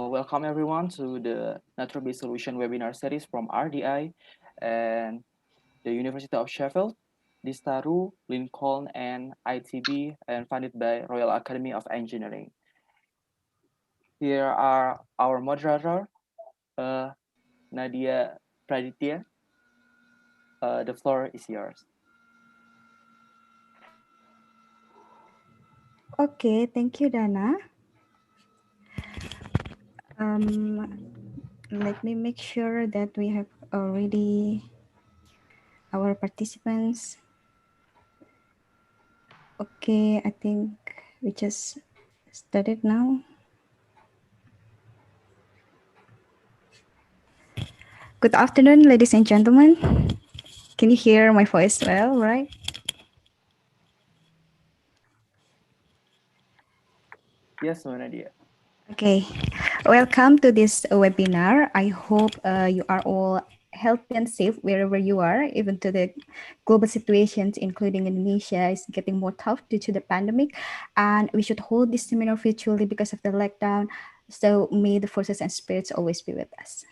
Welcome everyone to the Nature-Based Solution webinar series from RDI and the University of Sheffield, Distaru, Lincoln, and ITB, and funded by Royal Academy of Engineering. Here are our moderator, Nadia Praditya. The floor is yours. Okay, thank you, Dana. Let me make sure that we have already our participants. Okay, I think we just started now. Good afternoon, ladies and gentlemen. Can you hear my voice well, right? Yes, Nadia. Okay, welcome to this webinar. I hope you are all healthy and safe wherever you are, even to the global situations, including Indonesia, is getting more tough due to the pandemic. And we should hold this seminar virtually because of the lockdown. So may the forces and spirits always be with us.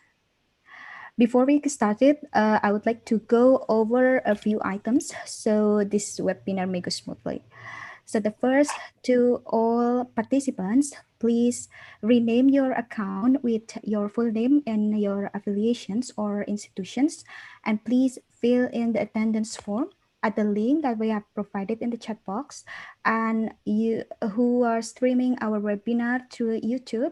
Before we get started, I would like to go over a few items so this webinar may go smoothly. So the first, to all participants, please rename your account with your full name and your affiliations or institutions, and please fill in the attendance form at the link that we have provided in the chat box. And you who are streaming our webinar through YouTube,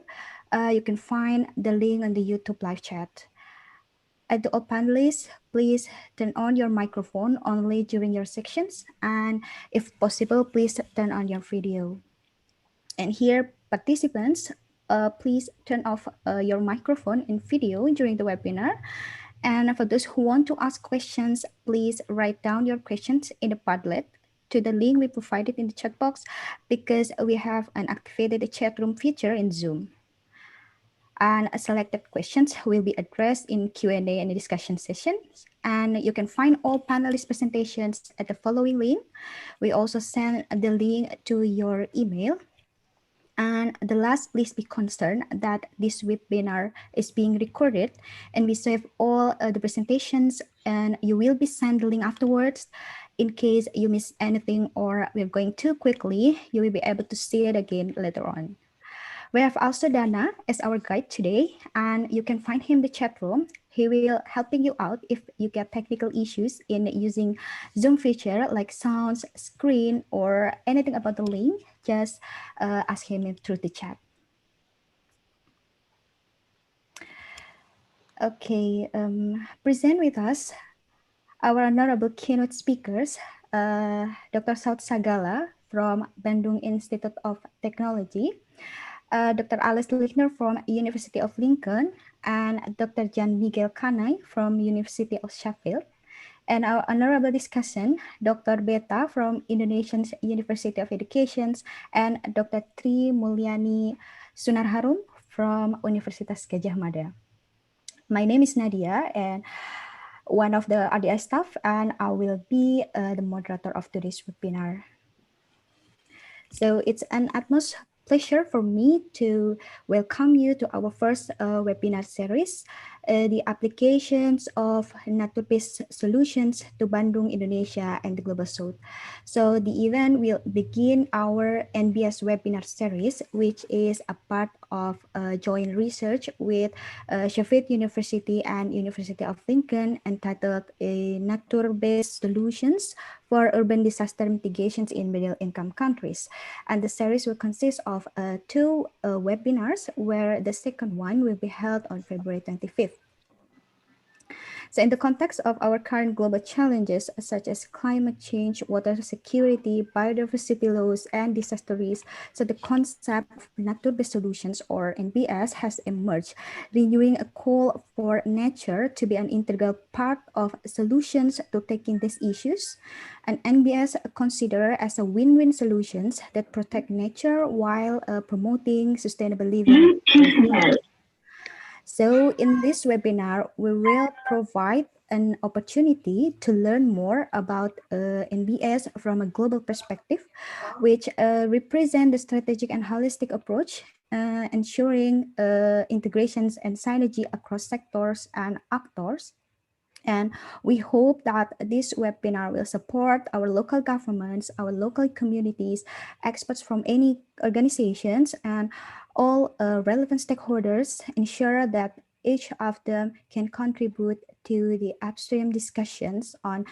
you can find the link on the YouTube live chat. And to all panelists, please turn on your microphone only during your sections, and if possible, please turn on your video. And here, participants, please turn off your microphone and video during the webinar. And for those who want to ask questions, please write down your questions in the Padlet to the link we provided in the chat box, because we have an activated chat room feature in Zoom. And selected questions will be addressed in Q&A and discussion sessions. And you can find all panelist presentations at the following link. We also send the link to your email. And the last, please be concerned that this webinar is being recorded, and we save all the presentations, and you will be sent the link afterwards. In case you miss anything or we're going too quickly, you will be able to see it again later on. We have also Dana as our guide today, and you can find him in the chat room. He will helping you out if you get technical issues in using Zoom feature like sounds, screen, or anything about the link. Just ask him through the chat. Okay, present with us our honorable keynote speakers, Dr. Saud Sagala from Bandung Institute of Technology, Dr. Alice Lichner from University of Lincoln, and Dr. Jan Miguel Kanai from University of Sheffield. And our honorable discussion, Dr. Beta from Indonesian University of Education, and Dr. Tri Mulyani Sunarharum from Universitas Gadjah Mada. My name is Nadia, and one of the RDI staff, and I will be the moderator of today's webinar. So it's an utmost pleasure for me to welcome you to our first webinar series, the applications of nature-based solutions to Bandung, Indonesia, and the Global South. So the event will begin our NBS webinar series, which is a part of joint research with Sheffield University and University of Lincoln, entitled Nature-Based Solutions for Urban Disaster Mitigations in Middle-Income Countries. And the series will consist of two webinars, where the second one will be held on February 25th. So in the context of our current global challenges, such as climate change, water security, biodiversity loss, and disaster risk, so the concept of nature-based solutions, or NBS, has emerged, renewing a call for nature to be an integral part of solutions to tackling these issues. And NBS considered as a win-win solutions that protect nature while promoting sustainable living. So in this webinar, we will provide an opportunity to learn more about NBS from a global perspective, which represent the strategic and holistic approach ensuring integrations and synergy across sectors and actors. And we hope that this webinar will support our local governments, our local communities, experts from any organizations, and all relevant stakeholders, ensure that each of them can contribute to the upstream discussions on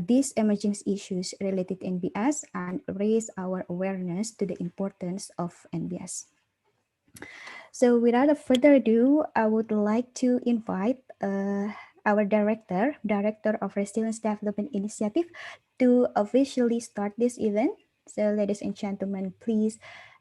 these emerging issues related to NBS and raise our awareness to the importance of NBS. So without further ado, I would like to invite our Director of Resilience Development Initiative, to officially start this event. So ladies and gentlemen, please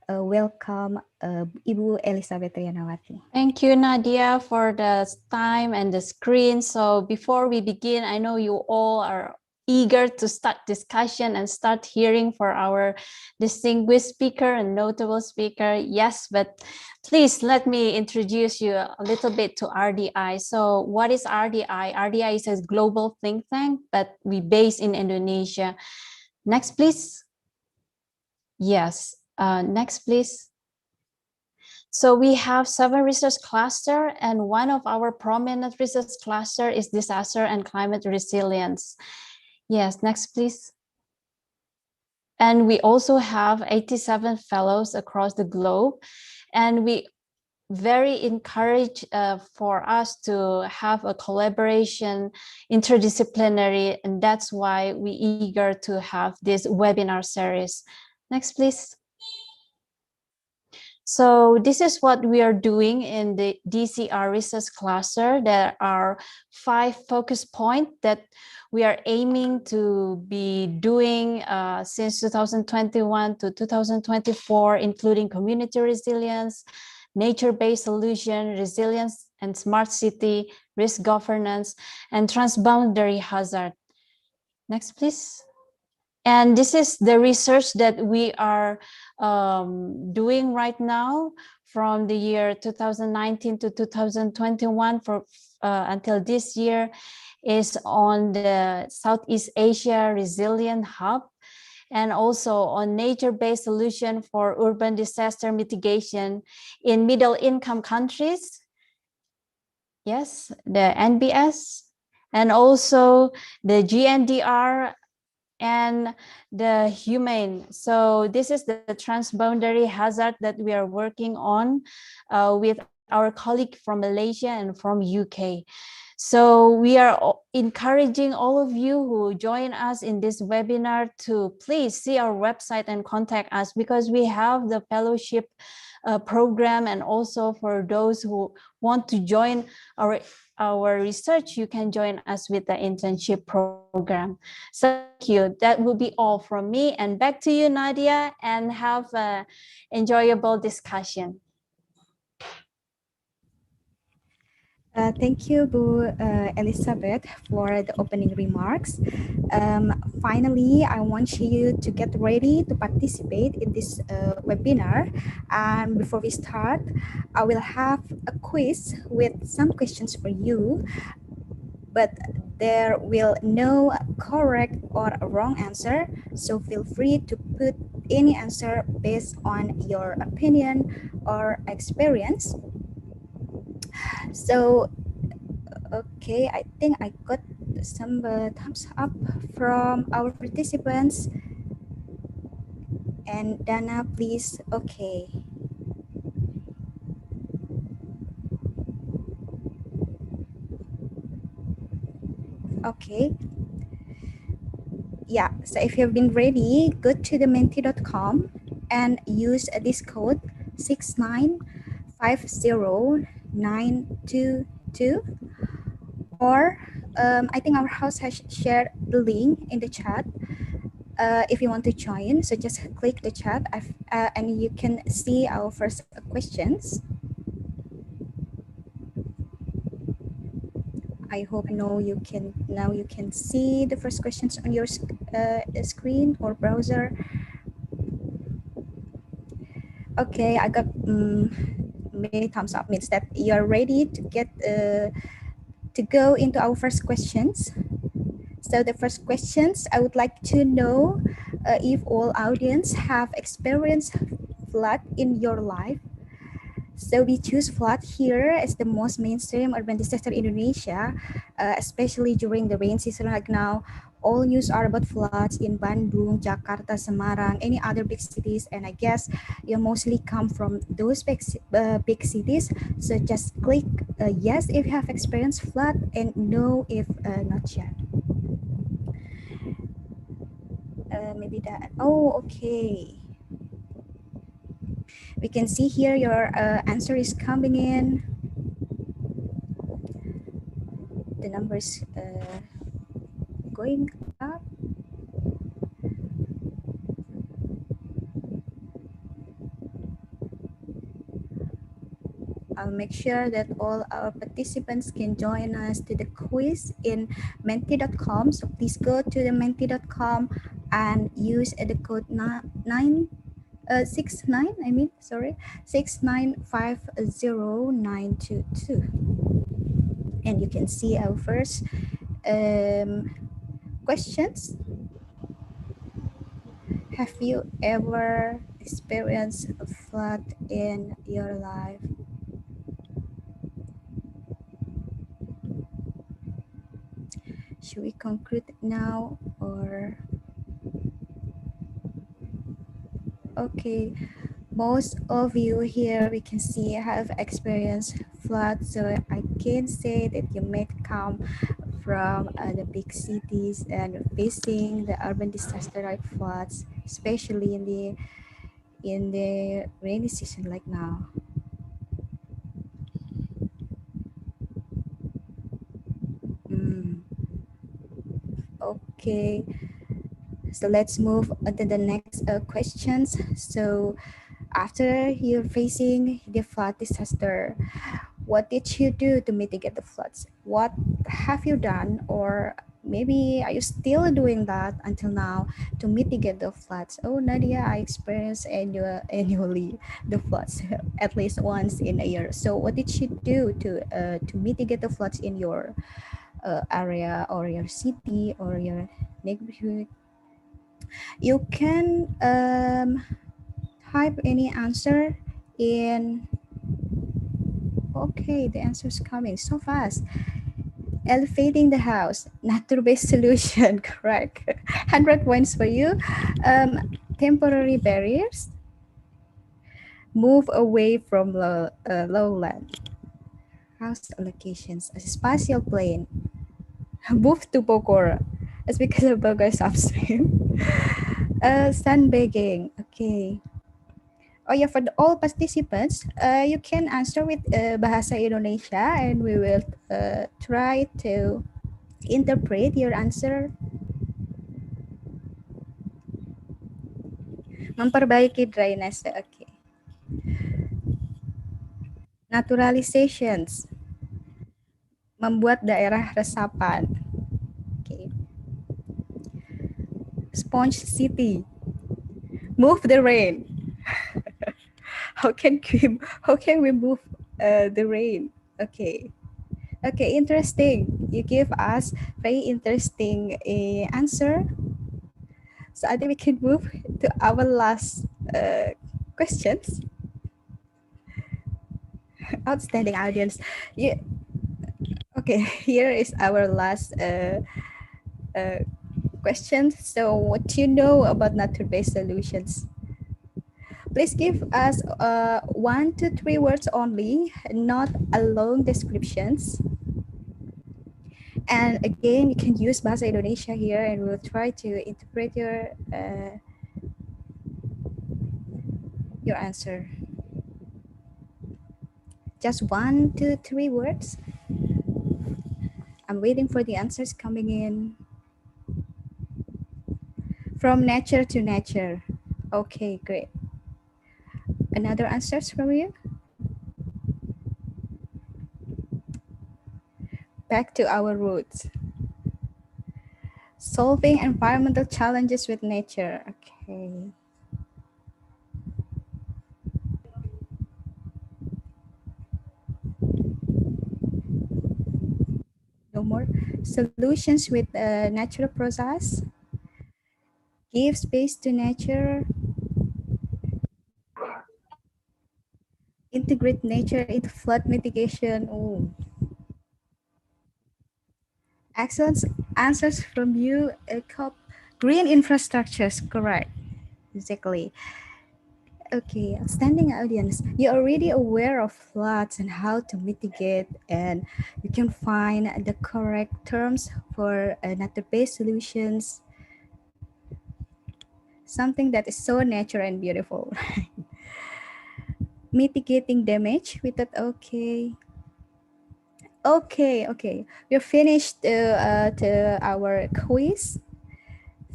welcome Ibu Elizabeth Rianawati. Thank you, Nadia, for the time and the screen. So before we begin, I know you all are eager to start discussion and start hearing for our distinguished speaker and notable speaker. Yes, but please let me introduce you a little bit to RDI. So what is RDI? RDI is a global think tank, but we base in Indonesia. Next, please. Yes, next, please. So we have 7 research clusters, and one of our prominent research cluster is disaster and climate resilience. Yes, next please. And we also have 87 fellows across the globe, and we very encourage for us to have a collaboration, interdisciplinary, and that's why we eager to have this webinar series. Next please. So this is what we are doing in the DCR research cluster. There are 5 focus points that we are aiming to be doing since 2021 to 2024, including community resilience, nature-based solution, resilience and smart city, risk governance, and transboundary hazard. Next, please. And this is the research that we are doing right now from the year 2019 to 2021 for until this year, is on the Southeast Asia Resilient Hub, and also on nature-based solution for urban disaster mitigation in middle income countries. Yes, the NBS, and also the GNDR and the humane. So this is the transboundary hazard that we are working on with our colleague from Malaysia and from UK. So we are encouraging all of you who join us in this webinar to please see our website and contact us, because we have the fellowship program, and also for those who want to join our research, you can join us with the internship program. So thank you. That will be all from me, and back to you, Nadia, and have an enjoyable discussion. Thank you, Bu Elizabeth, for the opening remarks. Finally, I want you to get ready to participate in this webinar. And before we start, I will have a quiz with some questions for you, but there will no correct or wrong answer. So feel free to put any answer based on your opinion or experience. So, okay, I think I got some thumbs up from our participants. And Dana, please. Okay. Okay. Yeah, so if you've been ready, go to the menti.com and use this code 6950922, or I think our host has shared the link in the chat if you want to join. So just click the chat and you can see our first questions. I hope now you can see the first questions on your screen or browser. Okay, I got many thumbs up, means that you're ready to get to go into our first questions. So the first questions, I would like to know if all audience have experienced flood in your life. So we choose flood here as the most mainstream urban disaster in Indonesia, especially during the rain season like now. All news are about floods in Bandung, Jakarta, Semarang, any other big cities, and I guess you mostly come from those big cities. So just click yes if you have experienced flood and no if not yet. Maybe that. Oh, okay. We can see here your answer is coming in. The numbers going up. I'll make sure that all our participants can join us to the quiz in menti.com. So please go to the menti.com and use the code 6950922. And you can see our first questions. Have you ever experienced a flood in your life? Should we conclude now or? Okay, most of you here we can see have experienced flood, so I can say that you may come from the big cities and facing the urban disaster like floods, especially in the rainy season like now. Okay, so let's move on to the next questions. So after you're facing the flood disaster, what did you do to mitigate the floods? What have you done, or maybe are you still doing that until now to mitigate the floods? Oh, Nadia, I experience annually the floods at least once in a year. So what did you do to mitigate the floods in your area or your city or your neighborhood? You can type any answer in. Okay, the answer is coming so fast. Elevating the house, nature-based solution, correct. 100 points for you. Temporary barriers, move away from lowland. House allocations, a spatial plane, move to Bogor. It's because of Bogor's upstream. Sunbathing, okay. Oh yeah, for all participants, you can answer with Bahasa Indonesia and we will try to interpret your answer. Memperbaiki drainase, okay. Naturalizations, membuat daerah resapan. Okay. Sponge city, move the rain. how can we move the rain? Okay. Okay, interesting. You give us very interesting answer. So I think we can move to our last questions. Outstanding audience. Yeah. Okay, here is our last question. So what do you know about nature-based solutions? Please give us 1 to 3 words only, not a long descriptions. And again, you can use Bahasa Indonesia here and we'll try to interpret your answer. Just 1 to 3 words. I'm waiting for the answers coming in. From nature to nature. Okay, great. Another answers from you? Back to our roots. Solving environmental challenges with nature. Okay. No more. Solutions with natural process. Give space to nature. integrate nature into flood mitigation. Oh, excellent answers from you, green infrastructures, correct. Exactly. Okay, outstanding audience. You're already aware of floods and how to mitigate, and you can find the correct terms for nature-based solutions, something that is so natural and beautiful. Mitigating damage with that. Okay. Okay. We're finished to our quiz.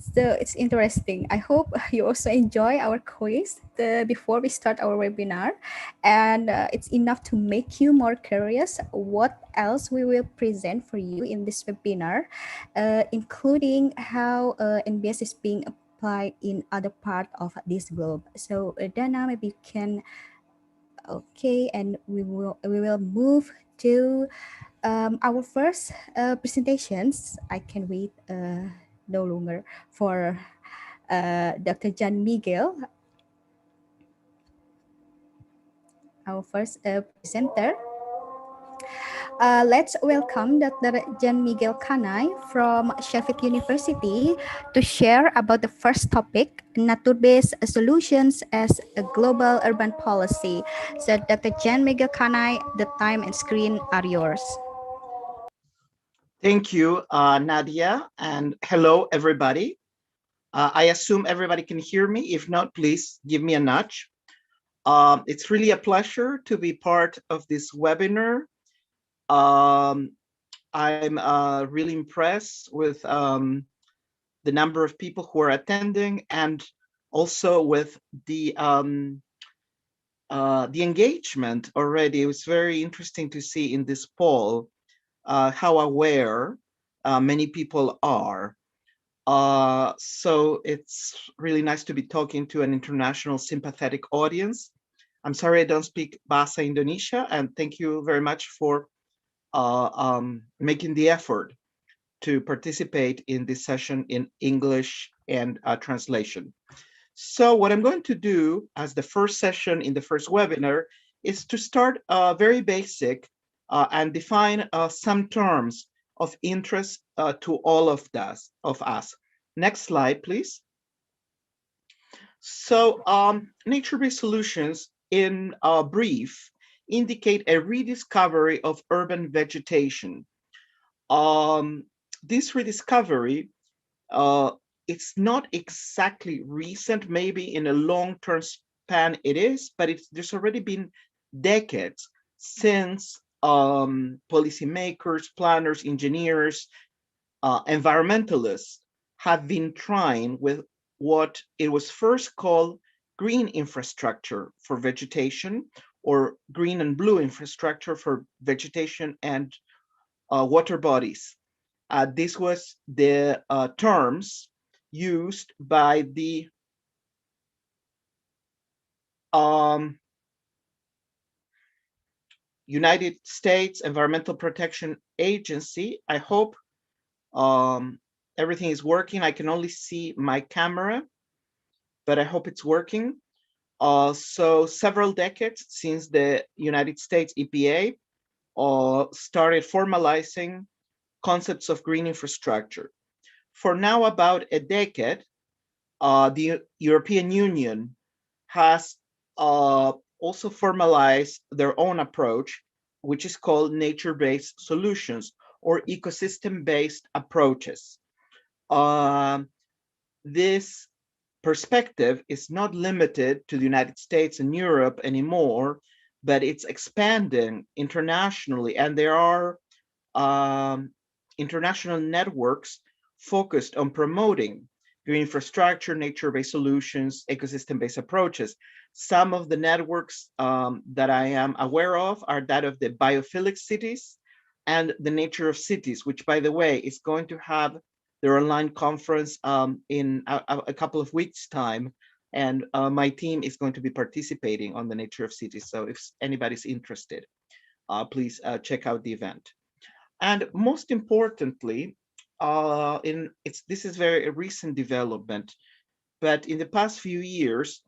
So it's interesting. I hope you also enjoy our quiz before we start our webinar. And it's enough to make you more curious what else we will present for you in this webinar, including how NBS is being applied in other part of this globe. So Dana, maybe you can, okay, and we will move to our first presentations. I can wait no longer for Dr. Jan Miguel, our first presenter. Let's welcome Dr. Jan Miguel Canay from Sheffield University to share about the first topic, nature-based solutions as a global urban policy. So Dr. Jan Miguel Canay, the time and screen are yours. Thank you, Nadia, and hello, everybody. I assume everybody can hear me. If not, please give me a nudge. It's really a pleasure to be part of this webinar. I'm really impressed with the number of people who are attending, and also with the engagement already. It was very interesting to see in this poll how aware many people are. So it's really nice to be talking to an international sympathetic audience. I'm sorry I don't speak Bahasa Indonesia, and thank you very much for making the effort to participate in this session in English and translation. So what I'm going to do as the first session in the first webinar is to start very basic and define some terms of interest to all of us. Next slide, please. So nature-based solutions, in brief, indicate a rediscovery of urban vegetation. This rediscovery, it's not exactly recent, maybe in a long-term span it is, but there's already been decades since policymakers, planners, engineers, environmentalists have been trying with what it was first called green infrastructure for vegetation, or green and blue infrastructure for vegetation and water bodies. This was the terms used by the United States Environmental Protection Agency. I hope everything is working. I can only see my camera, but I hope it's working. So several decades since the United States EPA started formalizing concepts of green infrastructure. For now about a decade, the European Union has also formalized their own approach, which is called nature-based solutions or ecosystem-based approaches. This perspective is not limited to the United States and Europe anymore, but it's expanding internationally, and there are international networks focused on promoting green infrastructure, nature-based solutions, ecosystem-based approaches. Some of the networks that I am aware of are that of the Biophilic cities and the Nature of Cities, which, by the way, is going to have their online conference in a couple of weeks' time. And my team is going to be participating on the Nature of Cities. So if anybody's interested, please check out the event. And most importantly, this is very a recent development, but in the past few years,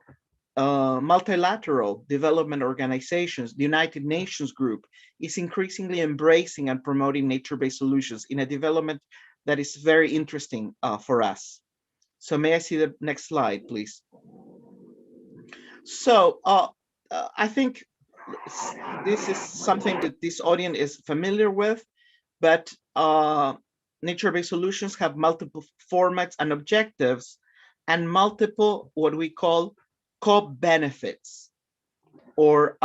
multilateral development organizations, the United Nations Group, is increasingly embracing and promoting nature-based solutions in a development that is very interesting for us. So may I see the next slide, please? So I think this is something that this audience is familiar with, but nature-based solutions have multiple formats and objectives and multiple what we call co-benefits or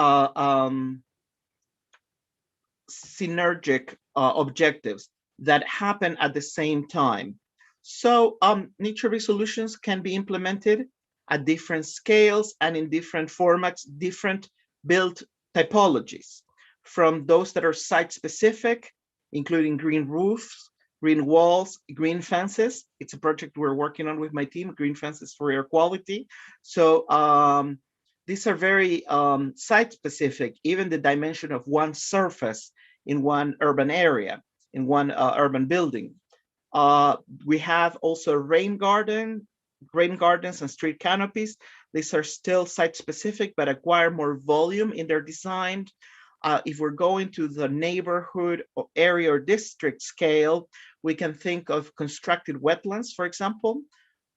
synergic objectives that happen at the same time. So nature-based solutions can be implemented at different scales and in different formats, different build typologies, from those that are site-specific, including green roofs, green walls, green fences. It's a project we're working on with my team, green fences for air quality. So these are very site-specific, even the dimension of one surface in one urban area, in one urban building. We have also rain gardens and street canopies. These are still site-specific, but acquire more volume in their design. If we're going to the neighborhood or area or district scale, we can think of constructed wetlands, for example,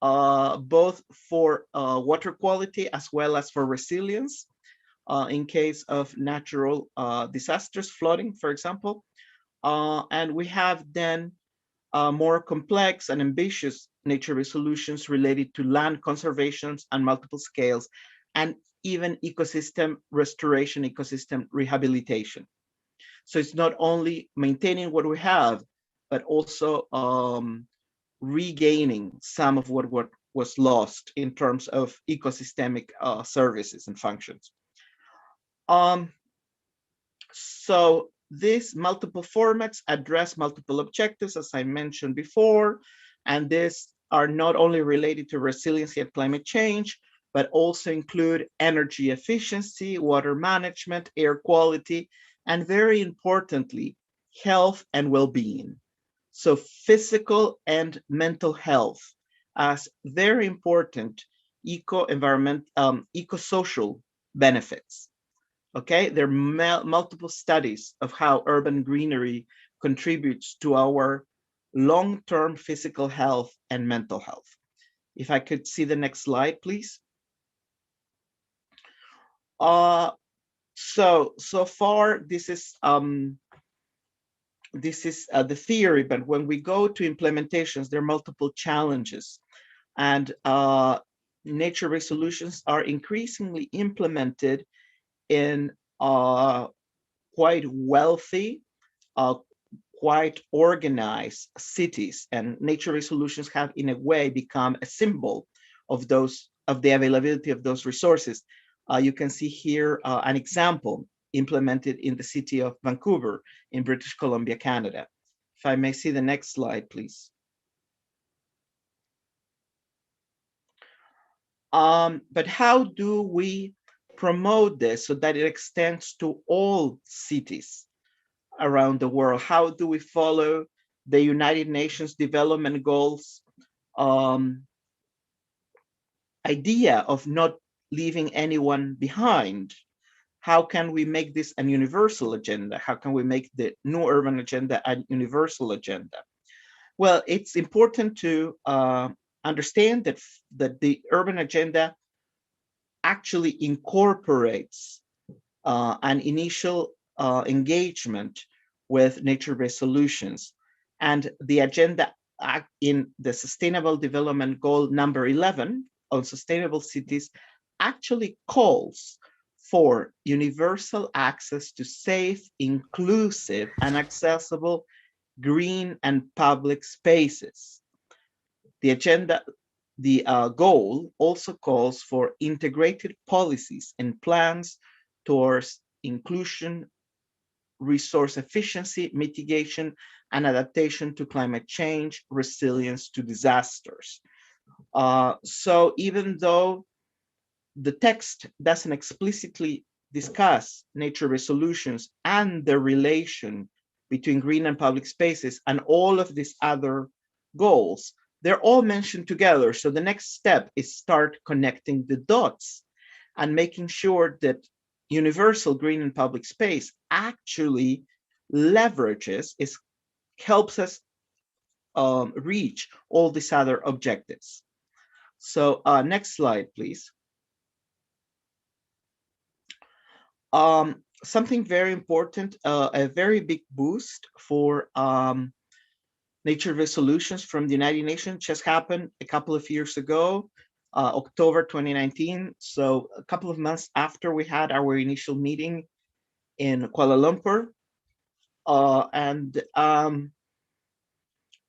both for water quality as well as for resilience in case of natural disasters, flooding, for example. And we have then more complex and ambitious nature-based solutions related to land conservations and multiple scales, and even ecosystem restoration, ecosystem rehabilitation. So it's not only maintaining what we have, but also regaining some of what was lost in terms of ecosystemic services and functions. So these multiple formats address multiple objectives, as I mentioned before, and these are not only related to resiliency and climate change, but also include energy efficiency, water management, air quality, and very importantly, health and well-being. So physical and mental health as very important eco-social benefits. Okay, there are multiple studies of how urban greenery contributes to our long-term physical health and mental health. If I could see the next slide, please. So far, this is the theory, but when we go to implementations, there are multiple challenges, and nature-based solutions are increasingly implemented in quite wealthy, quite organized cities, and nature-based solutions have in a way become a symbol of the availability of those resources. You can see here an example implemented in the city of Vancouver in British Columbia, Canada. If I may see the next slide, please. But how do we promote this so that it extends to all cities around the world? How do we follow the United Nations Development Goals idea of not leaving anyone behind? How can we make this a universal agenda? How can we make the new urban agenda a universal agenda? Well, it's important to understand that the urban agenda actually incorporates an initial engagement with nature-based solutions. And the agenda in the Sustainable Development Goal number 11 on sustainable cities actually calls for universal access to safe, inclusive, and accessible green and public spaces. The goal also calls for integrated policies and plans towards inclusion, resource efficiency, mitigation, and adaptation to climate change, resilience to disasters. So even though the text doesn't explicitly discuss nature-based solutions and the relation between green and public spaces and all of these other goals, they're all mentioned together. So the next step is start connecting the dots and making sure that universal green and public space actually leverages, helps us reach all these other objectives. So next slide, please. Something very important, a very big boost for nature-based solutions from the United Nations just happened a couple of years ago, October 2019. So a couple of months after we had our initial meeting in Kuala Lumpur.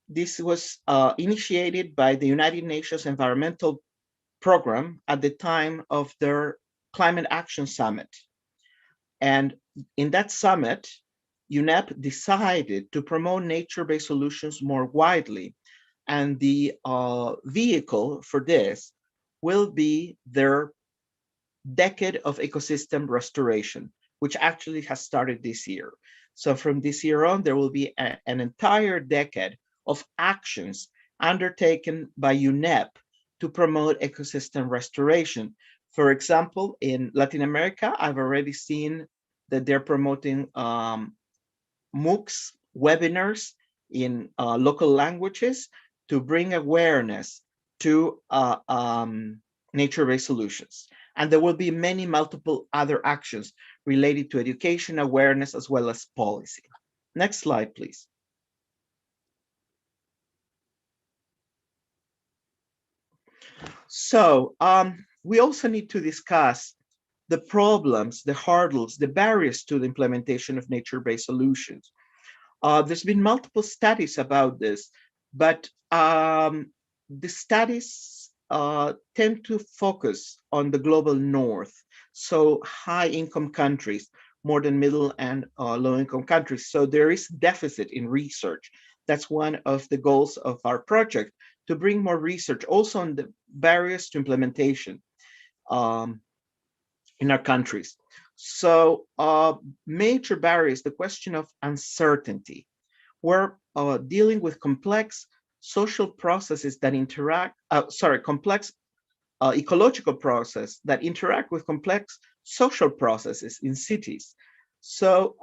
This was initiated by the United Nations Environmental Program at the time of their Climate Action Summit. And in that summit, UNEP decided to promote nature-based solutions more widely. And the vehicle for this will be their Decade of Ecosystem Restoration, which actually has started this year. So from this year on, there will be an entire decade of actions undertaken by UNEP to promote ecosystem restoration. For example, in Latin America, I've already seen that they're promoting MOOCs, webinars in local languages to bring awareness to nature-based solutions. And there will be many multiple other actions related to education, awareness, as well as policy. Next slide, please. So we also need to discuss the problems, the hurdles, the barriers to the implementation of nature-based solutions. There's been multiple studies about this, but the studies tend to focus on the global north, so high-income countries, more than middle and low-income countries. So there is deficit in research. That's one of the goals of our project, to bring more research also on the barriers to implementation in our countries. So major barriers, the question of uncertainty. We're dealing with complex social processes that interact, complex ecological process that interact with complex social processes in cities. So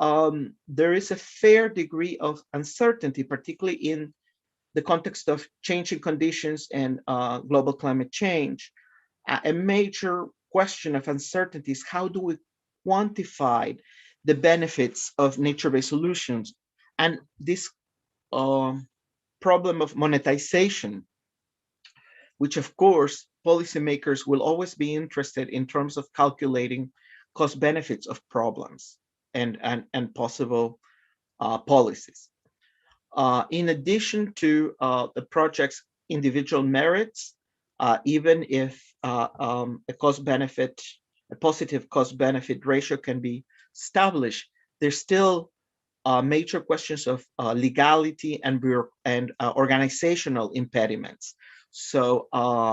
there is a fair degree of uncertainty, particularly in the context of changing conditions and global climate change. A major question of uncertainty is, how do we quantify the benefits of nature-based solutions? And this problem of monetization, which of course policymakers will always be interested in terms of calculating cost benefits of problems and possible policies. In addition to the project's individual merits, even if a positive cost benefit ratio can be established, there's still major questions of legality and organizational impediments. So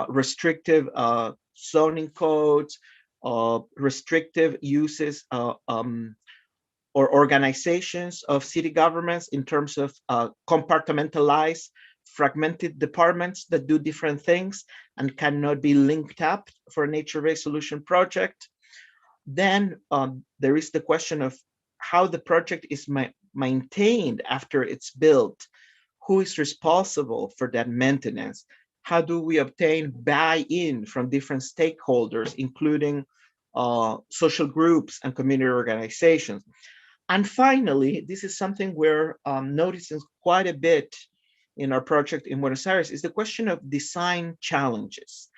restrictive zoning codes, restrictive uses or organizations of city governments in terms of compartmentalized, fragmented departments that do different things and cannot be linked up for a nature-based solution project. Then there is the question of how the project is maintained after it's built. Who is responsible for that maintenance? How do we obtain buy-in from different stakeholders, including social groups and community organizations? And finally, this is something we're noticing quite a bit in our project in Buenos Aires, is the question of design challenges.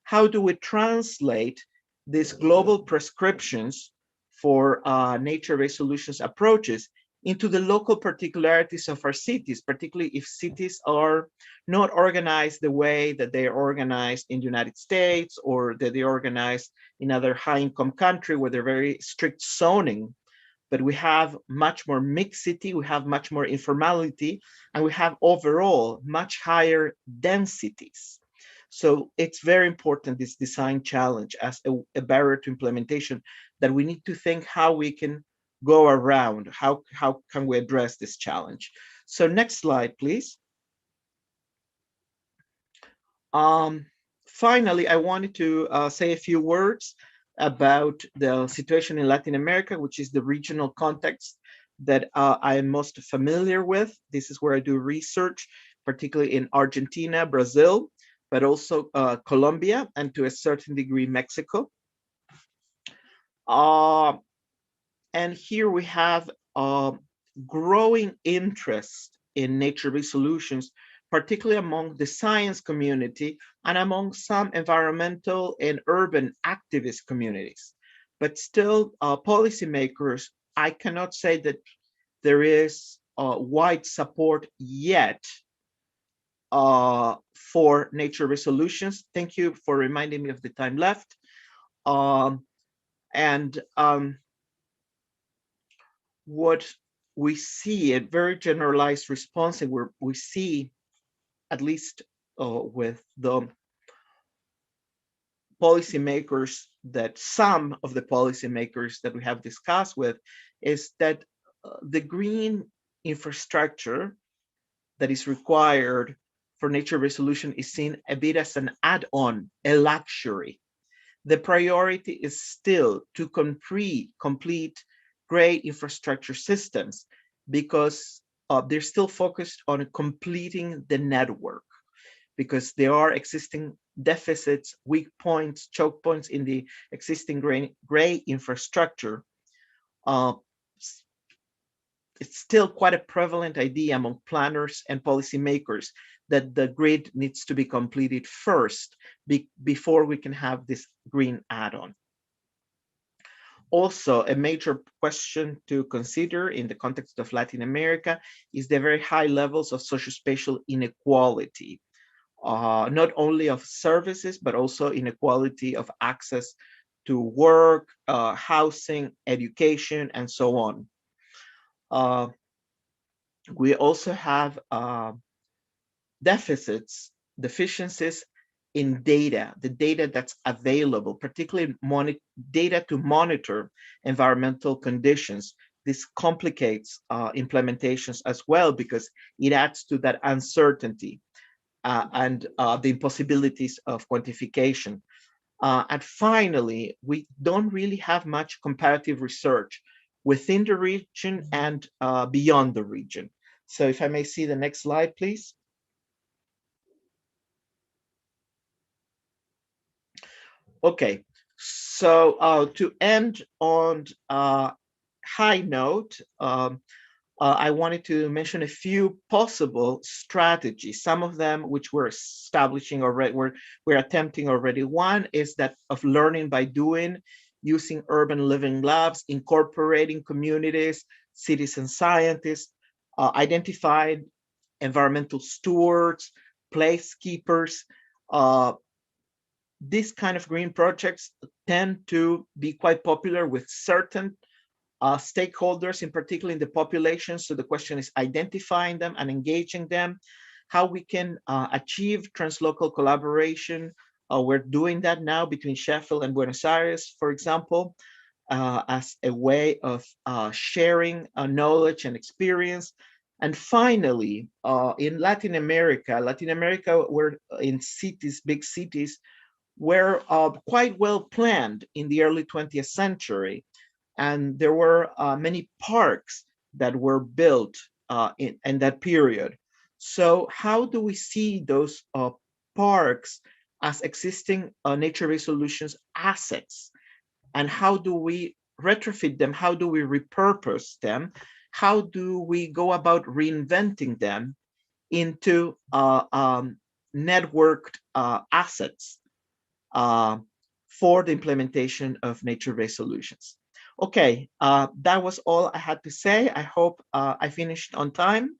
How do we translate these global prescriptions for nature-based solutions approaches into the local particularities of our cities, particularly if cities are not organized the way that they are organized in the United States, or that they're organized in other high-income country where they're very strict zoning. But we have much more mixity, we have much more informality, and we have overall much higher densities. So it's very important, this design challenge as a barrier to implementation, that we need to think how we can go around, how can we address this challenge. So next slide, please. Finally, I wanted to say a few words about the situation in Latin America, which is the regional context that I am most familiar with. This is where I do research, particularly in Argentina, Brazil, but also Colombia, and to a certain degree, Mexico. And here we have growing interest in nature-based solutions, particularly among the science community and among some environmental and urban activist communities. But still, policymakers, I cannot say that there is wide support yet for nature-based solutions. Thank you for reminding me of the time left. What we see, a very generalized response, and we see, at least with the policymakers, that some of the policymakers that we have discussed with, is that the green infrastructure that is required for nature resolution is seen a bit as an add-on, a luxury. The priority is still to complete great infrastructure systems, because they're still focused on completing the network, because there are existing deficits, weak points, choke points in the existing gray infrastructure. It's still quite a prevalent idea among planners and policymakers that the grid needs to be completed first before we can have this green add-on. Also, a major question to consider in the context of Latin America is the very high levels of sociospatial inequality, not only of services, but also inequality of access to work, housing, education, and so on. We also have deficiencies in data, the data that's available, particularly data to monitor environmental conditions. This complicates implementations as well, because it adds to that uncertainty and the impossibilities of quantification. And finally, we don't really have much comparative research within the region and beyond the region. So if I may see the next slide, please. Okay, so to end on a high note, I wanted to mention a few possible strategies, some of them which we're establishing already, we're attempting already. One is that of learning by doing, using urban living labs, incorporating communities, citizen scientists, identified environmental stewards, placekeepers. These kind of green projects tend to be quite popular with certain stakeholders, in particular in the population. So the question is identifying them and engaging them, how we can achieve translocal collaboration. We're doing that now between Sheffield and Buenos Aires, for example, as a way of sharing knowledge and experience. And finally, in Latin America, we're in cities, big cities, were quite well planned in the early 20th century. And there were many parks that were built in that period. So how do we see those parks as existing nature-based solutions assets? And how do we retrofit them? How do we repurpose them? How do we go about reinventing them into networked assets for the implementation of nature-based solutions? Okay, that was all I had to say. I hope I finished on time.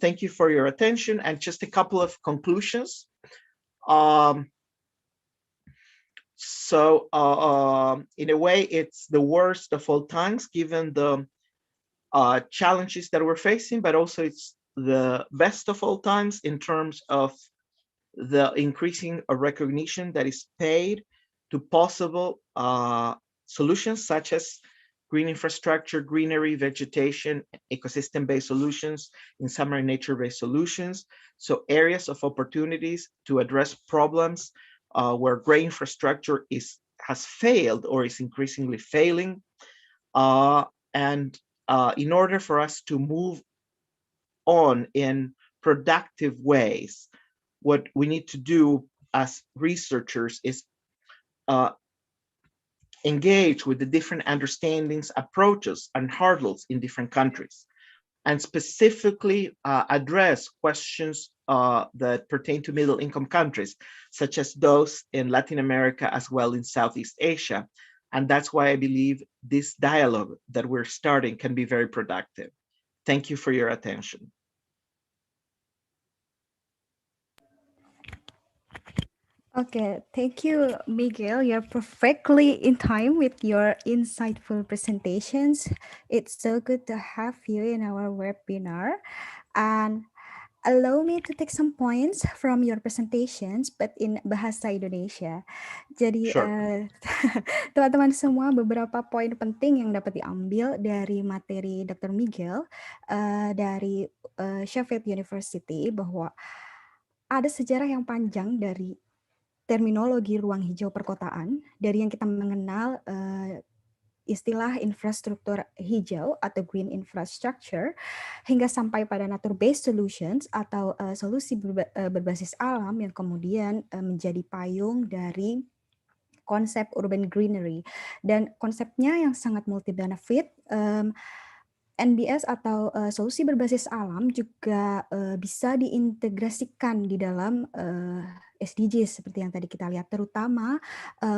Thank you for your attention, and just a couple of conclusions. In a way, it's the worst of all times, given the challenges that we're facing, but also it's the best of all times in terms of the increasing recognition that is paid to possible solutions such as green infrastructure, greenery, vegetation, ecosystem-based solutions, in summary, nature-based solutions. So areas of opportunities to address problems where gray infrastructure is has failed or is increasingly failing. And in order for us to move on in productive ways, what we need to do as researchers is engage with the different understandings, approaches, and hurdles in different countries, and specifically address questions that pertain to middle income countries, such as those in Latin America as well in Southeast Asia. And that's why I believe this dialogue that we're starting can be very productive. Thank you for your attention. Okay, thank you, Miguel. You're perfectly in time with your insightful presentations. It's so good to have you in our webinar. And allow me to take some points from your presentations, but in bahasa Indonesia. Jadi, Sure. teman-teman semua, beberapa poin penting yang dapat diambil dari materi Dr. Miguel dari Sheffield University, bahwa ada sejarah yang panjang dari terminologi ruang hijau perkotaan, dari yang kita mengenal istilah infrastruktur hijau atau green infrastructure, hingga sampai pada nature-based solutions atau solusi berbasis alam yang kemudian menjadi payung dari konsep urban greenery. Dan konsepnya yang sangat multi-benefit, NBS atau solusi berbasis alam juga bisa diintegrasikan di dalam SDGs seperti yang tadi kita lihat, terutama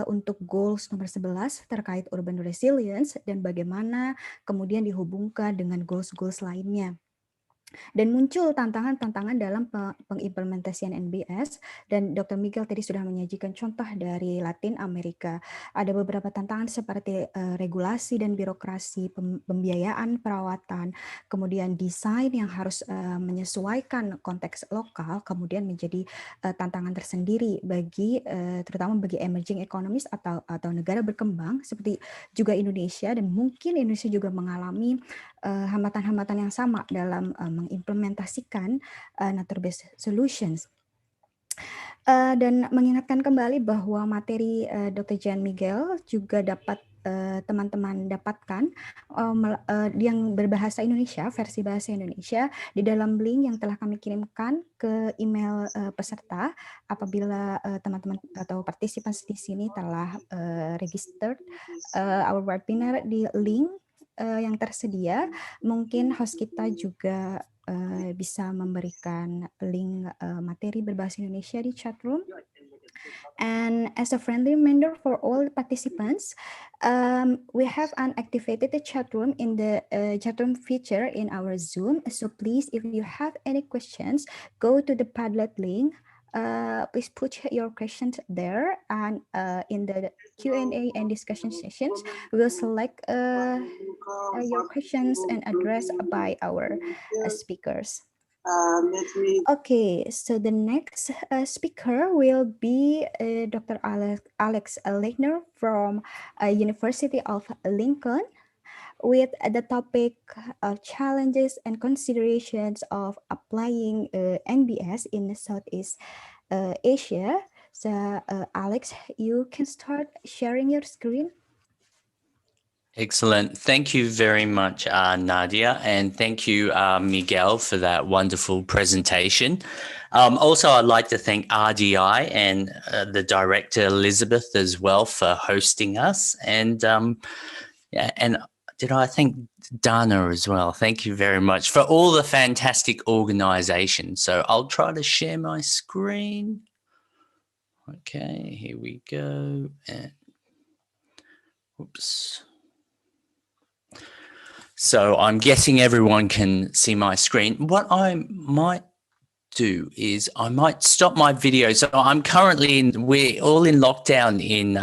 untuk goals nomor 11 terkait urban resilience dan bagaimana kemudian dihubungkan dengan goals-goals lainnya. Dan muncul tantangan-tantangan dalam pengimplementasian NBS, dan Dr. Miguel tadi sudah menyajikan contoh dari Latin Amerika. Ada beberapa tantangan seperti regulasi dan birokrasi, pembiayaan perawatan, kemudian desain yang harus menyesuaikan konteks lokal, kemudian menjadi tantangan tersendiri bagi terutama bagi emerging economies atau negara berkembang seperti juga Indonesia, dan mungkin Indonesia juga mengalami hambatan-hambatan yang sama dalam mengimplementasikan nature-based solutions. Dan mengingatkan kembali bahwa materi Dr. Jan Miguel juga dapat teman-teman dapatkan yang berbahasa Indonesia, versi bahasa Indonesia, di dalam link yang telah kami kirimkan ke email peserta apabila teman-teman atau partisipan di sini telah registered our webinar di link yang tersedia. Mungkin host kita juga bisa memberikan link materi berbahasa Indonesia di chat room. And as a friendly reminder for all participants, we have unactivated the chat room in the chat room feature in our Zoom. So please, if you have any questions, go to the Padlet link. Please put your questions there, and in the Q&A and discussion sessions, we will select your questions and addressed by our speakers. Okay, so the next speaker will be Dr. Alex Lechner from University of Lincoln, with the topic of challenges and considerations of applying NBS in Southeast Asia. So Alex, you can start sharing your screen. Excellent. Thank you very much, Nadia, and thank you, Miguel, for that wonderful presentation. Also, I'd like to thank RDI and the director, Elizabeth, as well for hosting us. And did I thank Dana as well? Thank you very much for all the fantastic organization. So I'll try to share my screen. Okay, here we go. And oops. So I'm guessing everyone can see my screen. What I might do is I might stop my video. So I'm currently we're all in lockdown in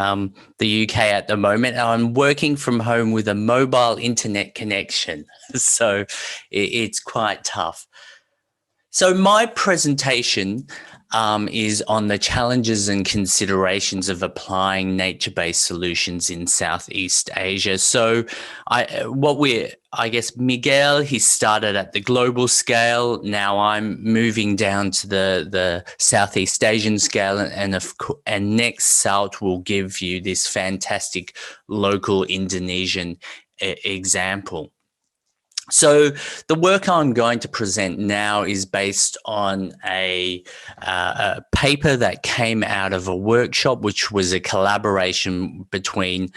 the UK at the moment. I'm working from home with a mobile internet connection. So it's quite tough. So my presentation is on the challenges and considerations of applying nature-based solutions in Southeast Asia. So I guess Miguel, he started at the global scale. Now I'm moving down to the Southeast Asian scale, and next Salt will give you this fantastic local Indonesian example. So the work I'm going to present now is based on a paper that came out of a workshop, which was a collaboration between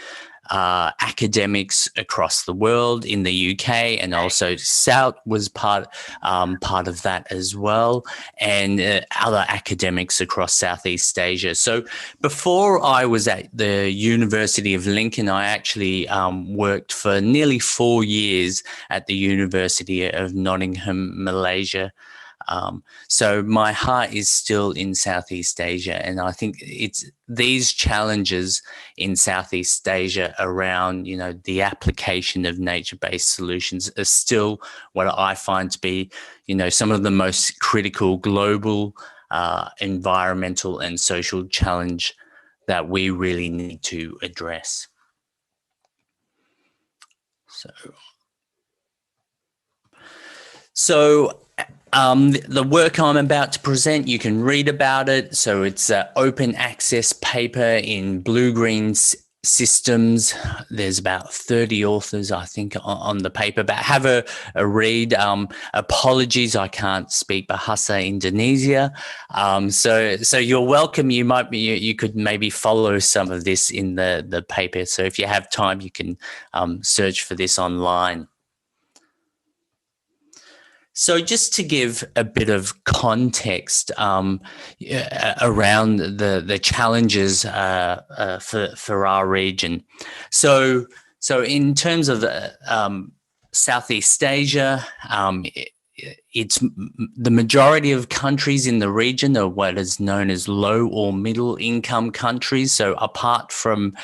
academics across the world in the UK, and also SOUT was part of that as well, and other academics across Southeast Asia. So before I was at the University of Lincoln, I actually worked for nearly 4 years at the University of Nottingham, Malaysia. So my heart is still in Southeast Asia, and I think it's these challenges in Southeast Asia around, the application of nature-based solutions are still what I find to be, some of the most critical global environmental and social challenge that we really need to address. So the work I'm about to present, you can read about it. So it's an open access paper in blue-green systems. There's about 30 authors, I think, on the paper, but have a read. Apologies, I can't speak Bahasa Indonesia. So you're welcome. You could maybe follow some of this in the paper. So if you have time, you can search for this online. So just to give a bit of context around the challenges for our region. So in terms of Southeast Asia, it's the majority of countries in the region are what is known as low or middle income countries. So apart from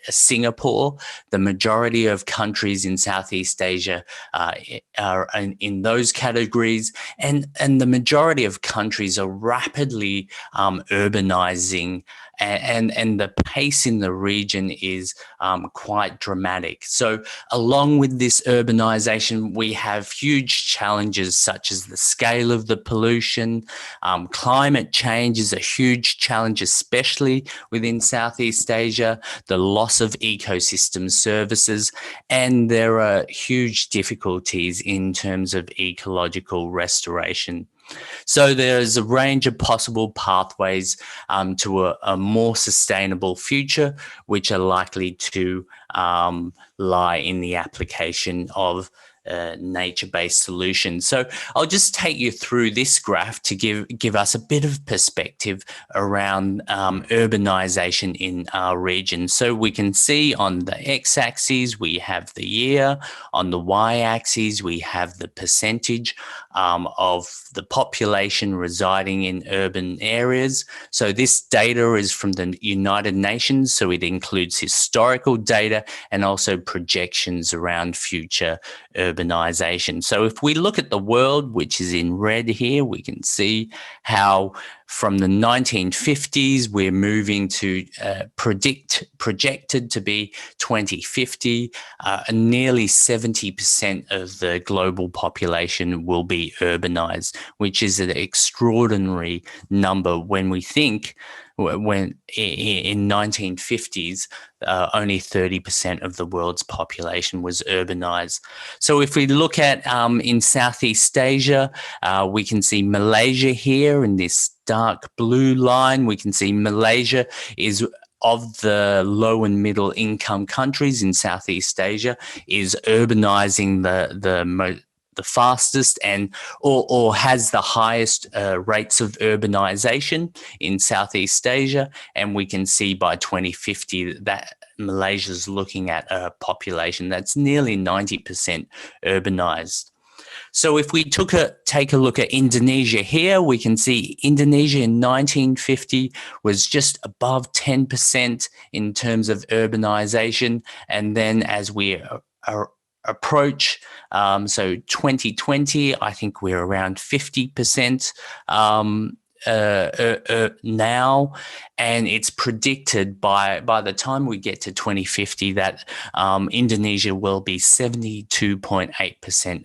Singapore, the majority of countries in Southeast Asia are in those categories, and the majority of countries are rapidly urbanizing, and the pace in the region is quite dramatic. So along with this urbanization, we have huge challenges such as the scale of the pollution. Climate change is a huge challenge, especially within Southeast Asia, the loss of ecosystem services, and there are huge difficulties in terms of ecological restoration. So there's a range of possible pathways to a more sustainable future, which are likely to lie in the application of nature-based solutions. So I'll just take you through this graph to give us a bit of perspective around urbanization in our region. So we can see on the x-axis we have the year, on the y-axis we have the percentage of the population residing in urban areas. So this data is from the United Nations, so it includes historical data and also projections around future urbanization. So if we look at the world, which is in red here, we can see how from the 1950s, we're moving to projected to be 2050, nearly 70% of the global population will be urbanized, which is an extraordinary number when we think when in 1950s, only 30% of the world's population was urbanized. So if we look at in Southeast Asia, we can see Malaysia here in this dark blue line. We can see Malaysia is of the low and middle income countries in Southeast Asia is urbanizing the fastest and or has the highest rates of urbanization in Southeast Asia. And we can see by 2050 that Malaysia's looking at a population that's nearly 90% urbanized. So if we take a look at Indonesia here, we can see Indonesia in 1950 was just above 10% in terms of urbanization. And then as we approach. So 2020, I think we're around 50% now, and it's predicted by the time we get to 2050 that Indonesia will be 72.8%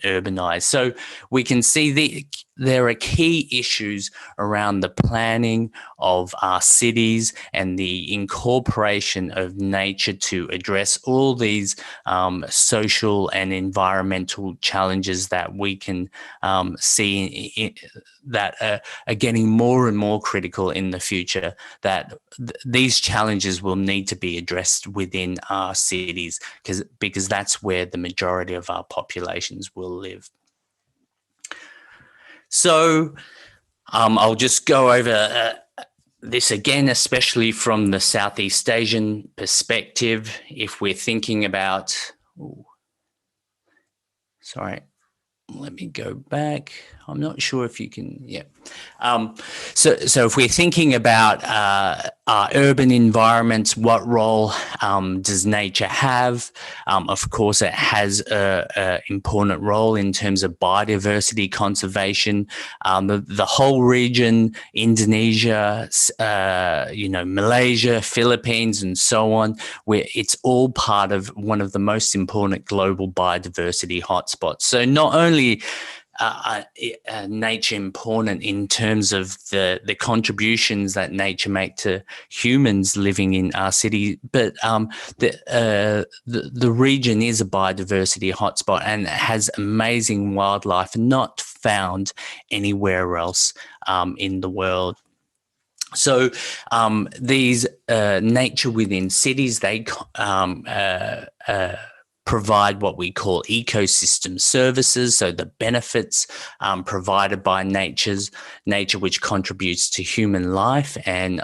urbanized. So we can see there are key issues around the planning of our cities and the incorporation of nature to address all these social and environmental challenges that we can see that are getting more and more critical in the future, that these challenges will need to be addressed within our cities because that's where the majority of our populations will live. So I'll just go over this again, especially from the Southeast Asian perspective. If we're thinking about, let me go back. I'm not sure if you can, yeah. So if we're thinking about our urban environments, what role does nature have? Of course, it has an important role in terms of biodiversity conservation. The whole region, Indonesia, Malaysia, Philippines, and so on, where it's all part of one of the most important global biodiversity hotspots. So not only nature important in terms of the contributions that nature make to humans living in our city, but the region is a biodiversity hotspot and has amazing wildlife not found anywhere else in the world. So these nature within cities, they provide what we call ecosystem services, so the benefits provided by nature which contributes to human life and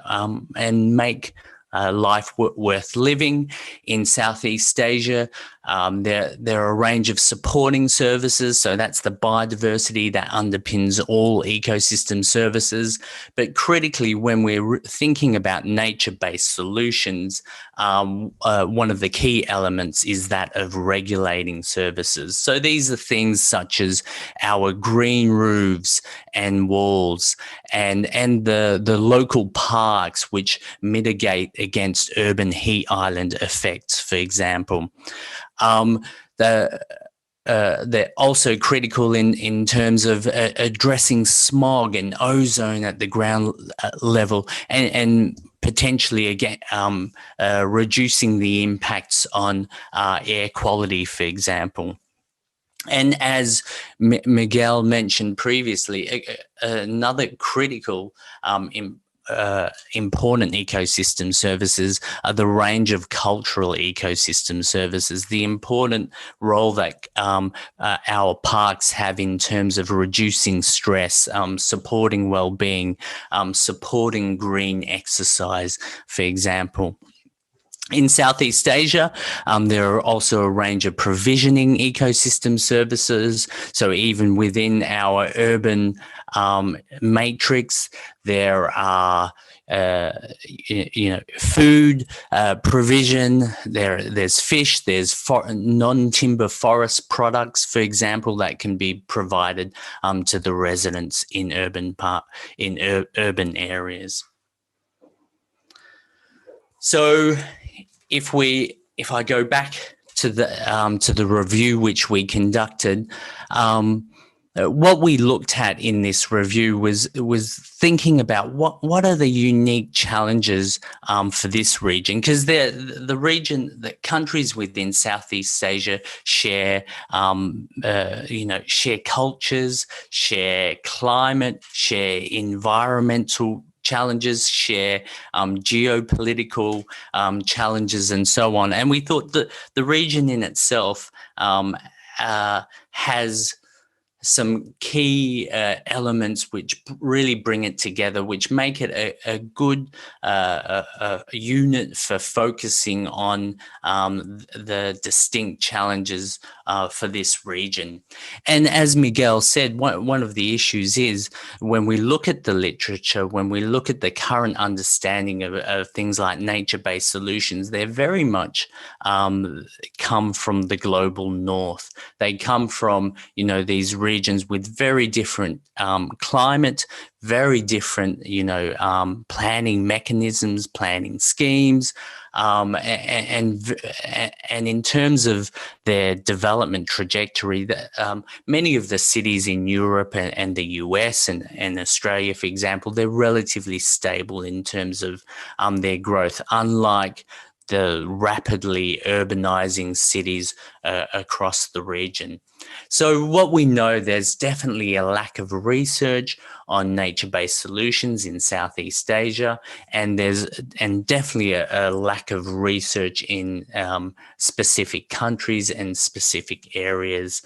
make life worth living. In Southeast Asia, there are a range of supporting services, so that's the biodiversity that underpins all ecosystem services. But critically, when we're thinking about nature-based solutions, one of the key elements is that of regulating services. So these are things such as our green roofs and walls and the local parks which mitigate against urban heat island effects, for example. They're also critical in terms of addressing smog and ozone at the ground level and potentially again reducing the impacts on air quality, for example. And as Miguel mentioned previously, another critical important ecosystem services are the range of cultural ecosystem services, the important role that our parks have in terms of reducing stress, supporting well-being, supporting green exercise, for example. In Southeast Asia, there are also a range of provisioning ecosystem services. So even within our urban matrix, there are food provision. There's fish. There's non-timber forest products, for example, that can be provided to the residents in urban areas. So if I go back to the review which we conducted, what we looked at in this review was thinking about what are the unique challenges for this region, because the countries within Southeast Asia share share cultures, share climate, share environmental challenges, share geopolitical challenges, and so on. And we thought that the region in itself has some key elements which really bring it together, which make it a good unit for focusing on the distinct challenges for this region. And as Miguel said, one of the issues is when we look at the literature, when we look at the current understanding of things like nature-based solutions, they're very much come from the global north. They come from, you know, these regions with very different climate, very different, you know, planning mechanisms, planning schemes, and in terms of their development trajectory, many of the cities in Europe and the US and Australia, for example, they're relatively stable in terms of their growth, unlike the rapidly urbanizing cities across the region. So what we know, there's definitely a lack of research on nature-based solutions in Southeast Asia, and there's definitely a lack of research in specific countries and specific areas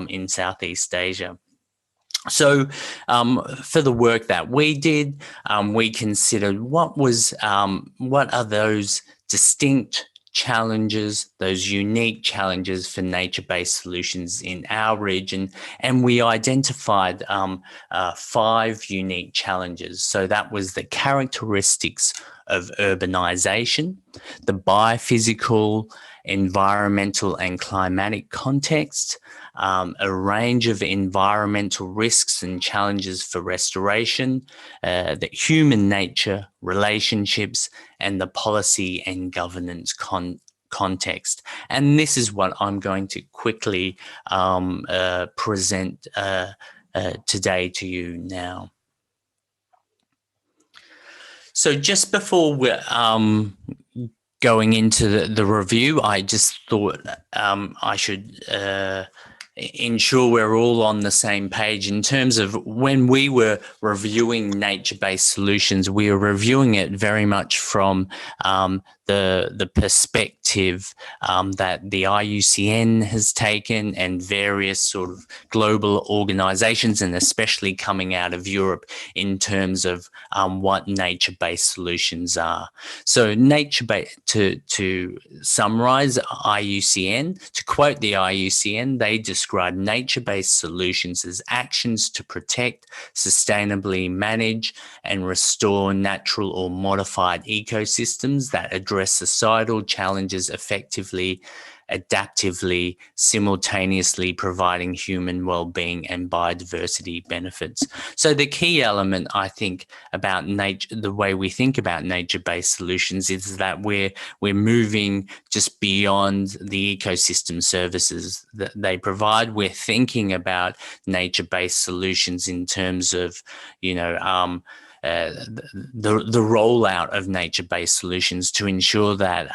in Southeast Asia. So for the work that we did, we considered what are those distinct challenges, those unique challenges for nature-based solutions in our region, and we identified 5 unique challenges. So that was the characteristics of urbanization, the biophysical, environmental and climatic context, a range of environmental risks and challenges for restoration, the human nature, relationships, and the policy and governance context. And this is what I'm going to quickly present today to you now. So just before we're going into the review, I just thought I should ensure we're all on the same page in terms of when we were reviewing nature-based solutions, we were reviewing it very much from the perspective that the IUCN has taken and various sort of global organizations, and especially coming out of Europe in terms of what nature-based solutions are. So nature-based, to summarize IUCN, to quote the IUCN, they describe nature-based solutions as actions to protect, sustainably manage, and restore natural or modified ecosystems that address societal challenges effectively, adaptively, simultaneously providing human well-being and biodiversity benefits. So the key element, I think, about nature, the way we think about nature-based solutions, is that we're moving just beyond the ecosystem services that they provide. We're thinking about nature-based solutions in terms of, you know, the rollout of nature-based solutions to ensure that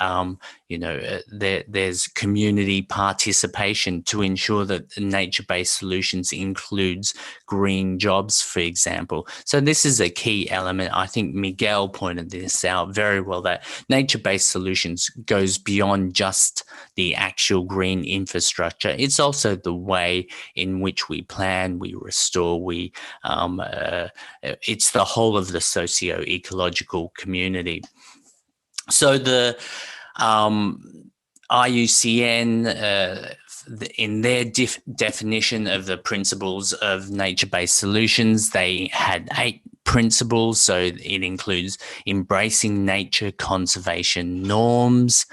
you know, there's community participation, to ensure that nature-based solutions includes green jobs, for example. So this is a key element. I think Miguel pointed this out very well, that nature-based solutions goes beyond just the actual green infrastructure. It's also the way in which we plan, we restore, it's the whole of the socio-ecological community. So the IUCN, in their definition of the principles of nature-based solutions, they had 8 principles. So it includes embracing nature conservation norms,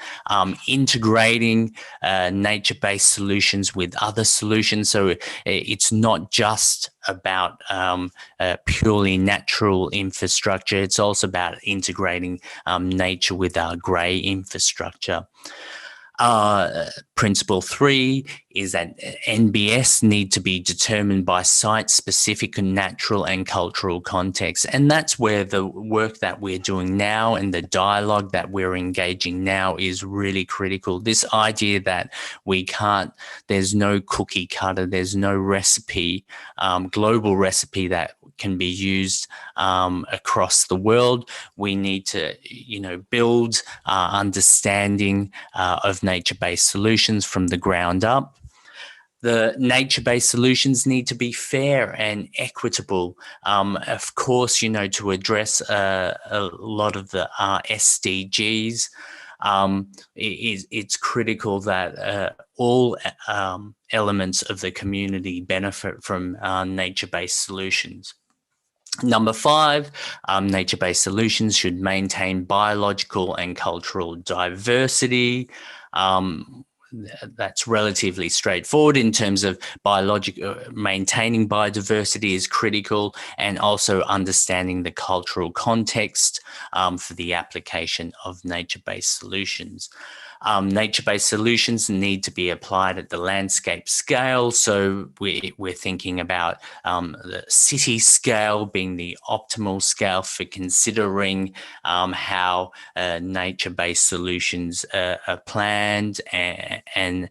integrating nature-based solutions with other solutions. So it's not just about purely natural infrastructure. It's also about integrating nature with our grey infrastructure. Principle 3 is that NBS need to be determined by site-specific and natural and cultural context. And that's where the work that we're doing now and the dialogue that we're engaging now is really critical. This idea that there's no cookie cutter, there's no recipe, global recipe that can be used across the world. We need to, you know, build understanding of nature-based solutions from the ground up. The nature-based solutions need to be fair and equitable. Of course, to address a lot of the SDGs, it's critical that all elements of the community benefit from nature-based solutions. Number 5, nature-based solutions should maintain biological and cultural diversity. That's relatively straightforward in terms of maintaining biodiversity is critical, and also understanding the cultural context for the application of nature-based solutions. Nature-based solutions need to be applied at the landscape scale. So we're thinking about the city scale being the optimal scale for considering how nature-based solutions are planned and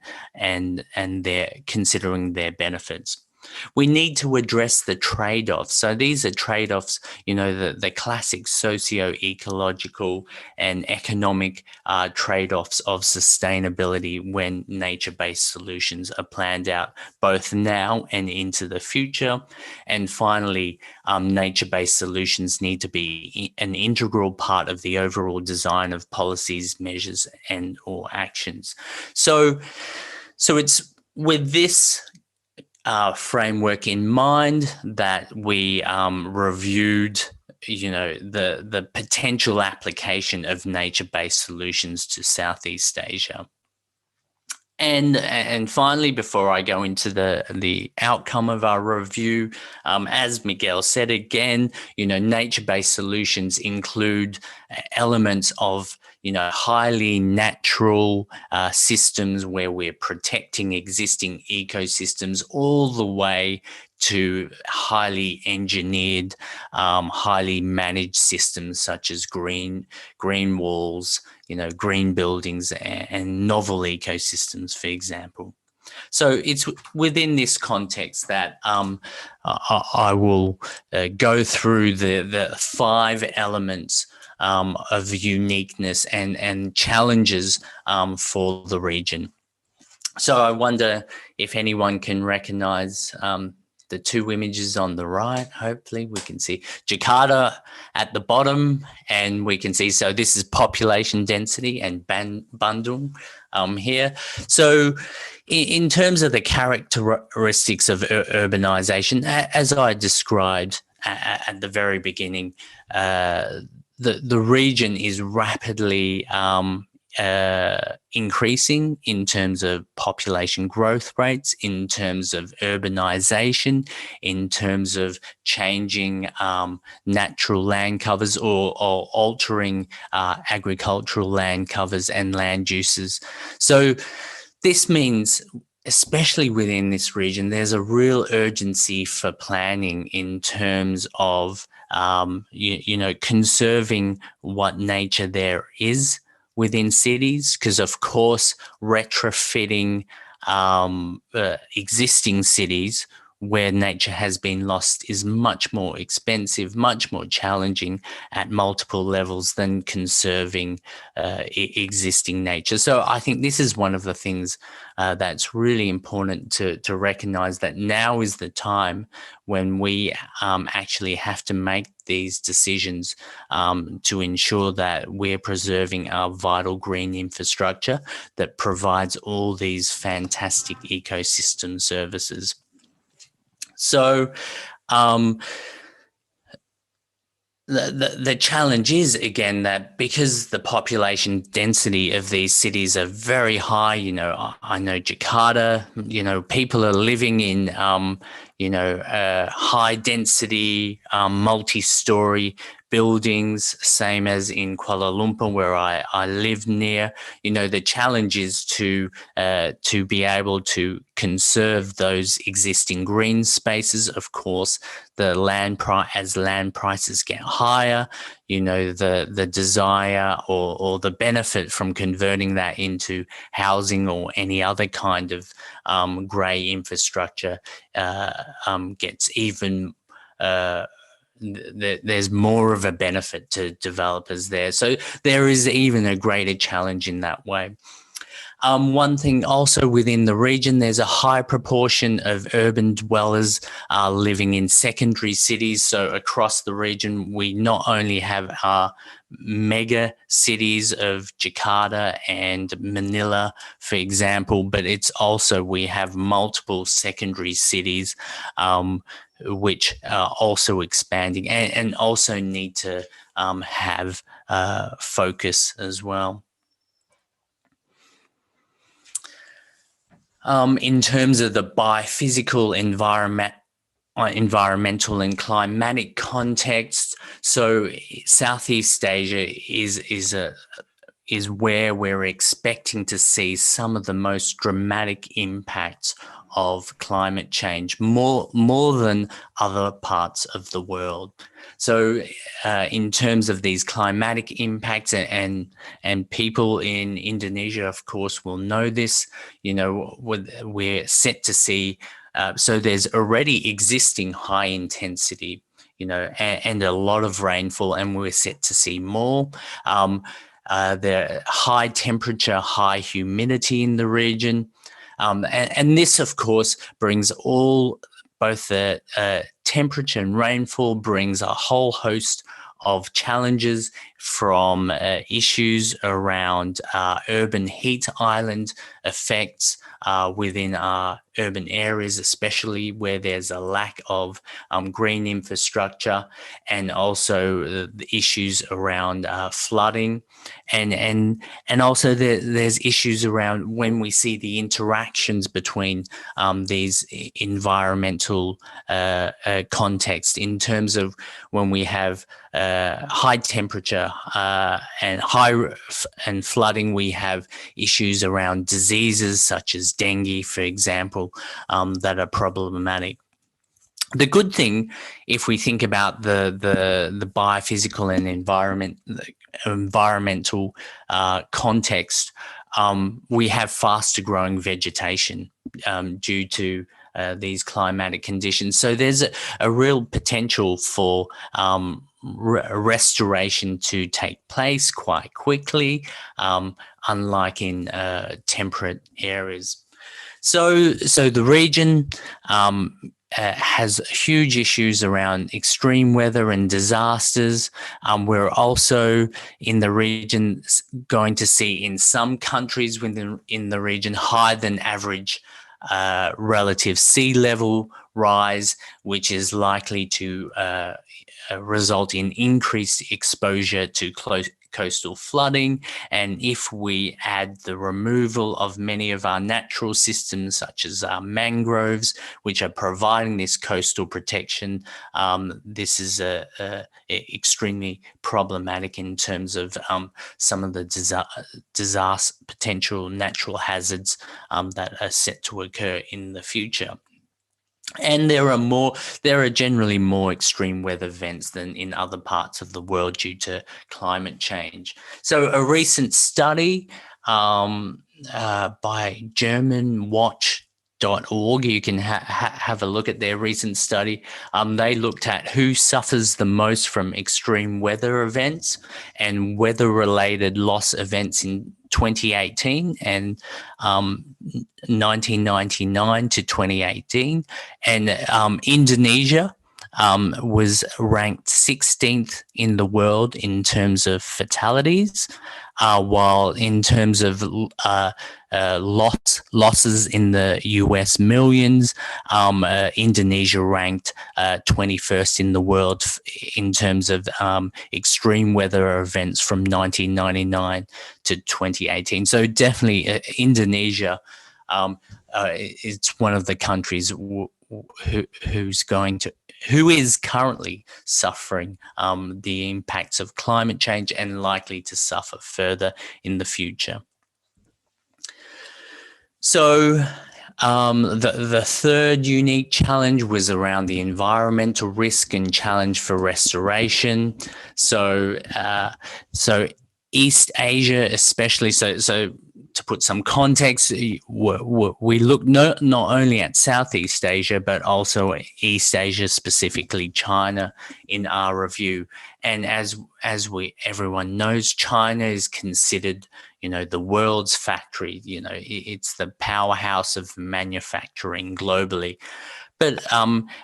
they're considering their benefits. We need to address the trade-offs. So these are trade-offs, the classic socio-ecological and economic trade-offs of sustainability when nature-based solutions are planned out both now and into the future. And finally, nature-based solutions need to be an integral part of the overall design of policies, measures, and or actions. So it's with this framework in mind that we reviewed, the potential application of nature-based solutions to Southeast Asia. And finally, before I go into the outcome of our review, as Miguel said again, nature-based solutions include elements of highly natural systems where we're protecting existing ecosystems, all the way to highly engineered, highly managed systems such as green walls, green buildings, and novel ecosystems, for example. So it's within this context that I will go through the 5 elements of uniqueness and challenges for the region. So I wonder if anyone can recognize the 2 images on the right. Hopefully we can see Jakarta at the bottom, and we can see, so this is population density, and Bandung here. So in terms of the characteristics of urbanization, as I described at the very beginning, the region is rapidly increasing in terms of population growth rates, in terms of urbanization, in terms of changing natural land covers or altering agricultural land covers and land uses. So this means, especially within this region, there's a real urgency for planning in terms of conserving what nature there is within cities, because of course retrofitting existing cities where nature has been lost is much more expensive, much more challenging at multiple levels than conserving existing nature. So I think this is one of the things that's really important to recognize, that now is the time when we actually have to make these decisions to ensure that we're preserving our vital green infrastructure that provides all these fantastic ecosystem services. So the challenge is, again, that because the population density of these cities are very high, I know Jakarta, people are living in, high density, multi-story buildings, same as in Kuala Lumpur, where I live near. The challenge is to be able to conserve those existing green spaces. Of course, as land prices get higher, the desire or the benefit from converting that into housing or any other kind of grey infrastructure gets even there's more of a benefit to developers there. So there is even a greater challenge in that way. One thing also within the region, there's a high proportion of urban dwellers living in secondary cities. So across the region, we not only have our mega cities of Jakarta and Manila, for example, but it's also we have multiple secondary cities which are also expanding and also need to have focus as well. In terms of the biophysical environmental and climatic context, so Southeast Asia is where we're expecting to see some of the most dramatic impacts of climate change, more than other parts of the world. So in terms of these climatic impacts, and people in Indonesia, of course, will know this, we're set to see, so there's already existing high intensity, and a lot of rainfall, and we're set to see more. The high temperature, high humidity in the region. And this, of course, brings both the temperature and rainfall brings a whole host of challenges, from issues around urban heat island effects within our urban areas, especially where there's a lack of green infrastructure, and also the issues around flooding, and also there's issues around when we see the interactions between these environmental contexts, in terms of when we have high temperature and flooding, we have issues around diseases such as dengue, for example, that are problematic. The good thing, if we think about the biophysical and environmental context, we have faster growing vegetation due to these climatic conditions. So there's a real potential for restoration to take place quite quickly, unlike in temperate areas. So the region has huge issues around extreme weather and disasters. We're also in the region going to see, in some countries in the region, higher than average relative sea level rise, which is likely to result in increased exposure to coastal flooding. And if we add the removal of many of our natural systems, such as our mangroves, which are providing this coastal protection, this is extremely problematic in terms of some of the disaster potential natural hazards that are set to occur in the future. And there are generally more extreme weather events than in other parts of the world due to climate change. So a recent study by GermanWatch.org, you can have a look at their recent study. They looked at who suffers the most from extreme weather events and weather-related loss events in 2018 and 1999 to 2018. And Indonesia was ranked 16th in the world in terms of fatalities, while in terms of losses in the US millions, Indonesia ranked 21st in the world in terms of extreme weather events from 1999 to 2018. So definitely Indonesia is one of the countries who is currently suffering the impacts of climate change and likely to suffer further in the future. So the third unique challenge was around the environmental risk and challenge for restoration. So East Asia, especially, so to put some context, we look not only at Southeast Asia, but also East Asia, specifically China, in our review. And as everyone knows, China is considered, the world's factory. It's the powerhouse of manufacturing globally. But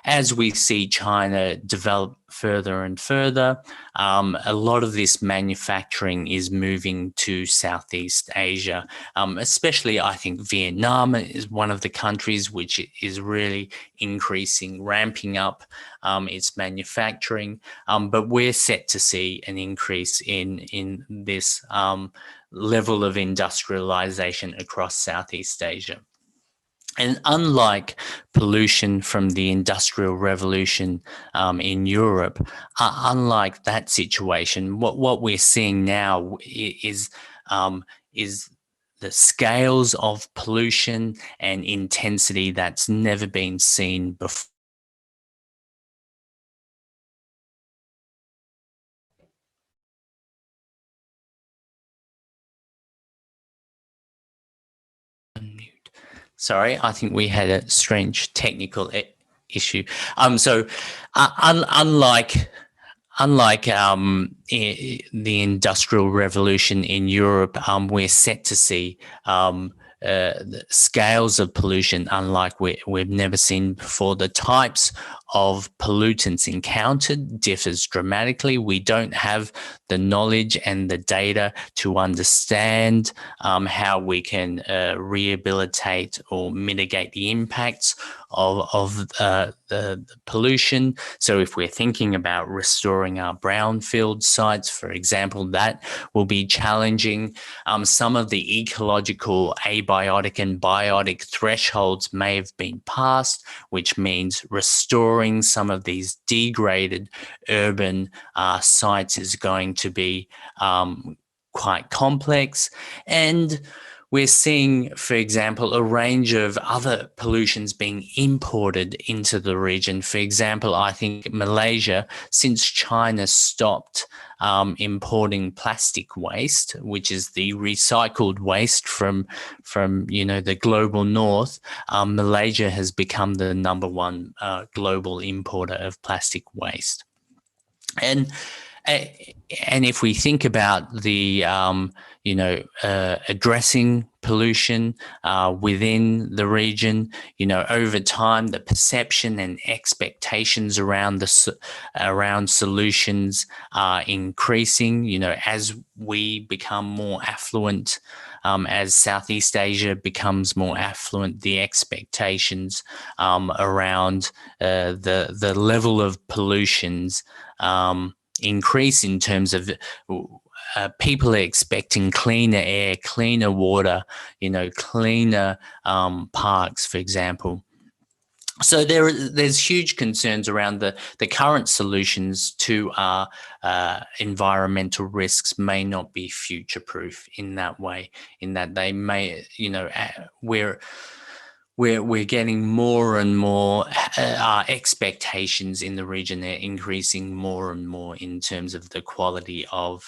as we see China develop further and further, a lot of this manufacturing is moving to Southeast Asia, especially I think Vietnam is one of the countries which is really increasing, ramping up its manufacturing. But we're set to see an increase in this level of industrialization across Southeast Asia. And unlike pollution from the Industrial Revolution in Europe, unlike that situation, what we're seeing now is the scales of pollution and intensity that's never been seen before. Sorry, I think we had a strange technical issue. So unlike the Industrial Revolution in Europe, we're set to see the scales of pollution unlike we've never seen before. The types of pollutants encountered differs dramatically. We don't have the knowledge and the data to understand how we can rehabilitate or mitigate the impacts of the pollution. So if we're thinking about restoring our brownfield sites, for example, that will be challenging. Some of the ecological abiotic and biotic thresholds may have been passed, which means restoring some of these degraded urban sites is going to be quite complex. And we're seeing, for example, a range of other pollutions being imported into the region. For example, I think Malaysia, since China stopped importing plastic waste, which is the recycled waste from the global north, Malaysia has become the #1 global importer of plastic waste. And if we think about the addressing pollution within the region, over time the perception and expectations around solutions are increasing. As we become more affluent, as Southeast Asia becomes more affluent, the expectations around the level of pollutions increase in terms of people are expecting cleaner air, cleaner water, cleaner parks, for example. So there's huge concerns around the current solutions to our environmental risks may not be future-proof in that way, in that they may, we're getting more and more, our expectations in the region are increasing more and more in terms of the quality of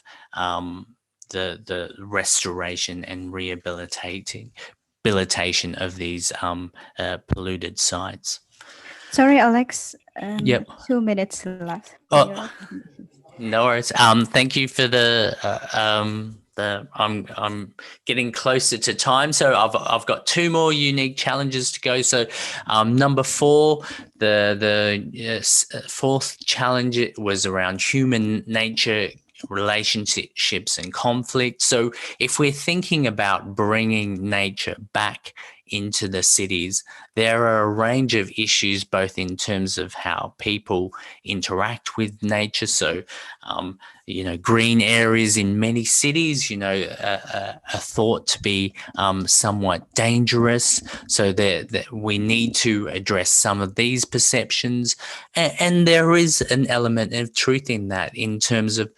the restoration and rehabilitation of these polluted sites. Sorry, Alex. Yep. 2 minutes left. Oh, no worries. Thank you for I'm getting closer to time, so I've got 2 more unique challenges to go. So number 4, the fourth challenge was around human nature, relationships and conflict. So if we're thinking about bringing nature back into the cities, there are a range of issues, both in terms of how people interact with nature. So, green areas in many cities, are thought to be somewhat dangerous. So that we need to address some of these perceptions. And there is an element of truth in that, in terms of,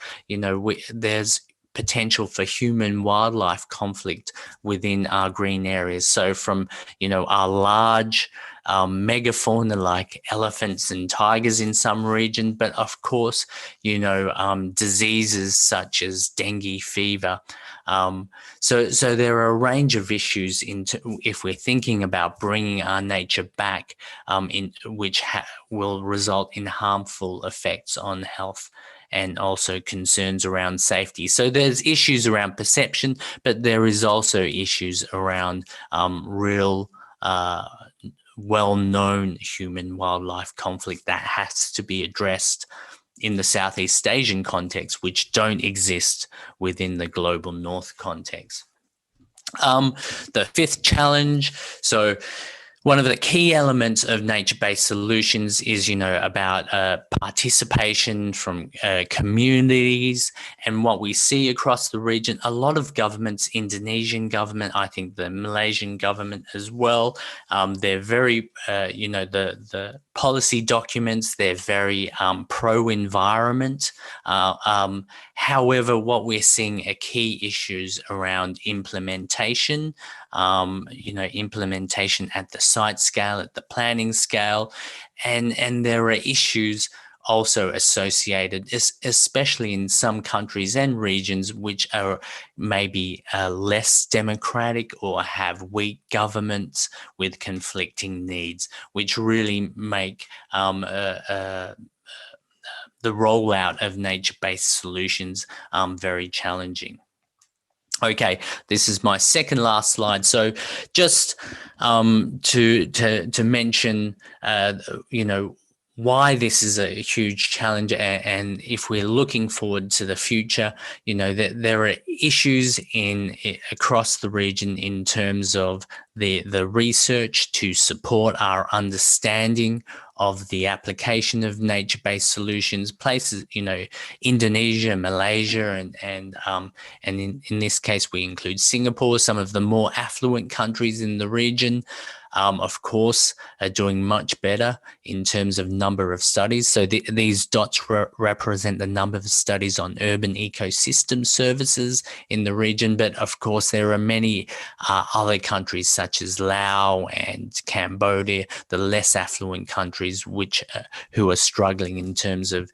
there's potential for human wildlife conflict within our green areas. So from, our large megafauna like elephants and tigers in some region, but of course, diseases such as dengue fever. So there are a range of issues if we're thinking about bringing our nature back, which will result in harmful effects on health and also concerns around safety. So there's issues around perception, but there is also issues around real well-known human-wildlife conflict that has to be addressed in the Southeast Asian context, which don't exist within the global North context. The fifth challenge, so one of the key elements of nature-based solutions is, about participation from communities. And what we see across the region, a lot of governments, Indonesian government, I think the Malaysian government as well, they're very, the policy documents, they're very pro-environment. However, what we're seeing are key issues around implementation, implementation at the site scale, at the planning scale, and there are issues also associated, especially in some countries and regions which are maybe less democratic or have weak governments with conflicting needs, which really make the rollout of nature-based solutions very challenging. Okay, this is my second last slide. So just to mention, why this is a huge challenge, and if we're looking forward to the future, there are issues across the region in terms of the research to support our understanding of the application of nature-based solutions. Places, Indonesia, Malaysia, and in this case we include Singapore, some of the more affluent countries in the region. Of course, are doing much better in terms of number of studies. So these dots represent the number of studies on urban ecosystem services in the region. But of course, there are many other countries such as Laos and Cambodia, the less affluent countries, who are struggling in terms of,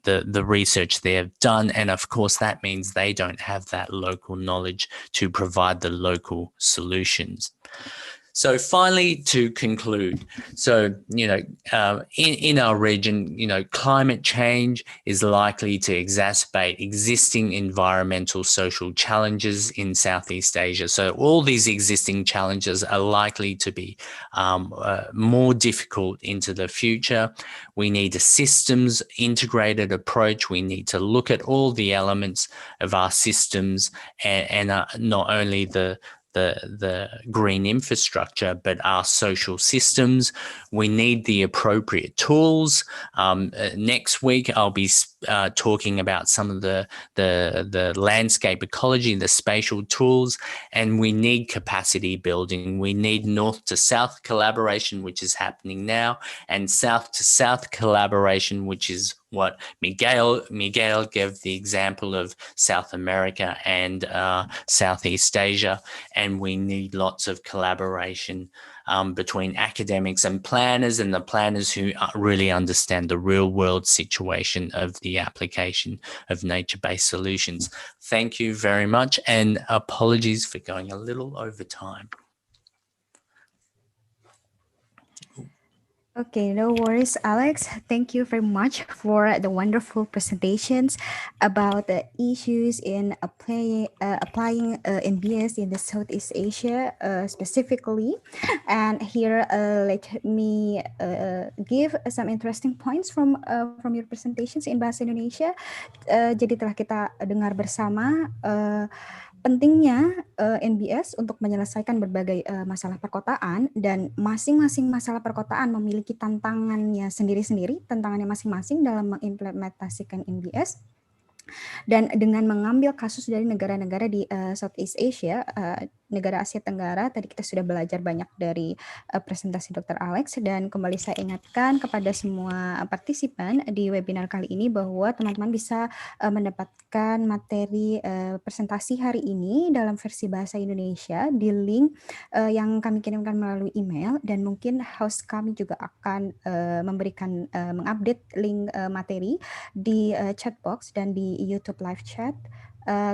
the research they have done. And of course, that means they don't have that local knowledge to provide the local solutions. So finally, to conclude, so, in our region, climate change is likely to exacerbate existing environmental social challenges in Southeast Asia. So all these existing challenges are likely to be more difficult into the future. We need a systems integrated approach. We need to look at all the elements of our systems and not only the green infrastructure, but our social systems. We need the appropriate tools. Next week, I'll be talking about some of the landscape ecology, the spatial tools, and we need capacity building. We need north to south collaboration, which is happening now, and south to south collaboration, which is what Miguel gave the example of South America and Southeast Asia. And we need lots of collaboration between academics and the planners who really understand the real world situation of the application of nature-based solutions. Thank you very much, and apologies for going a little over time. Okay, no worries, Alex. Thank you very much for the wonderful presentations about the issues in applying NBS in the Southeast Asia specifically. And here, let me give some interesting points from your presentations in Bahasa Indonesia. Jadi telah kita dengar bersama pentingnya NBS untuk menyelesaikan berbagai masalah perkotaan, dan masing-masing masalah perkotaan memiliki tantangannya sendiri-sendiri, tantangannya masing-masing dalam mengimplementasikan NBS. Dan dengan mengambil kasus dari negara-negara di Southeast Asia, negara Asia Tenggara. Tadi kita sudah belajar banyak dari presentasi Dr. Alex, dan kembali saya ingatkan kepada semua partisipan di webinar kali ini bahwa teman-teman bisa mendapatkan materi presentasi hari ini dalam versi bahasa Indonesia di link yang kami kirimkan melalui email, dan mungkin host kami juga akan memberikan mengupdate link materi di chat box dan di YouTube live chat.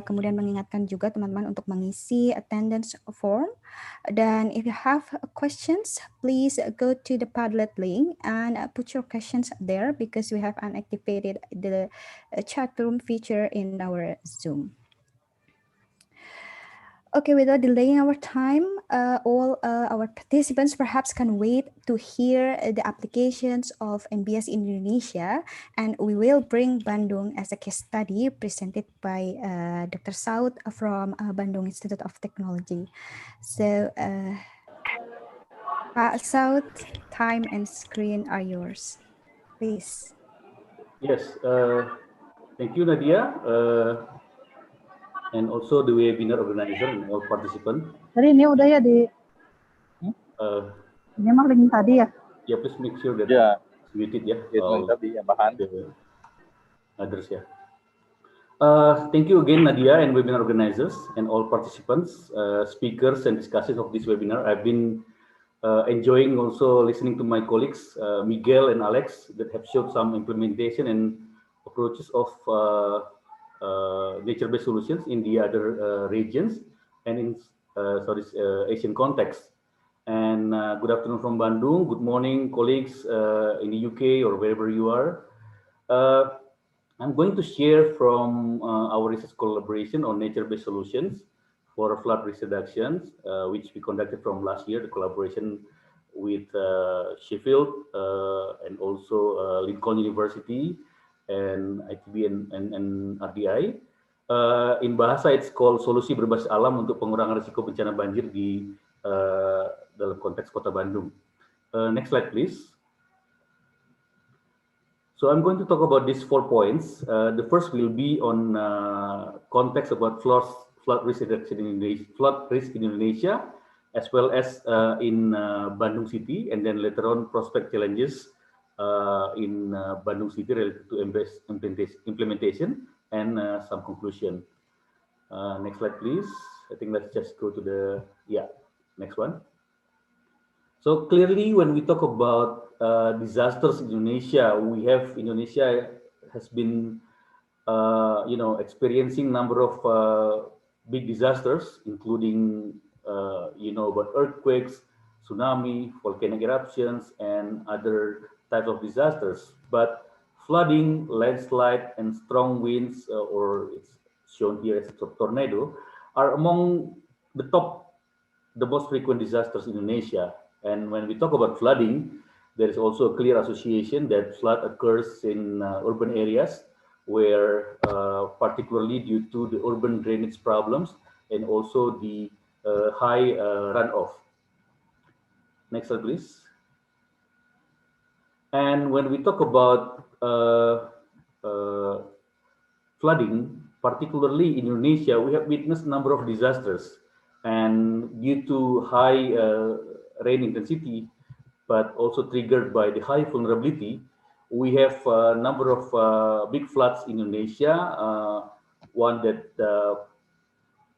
Kemudian mengingatkan juga teman-teman untuk mengisi attendance form. Dan if you have questions, please go to the Padlet link and put your questions there, because we have unactivated the chat room feature in our Zoom. Okay, without delaying our time, all our participants perhaps can wait to hear the applications of NBS in Indonesia, and we will bring Bandung as a case study presented by Dr. Saud from Bandung Institute of Technology. So, Pak Saud, time and screen are yours. Please. Yes, thank you, Nadia. And also the webinar organizer and all participants. Jadi ini udah ya di ini mah link tadi ya. Yeah, please make sure that it's muted ya. Tadi yang bahan. Others ya. Thank you again, Nadia, and webinar organizers and all participants, speakers and discussers of this webinar. I've been enjoying also listening to my colleagues, Miguel and Alex, that have showed some implementation and approaches of nature-based solutions in the other regions and in Asian context. And good afternoon from Bandung. Good morning, colleagues in the UK or wherever you are. I'm going to share from our research collaboration on nature-based solutions for flood risk reductions, which we conducted from last year, the collaboration with Sheffield and also Lincoln University and ITB and RDI. In bahasa, it's called solusi berbasis alam untuk pengurangan risiko bencana banjir di dalam konteks Kota Bandung. Next slide, please. So I'm going to talk about these 4 points. The first will be on context about flood risk reduction in Indonesia, as well as in Bandung City, and then later on prospect challenges in Bandung City related to implementation and some conclusion. Next slide, please. I think let's just go to the, next one. So clearly, when we talk about disasters in Indonesia, Indonesia has been, experiencing number of big disasters, including, about earthquakes, tsunami, volcanic eruptions, and other types of disasters. But flooding, landslide, and strong winds, or it's shown here as a tornado, are among the most frequent disasters in Indonesia. And when we talk about flooding, there is also a clear association that flood occurs in urban areas where, particularly due to the urban drainage problems and also the high runoff. Next slide, please. And when we talk about flooding, particularly in Indonesia, we have witnessed a number of disasters. And due to high rain intensity, but also triggered by the high vulnerability, we have a number of big floods in Indonesia. One that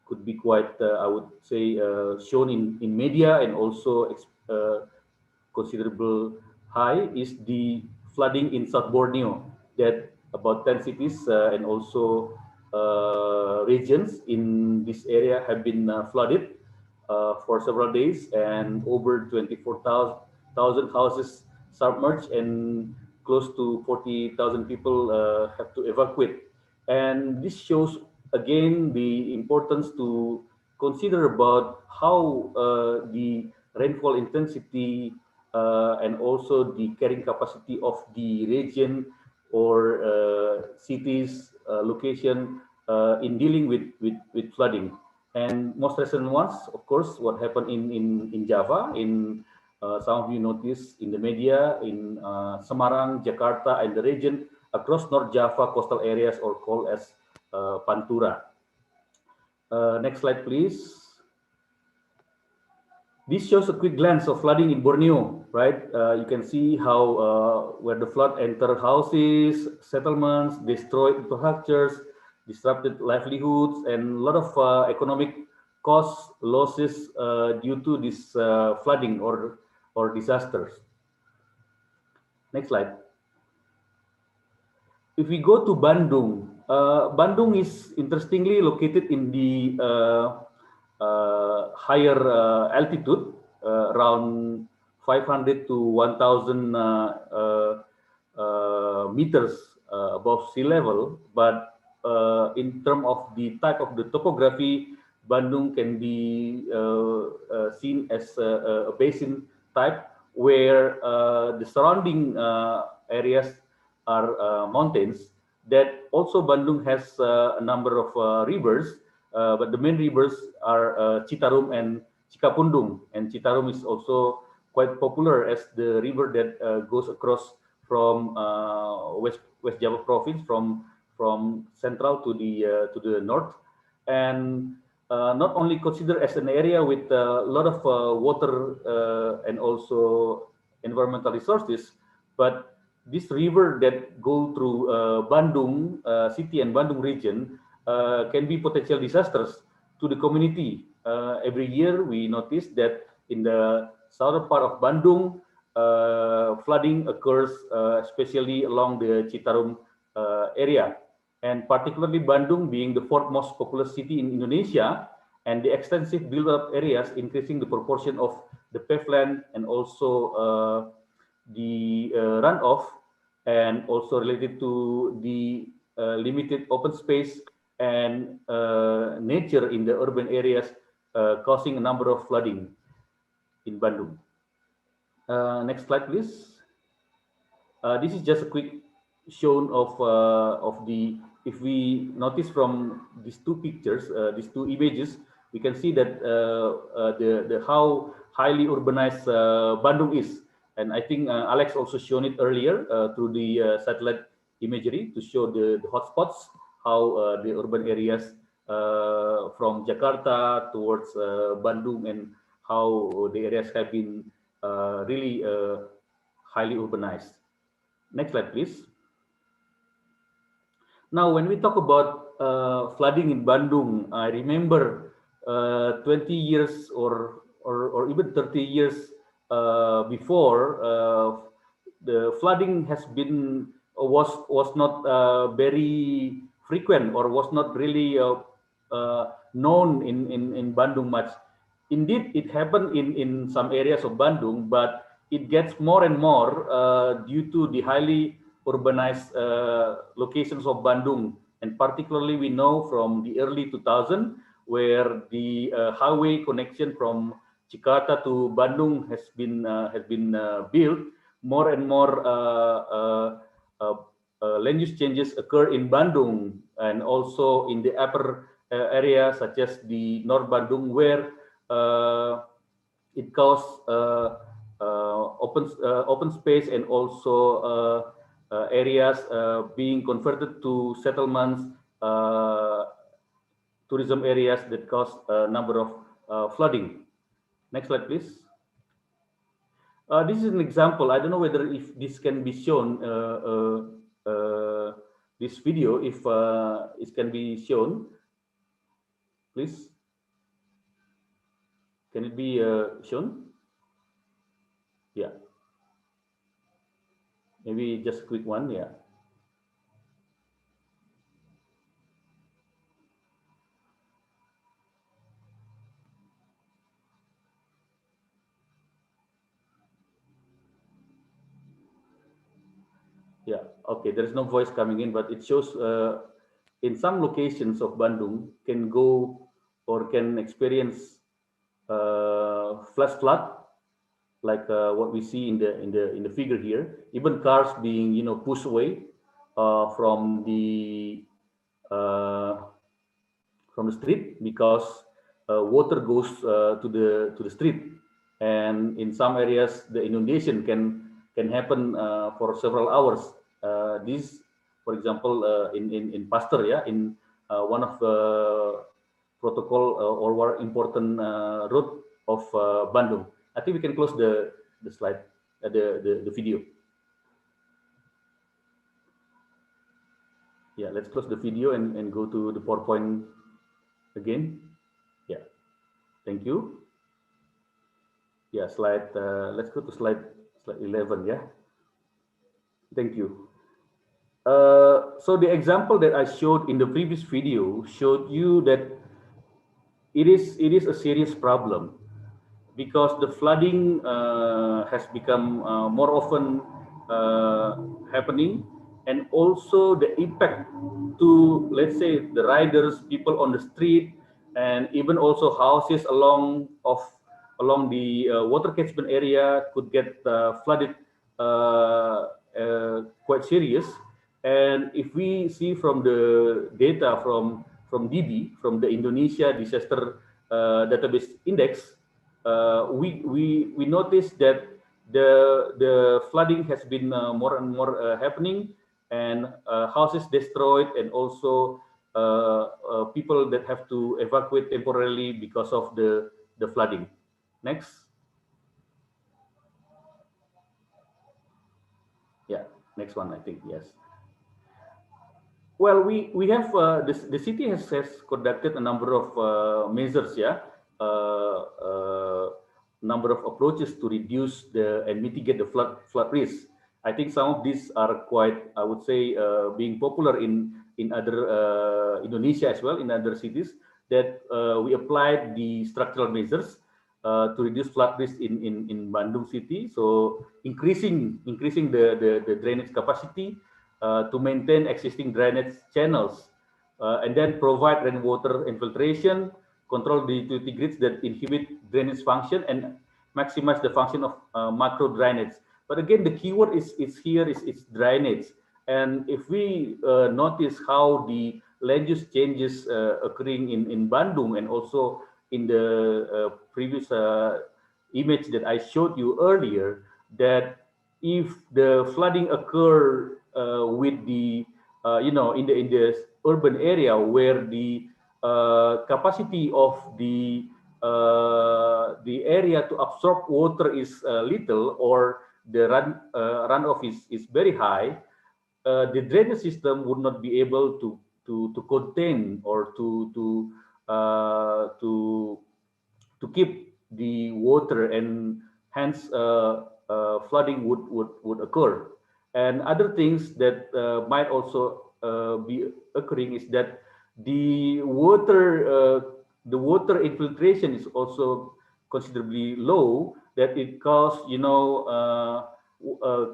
could be quite, I would say, shown in media and also considerable high is the flooding in South Borneo, that about 10 cities and also regions in this area have been flooded for several days, and over 24,000 houses submerged and close to 40,000 people have to evacuate. And this shows again the importance to consider about how the rainfall intensity and also the carrying capacity of the region or cities location in dealing with flooding. And most recent ones, of course, what happened in Java, some of you noticed in the media, in Semarang, Jakarta, and the region across North Java coastal areas, or called as Pantura. Next slide, please. This shows a quick glance of flooding in Borneo, right? You can see how where the flood entered houses, settlements, destroyed infrastructures, disrupted livelihoods, and a lot of economic costs, losses due to this flooding or disasters. Next slide. If we go to Bandung, Bandung is interestingly located in the higher altitude, around 500 to 1,000 meters above sea level. But in terms of the type of the topography, Bandung can be seen as a basin type, where the surrounding areas are mountains. That also Bandung has a number of rivers, but the main rivers are Citarum and Cikapundung. And Citarum is also quite popular as the river that goes across from West Java province, from central to the north, and not only considered as an area with a lot of water and also environmental resources, but this river that go through Bandung city and Bandung region can be potential disasters to the community. Every year we notice that in the southern part of Bandung, flooding occurs, especially along the Citarum area. And particularly Bandung being the fourth most populous city in Indonesia, and the extensive built-up areas increasing the proportion of the pavement and also the runoff, and also related to the limited open space and nature in the urban areas, causing a number of flooding in Bandung. Next slide, please. This is just a quick shown of the, if we notice from these two pictures, these two images, we can see that the how highly urbanized Bandung is. And I think Alex also shown it earlier through the satellite imagery to show the hotspots, how the urban areas from Jakarta towards Bandung, and how the areas have been really highly urbanized. Next slide, please. Now, when we talk about flooding in Bandung, I remember 20 years or even 30 years before, the flooding has been was not very frequent, or was not really known in Bandung much. Indeed, it happened in some areas of Bandung, but it gets more and more due to the highly urbanized locations of Bandung. And particularly we know from the early 2000, where the highway connection from Jakarta to Bandung has been built, more and more land use changes occur in Bandung, and also in the upper area such as the North Bandung, where it caused open space, and also areas being converted to settlements, tourism areas that cause a number of flooding. Next slide, please. This is an example. I don't know whether if this can be shown, this video, if it can be shown, please. Can it be shown? Yeah. Maybe just a quick one, yeah. Yeah, okay, there's no voice coming in, but it shows in some locations of Bandung can go or can experience flash flood, like what we see in the figure here. Even cars being pushed away from the street, because water goes to the street, and in some areas the inundation can happen for several hours. This, for example, in Pasteur, yeah, in one of the protocol or important route of Bandung. I think we can close the slide, the video. Yeah, let's close the video and go to the PowerPoint again. Yeah, thank you. Yeah, slide. Let's go to slide 11. Yeah, thank you. So the example that I showed in the previous video showed you that it is a serious problem, because the flooding has become more often happening, and also the impact to, let's say, the riders, people on the street, and even also houses along the water catchment area could get flooded quite serious. And if we see from the data from DB, from the Indonesia Disaster Database Index, we noticed that the flooding has been more and more happening, and houses destroyed, and also people that have to evacuate temporarily because of the flooding. Next. Yeah, next one, I think, yes. Well, we have the city has conducted a number of measures, yeah, number of approaches to reduce and mitigate the flood risk. I think some of these are quite, I would say, being popular in other Indonesia as well, in other cities, that we applied the structural measures to reduce flood risk in Bandung city. So increasing the drainage capacity, to maintain existing drainage channels, and then provide rainwater infiltration, control the utility grids that inhibit drainage function, and maximize the function of macro drainage. But again, the keyword is drainage. And if we notice how the land use changes occurring in Bandung, and also in the previous image that I showed you earlier, that if the flooding occur with the in the urban area, where the capacity of the area to absorb water is little, or the runoff is very high, the drainage system would not be able to contain, or to keep the water, and hence flooding would occur. And other things that might also be occurring is that the water infiltration is also considerably low, that it causes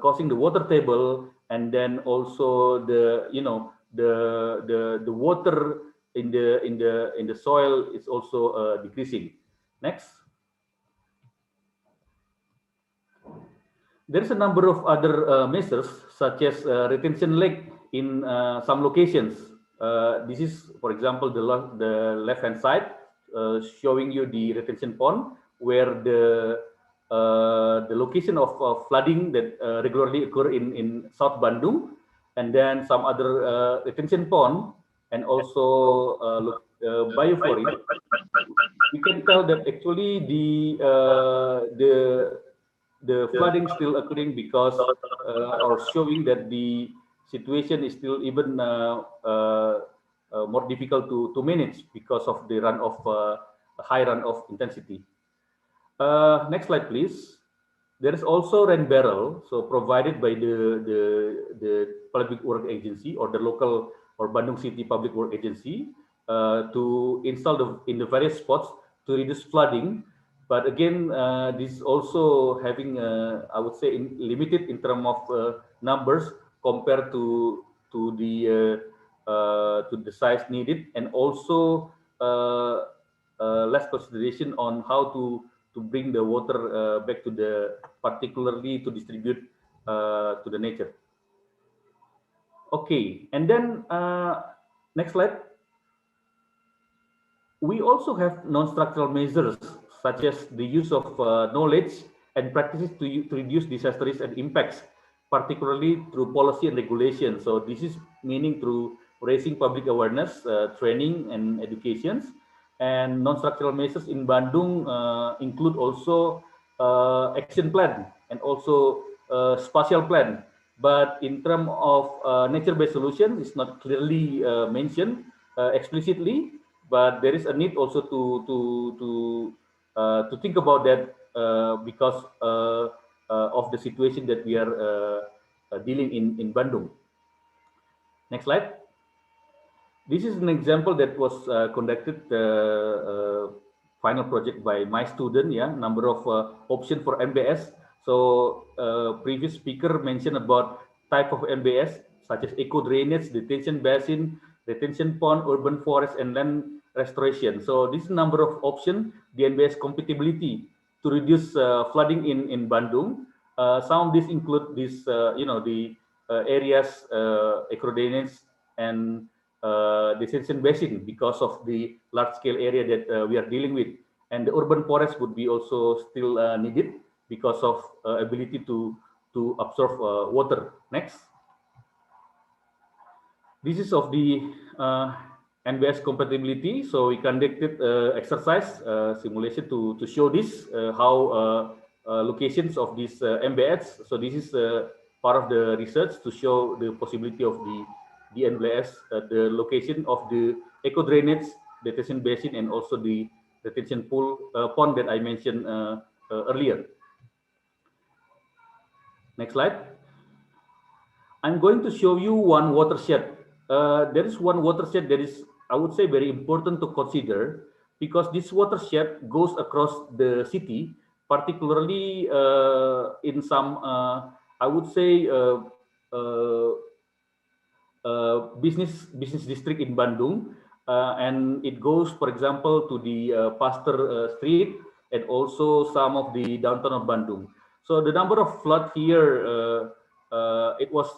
causing the water table, and then also the the water in the soil is also decreasing. Next. There is a number of other measures, such as retention lake in some locations. This is, for example, the left-hand side, showing you the retention pond, where the location of flooding that regularly occur in South Bandung, and then some other retention pond, and also bioforest. We can tell that actually the flooding still occurring, because or showing that the situation is still even more difficult to manage, because of the high runoff intensity. Next slide, please. There is also rain barrel, so provided by the public work agency, or the local or Bandung City Public Work Agency, to install in the various spots to reduce flooding. But again, this is also having, I would say, limited in terms of numbers compared to the size needed, and also less consideration on how to bring the water back to particularly to distribute to the nature. Okay, and then next slide. We also have non-structural measures, such as the use of knowledge and practices to reduce disaster risk and impacts, particularly through policy and regulation. So this is meaning through raising public awareness, training and educations, And non-structural measures in Bandung include also action plan and also spatial plan. But in terms of nature-based solution, it's not clearly mentioned explicitly. But there is a need also to think about that because of the situation that we are dealing in Bandung. Next slide. This is an example that was conducted final project by my student. Yeah, number of option for MBS. So previous speaker mentioned about type of MBS such as eco drainage, detention basin, retention pond, urban forest, and land restoration. So this number of option, the MBS compatibility to reduce flooding in Bandung. Some of these include this, the areas eco drainage and detention basin because of the large scale area that we are dealing with, and the urban forest would be also still needed because of ability to absorb water. Next. This is of the NBS compatibility. So we conducted exercise simulation to show this how locations of these MBS. So this is part of the research to show the possibility of the NBS, the location of the eco drainage, detention basin, and also the detention pond that I mentioned earlier. Next slide. I'm going to show you one watershed. There is one watershed that is, I would say, very important to consider because this watershed goes across the city, particularly in some, I would say, business district in Bandung, and it goes, for example, to the Pasteur Street and also some of the downtown of Bandung. So the number of flood here, it was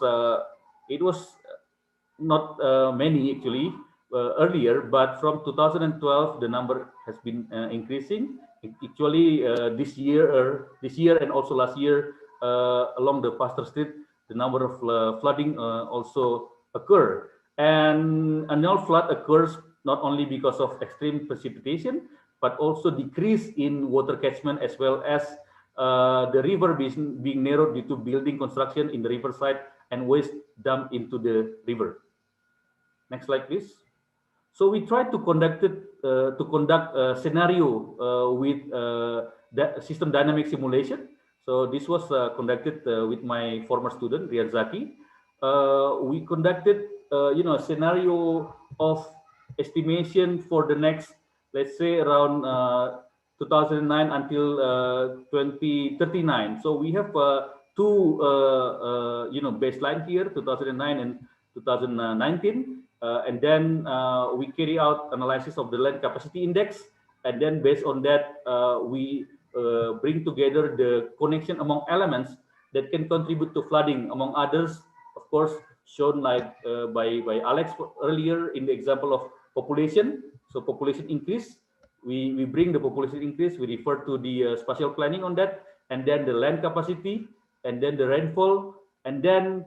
not many actually earlier, but from 2012 the number has been increasing. Actually, this year and also last year along the Pasteur Street, the number of flooding also occur. And annual flood occurs not only because of extreme precipitation, but also decrease in water catchment as well as the river being narrowed due to building construction in the riverside and waste dumped into the river. Next slide, please. So we tried to conduct a scenario with that system dynamic simulation. So this was conducted with my former student Rian Zaki. We conducted a scenario of estimation for the next, let's say, around 2009 until 2039. So we have two baseline here, 2009 and 2019. And then we carry out analysis of the land capacity index, and then based on that we bring together the connection among elements that can contribute to flooding, among others, of course, shown like by Alex earlier in the example of population. So population increase, we bring the population increase, we refer to the spatial planning on that, and then the land capacity, and then the rainfall, and then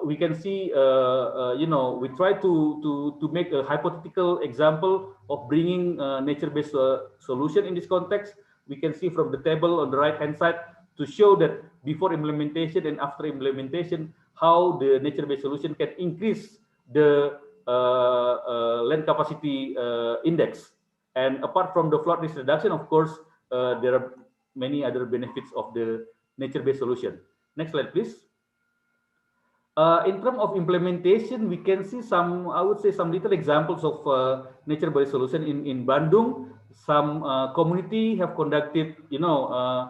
we can see, we try to make a hypothetical example of bringing nature-based solution in this context. We can see from the table on the right-hand side to show that before implementation and after implementation, how the nature-based solution can increase the land capacity index. And apart from the flood risk reduction, of course, there are many other benefits of the nature-based solution. Next slide, please. In terms of implementation, we can see some, I would say, some little examples of nature-based solution in Bandung. Some community have conducted, Tunas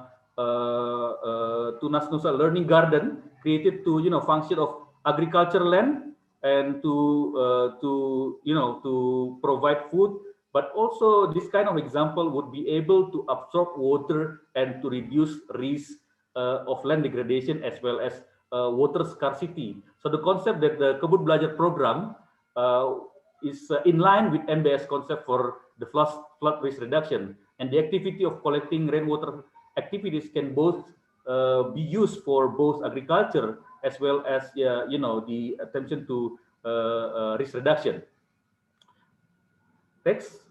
Nusa Learning Garden, created to, function of agriculture land and to provide food. But also, this kind of example would be able to absorb water and to reduce risk of land degradation as well as water scarcity. So the concept that the Kebun Belajar program is in line with MBS concept for the flood risk reduction, and the activity of collecting rainwater activities can both be used for both agriculture as well as the attention to risk reduction. Next.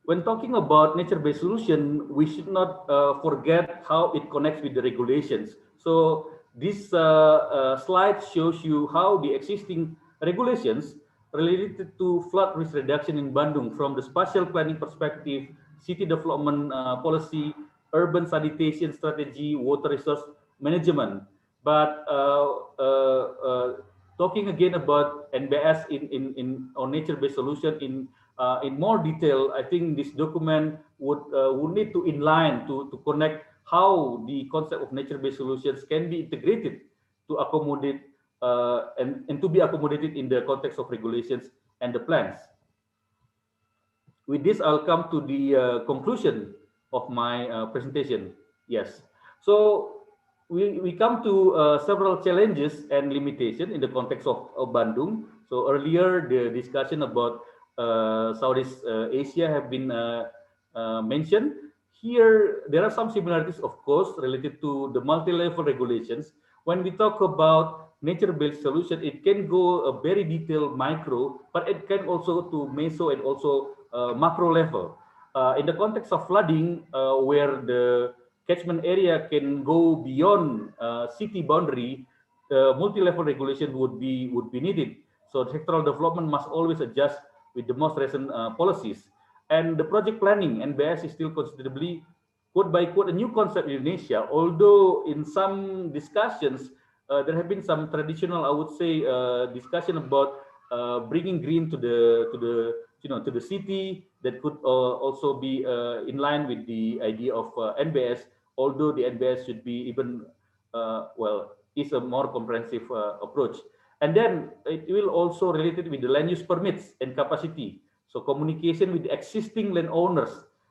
when talking about nature-based solution, we should not forget how it connects with the regulations. So this slide shows you how the existing regulations related to flood risk reduction in Bandung from the spatial planning perspective, city development policy, urban sanitation strategy, water resource management. But talking again about NBS on nature-based solution in more detail, I think this document would need to inline to connect how the concept of nature-based solutions can be integrated to accommodate and to be accommodated in the context of regulations and the plans. With this, I'll come to the conclusion of my presentation. Yes, so we come to several challenges and limitations in the context of Bandung. So earlier, the discussion about Southeast Asia have been mentioned. Here, there are some similarities, of course, related to the multi-level regulations. When we talk about nature-based solution, it can go a very detailed micro, but it can also to meso and also macro level. In the context of flooding, where the catchment area can go beyond city boundary, multi-level regulation would be needed. So sectoral development must always adjust with the most recent policies. And the project planning, NBS is still considerably, quote by quote, a new concept in Indonesia, although in some discussions, there have been some traditional, I would say, discussion about bringing green to the city that could also be in line with the idea of NBS, although the NBS should be even is a more comprehensive approach. And then it will also related with the land use permits and capacity. So communication with the existing landowners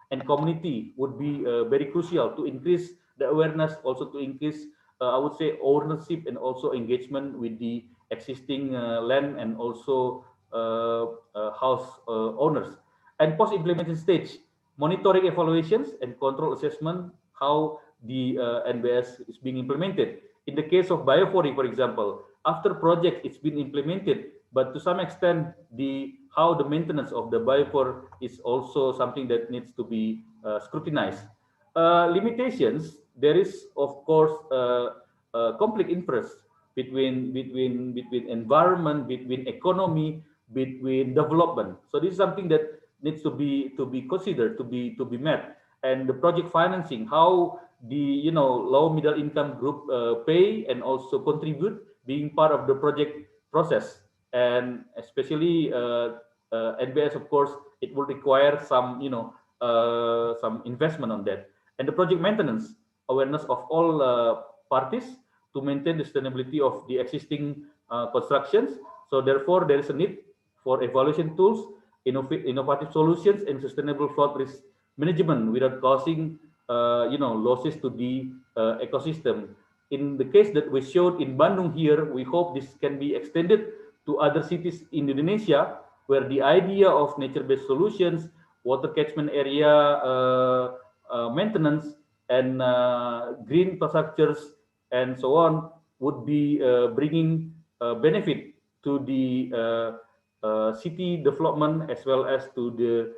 and community would be very crucial to increase the awareness, also to increase, I would say, ownership and also engagement with the existing land and also house owners. And post-implementation stage, monitoring evaluations and control assessment, how the NBS is being implemented. In the case of biophory, for example, after project it's been implemented, but to some extent how the maintenance of the biophory is also something that needs to be scrutinized. Limitations, there is of course conflict interest between environment, between economy, between development. So this is something that needs to be considered, to be met. And the project financing, how the low middle income group pay and also contribute, being part of the project process, and especially NBS, of course, it will require some some investment on that. And the project maintenance, awareness of all parties to maintain the sustainability of the existing constructions. So therefore, there is a need for evaluation tools, innovative solutions, and sustainable flood risk management without causing losses to the ecosystem. In the case that we showed in Bandung here, we hope this can be extended to other cities in Indonesia, where the idea of nature-based solutions, water catchment area maintenance, and green infrastructures, and so on, would be bringing benefit to the city development as well as to the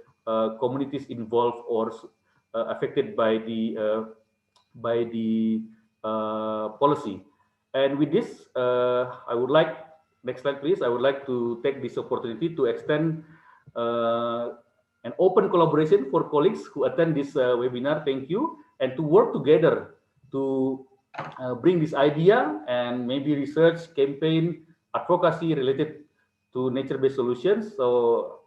communities involved or affected by the policy. And with this, I would like, next slide please, I would like to take this opportunity to extend an open collaboration for colleagues who attend this webinar. Thank you. And to work together to bring this idea and maybe research, campaign, advocacy related to nature-based solutions. So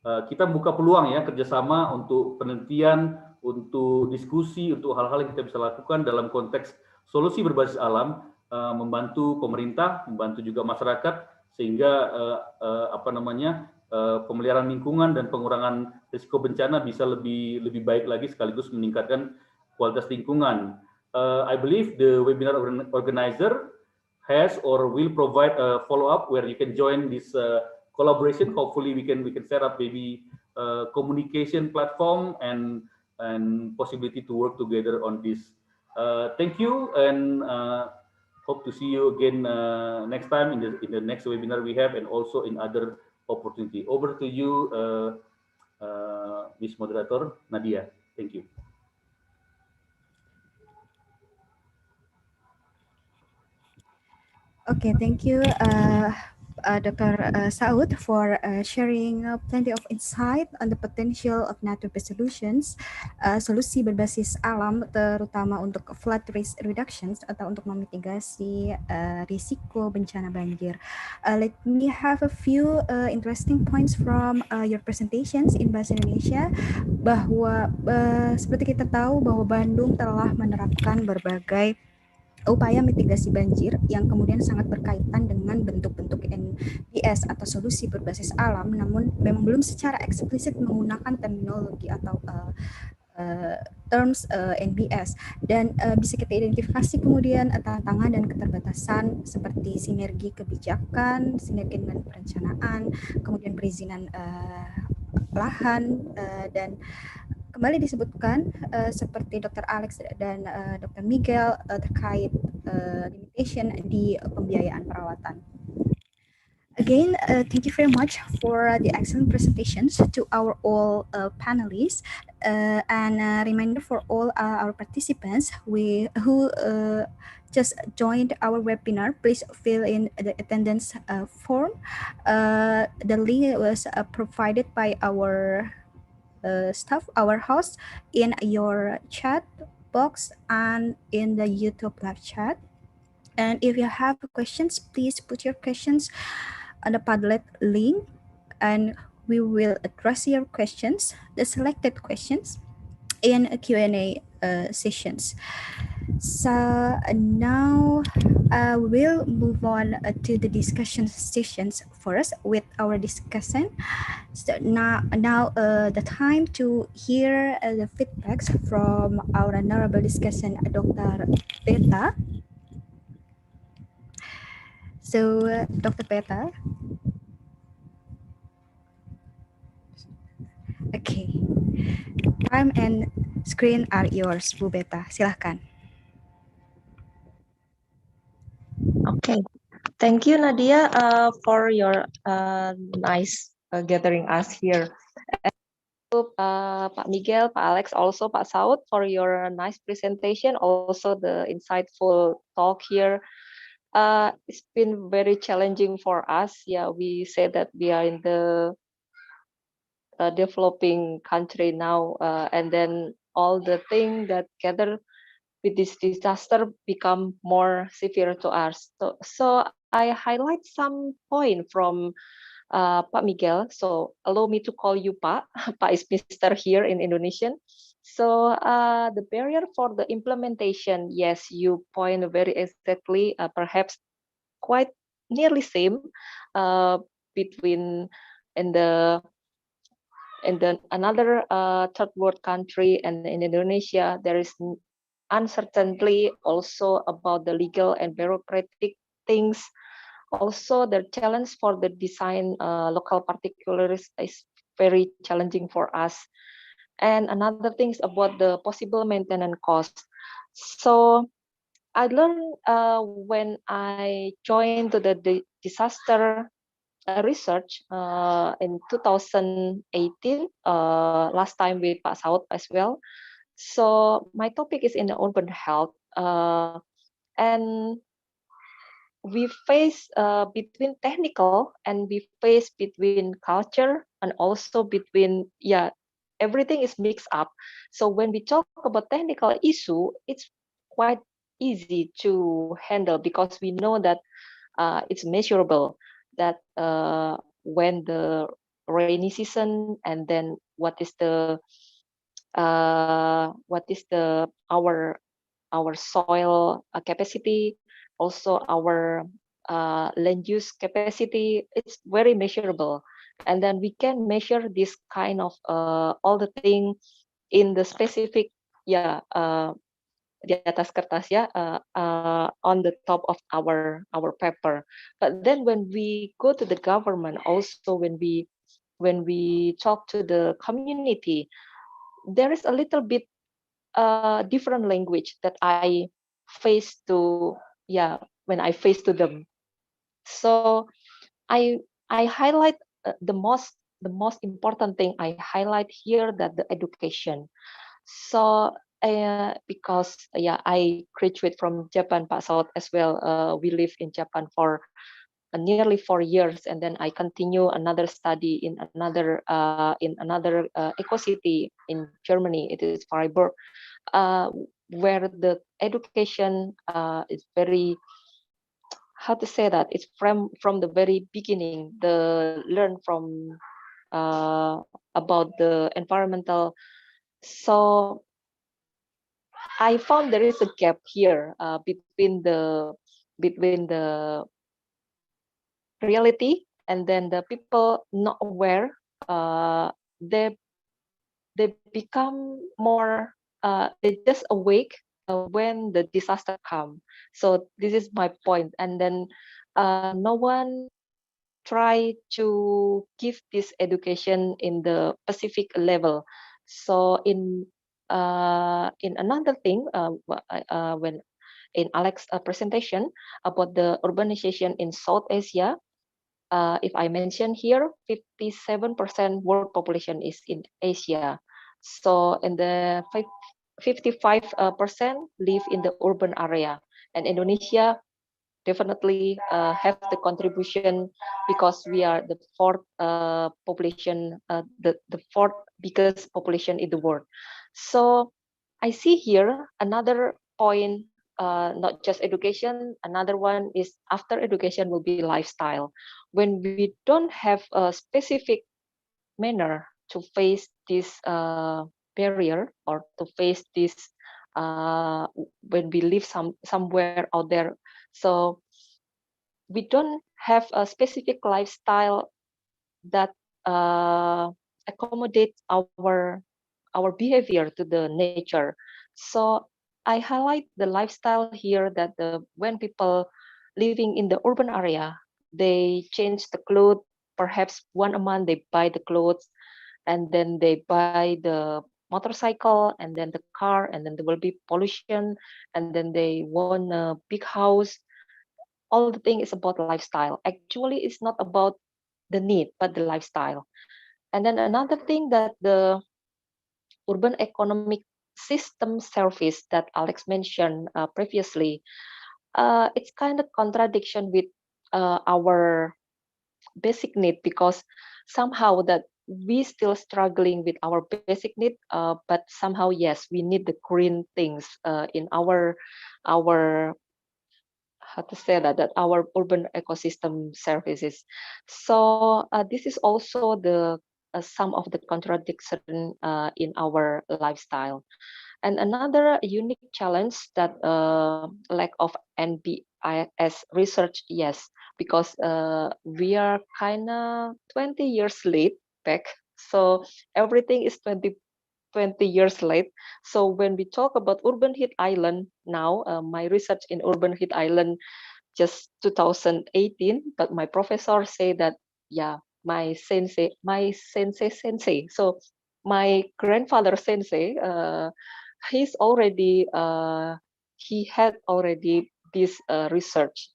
kita buka peluang ya kerjasama untuk penelitian, untuk diskusi, untuk hal-hal yang kita bisa lakukan dalam konteks solusi berbasis alam, membantu pemerintah, membantu juga masyarakat, sehingga pemeliharaan lingkungan dan pengurangan risiko bencana bisa lebih baik lagi, sekaligus meningkatkan kualitas lingkungan. I believe the webinar organizer has or will provide a follow-up where you can join this collaboration. Hopefully we can set up maybe a communication platform and possibility to work together on this. Thank you, and hope to see you again next time in the next webinar we have, and also in other opportunity. Over to you, Ms. Moderator Nadia. Thank you. Okay, thank you, Dr. Saud, for sharing plenty of insight on the potential of nature-based solutions, solusi berbasis alam, terutama untuk flood risk reductions atau untuk memitigasi risiko bencana banjir. Let me have a few interesting points from your presentations in bahasa Indonesia, bahwa seperti kita tahu bahwa Bandung telah menerapkan berbagai upaya mitigasi banjir yang kemudian sangat berkaitan dengan bentuk-bentuk NBS atau solusi berbasis alam, namun memang belum secara eksplisit menggunakan terminologi atau terms NBS, dan bisa kita identifikasi kemudian tantangan dan keterbatasan seperti sinergi kebijakan, sinergi dengan perencanaan, kemudian perizinan lahan, dan kembali disebutkan seperti Dr. Alex dan Dr. Miguel terkait limitation di pembiayaan perawatan. Again, thank you very much for the excellent presentations to our all panelists, and a reminder for all our participants who just joined our webinar, please fill in the attendance form. The link was provided by our staff, our host, in your chat box and in the YouTube live chat. And if you have questions, please put your questions on the Padlet link, and we will address your questions, the selected questions, in a Q&A sessions. So now we'll move on to the discussion sessions first with our discussion. So now the time to hear the feedbacks from our honorable discussion, Dr. Beta. So Dr. Beta. Okay. Time and screen are yours, Bu Beta. Silahkan. Okay, thank you, Nadia, for your nice gathering us here. And Pak Miguel, Pak Alex, also Pak Saud for your nice presentation, also the insightful talk here. It's been very challenging for us. Yeah, we say that we are in the developing country now, and then all the things that gather with this disaster become more severe to us. So I highlight some point from Pak Miguel. So allow me to call you Pak. Pak is Mr. here in Indonesian. So the barrier for the implementation, yes, you point very exactly, perhaps quite nearly same between in the another third world country and in Indonesia. There is uncertainty also about the legal and bureaucratic things. Also, the challenge for the design local particulars is very challenging for us. And another thing is about the possible maintenance cost. So I learned when I joined the disaster research in 2018, last time with Pak Saud as well. So my topic is in the urban health, and we face between technical and we face between culture and also between, yeah, everything is mixed up. So when we talk about technical issue, it's quite easy to handle because we know that it's measurable, that when the rainy season, and then what is the our soil capacity, also our land use capacity. It's very measurable, and then we can measure this kind of all the thing in the specific, yeah, di atas kertas, ya, on the top of our paper. But then when we go to the government, also when we talk to the community, there is a little bit different language that I face to, yeah, when I face to them. So I highlight the most the most important thing I highlight here that the education. So because I graduate from Japan, Pak Saud as well. We live in Japan for nearly 4 years, and then I continue another study in another eco city in Germany. It is Freiburg, where the education is very, how to say that, it's from the very beginning, the learn from about the environmental. So I found there is a gap here between the reality and then the people not aware. They become more they just awake when the disaster come. So this is my point. And then no one try to give this education in the specific level. So in another thing, when in Alex's presentation about the urbanization in South Asia, if I mention here, 57% world population is in Asia. So in the 55% live in the urban area, and Indonesia definitely have the contribution because we are the fourth population, the fourth biggest population in the world. So I see here another point, not just education. Another one is after education will be lifestyle. When we don't have a specific manner to face this barrier or to face this when we live somewhere out there. So we don't have a specific lifestyle that accommodates our behavior to the nature. So I highlight the lifestyle here that when people living in the urban area, they change the clothes, perhaps one a month they buy the clothes, and then they buy the motorcycle and then the car, and then there will be pollution, and then they want a big house. All the thing is about lifestyle. Actually, it's not about the need, but the lifestyle. And then another thing that the urban economic system service that Alex mentioned previously, it's kind of contradiction with our basic need, because somehow that we still struggling with our basic need, but somehow yes, we need the green things in our how to say that our urban ecosystem services. So this is also the some of the contradiction in our lifestyle. And another unique challenge that lack of NBIS research, yes, because we are kind of 20 years late back. So everything is 20 years late. So when we talk about urban heat island now, my research in urban heat island just 2018, but my professor say that, yeah, my sensei. So my grandfather sensei, he's already, he had already this research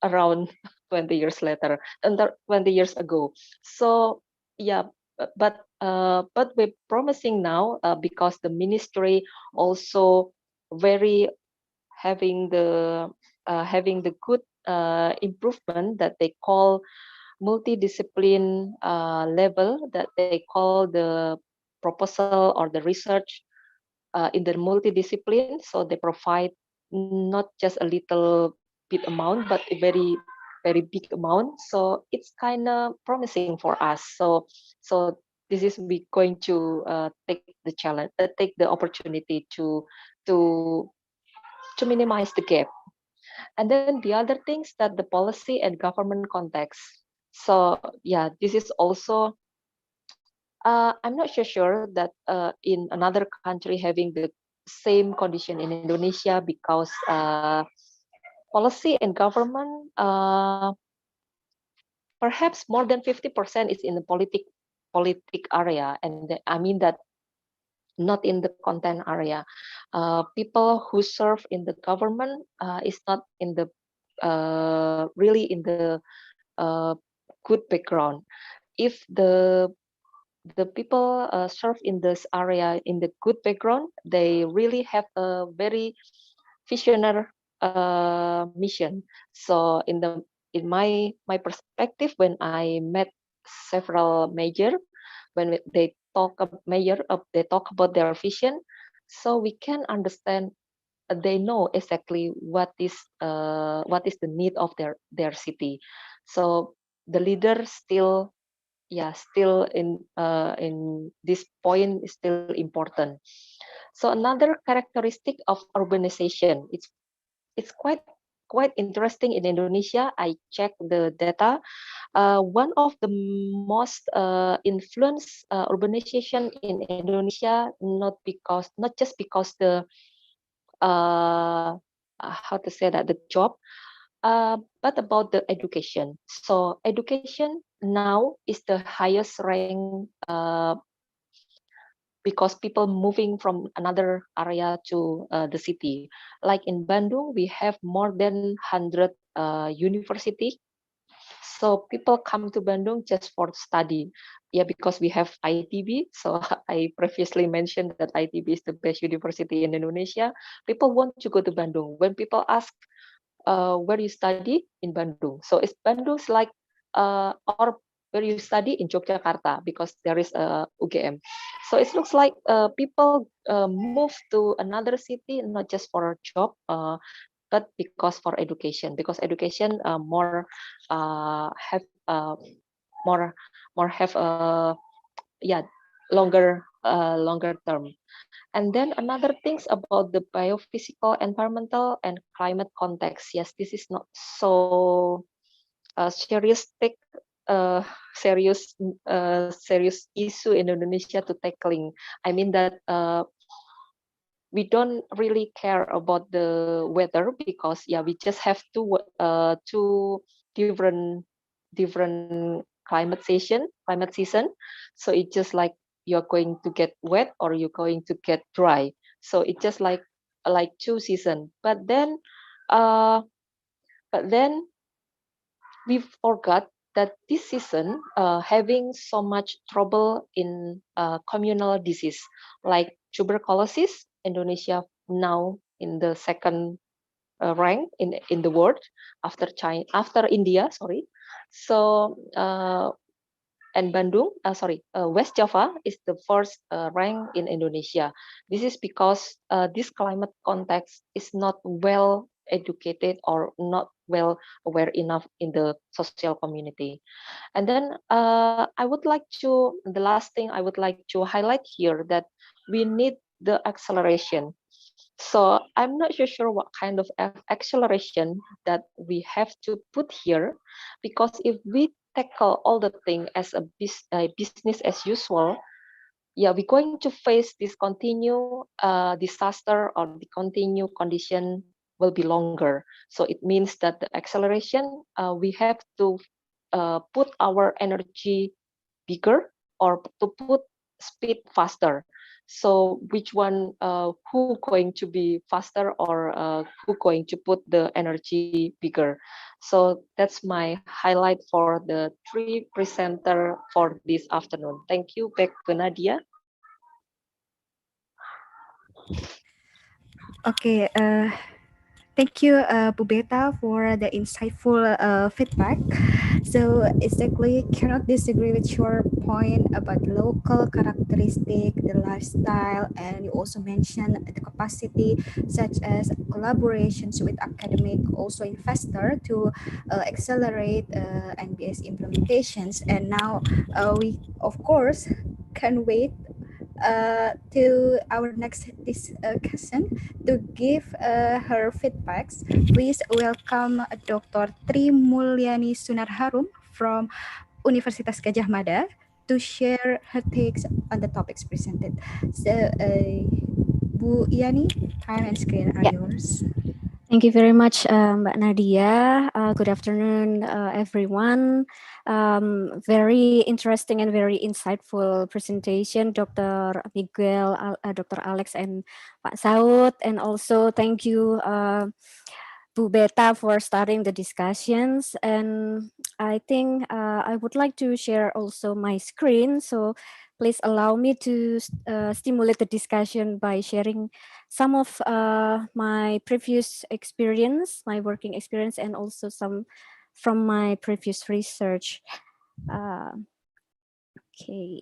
around 20 years later, under 20 years ago. So yeah, but we're promising now because the ministry also very having the good improvement that they call multidiscipline level, that they call the proposal or the research in the multidiscipline. So they provide not just a little bit amount, but a very big amount. So it's kind of promising for us. So this is we going to take the challenge, take the opportunity to to minimize the gap. And then the other things that the policy and government context. So yeah, this is also I'm not so sure that in another country having the same condition in Indonesia, because policy and government perhaps more than 50% is in the politic area, and I mean that not in the content area. People who serve in the government is not in the really in the good background. if the people serve in this area in the good background, they really have a very visionary mission. So in my perspective, when I met several major, when they they talk about their vision, so we can understand, they know exactly what is the need of their city. So the leader still, still in this point is still important. So another characteristic of urbanization, it's quite interesting in Indonesia. I checked the data. One of the most influenced urbanization in Indonesia, not just because the how to say that, the job, but about the education. So education now is the highest rank because people moving from another area to the city. Like in Bandung, we have more than 100 university. So people come to Bandung just for study. Yeah, because we have ITB. So I previously mentioned that ITB is the best university in Indonesia. People want to go to Bandung. When people ask, where you study, in Bandung. So it's Bandung's like, or where you study, in Yogyakarta, because there is a UGM. So it looks like people move to another city not just for a job, but because for education. Because education more have more have yeah longer term. And then another things about the biophysical, environmental, and climate context. Yes, this is not so serious serious issue in Indonesia to tackling. I mean that we don't really care about the weather, because we just have two different climate season. So it's just like you're going to get wet or you're going to get dry. So it's just like two season. Uh but then we forgot that this season having so much trouble in communal disease like tuberculosis. Indonesia now in the second rank in the world after China, after India, sorry. So and Bandung, West Java is the first rank in Indonesia. This is because this climate context is not well educated or not well aware enough in the social community. And then the last thing I would like to highlight here, that we need the acceleration. So I'm not so sure what kind of acceleration that we have to put here, because if we tackle all the thing as a business as usual, we're going to face this continue disaster, or the continue condition will be longer. So it means that the acceleration, we have to put our energy bigger, or to put speed faster. So which one, who going to be faster, or who going to put the energy bigger? So that's my highlight for the three presenter for this afternoon. Thank you. Back to Nadia. Okay, thank you, Bu Beta, for the insightful feedback. So exactly, cannot disagree with your point about local characteristic, the lifestyle, and you also mentioned the capacity, such as collaborations with academic, also investor, to accelerate NBS implementations. And now we, of course, can wait to our next discussion to give her feedbacks. Please welcome Dr. Tri Mulyani Sunarharum from Universitas Gadjah Mada to share her takes on the topics presented. So, Bu Yani, time and screen are yours. Thank you very much, Mbak Nadia. Good afternoon, everyone. Very interesting and very insightful presentation, Dr. Miguel, Dr. Alex, and Pak Saud. And also thank you, Bu Bu Beta for starting the discussions. And I think I would like to share also my screen. So please allow me to stimulate the discussion by sharing some of my previous experience, my working experience, and also some from my previous research. Okay.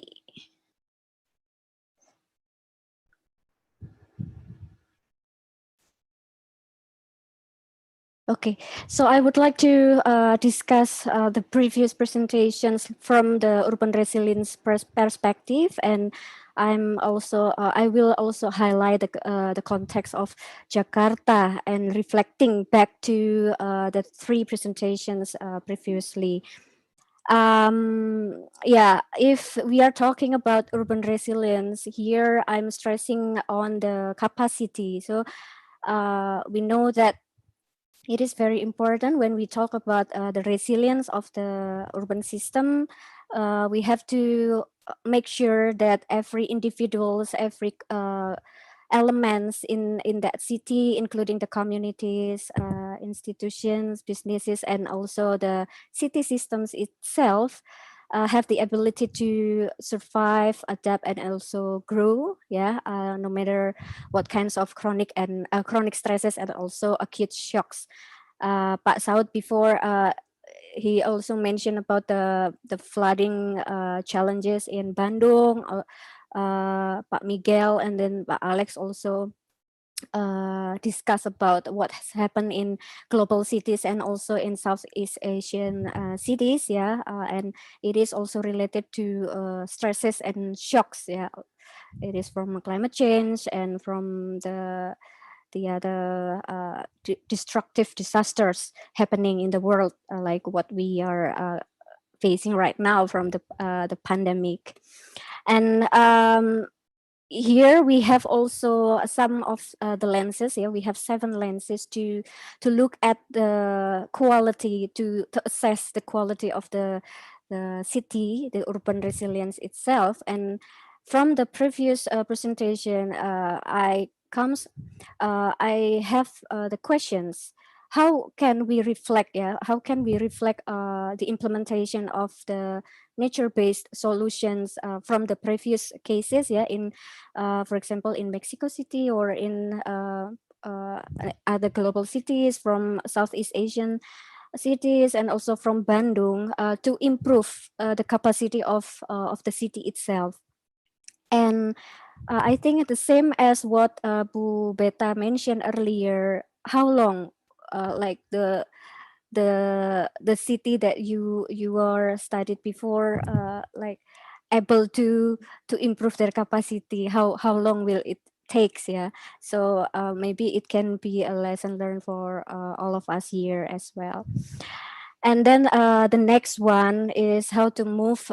Okay, so I would like to discuss the previous presentations from the urban resilience perspective, and I will also highlight the context of Jakarta and reflecting back to the three presentations previously. Yeah, if we are talking about urban resilience here, I'm stressing on the capacity. So we know that it is very important when we talk about the resilience of the urban system. We have to make sure that every individuals, every elements in that city, including the communities, institutions, businesses, and also the city systems itself, have the ability to survive, adapt, and also grow. Yeah, no matter what kinds of chronic stresses and also acute shocks. Pak Saud before he also mentioned about the flooding challenges in Bandung. Pak Miguel and then Pak Alex also discuss about what has happened in global cities and also in Southeast Asian cities, yeah, and it is also related to stresses and shocks, yeah. It is from climate change and from the other destructive disasters happening in the world, like what we are facing right now from the pandemic. And here we have also some of the lenses. Yeah, we have 7 lenses to look at the quality, to assess the quality of the city, the urban resilience itself. And from the previous presentation, I have the questions. How can we reflect? Yeah, how can we reflect the implementation of the nature-based solutions from the previous cases? Yeah, in for example, in Mexico City or in other global cities, from Southeast Asian cities, and also from Bandung, to improve the capacity of the city itself. And I think the same as what Bu Beta mentioned earlier. How long, like the city that you are studied before, like able to improve their capacity? How long will it takes? Yeah, so maybe it can be a lesson learned for all of us here as well. And then the next one is how to move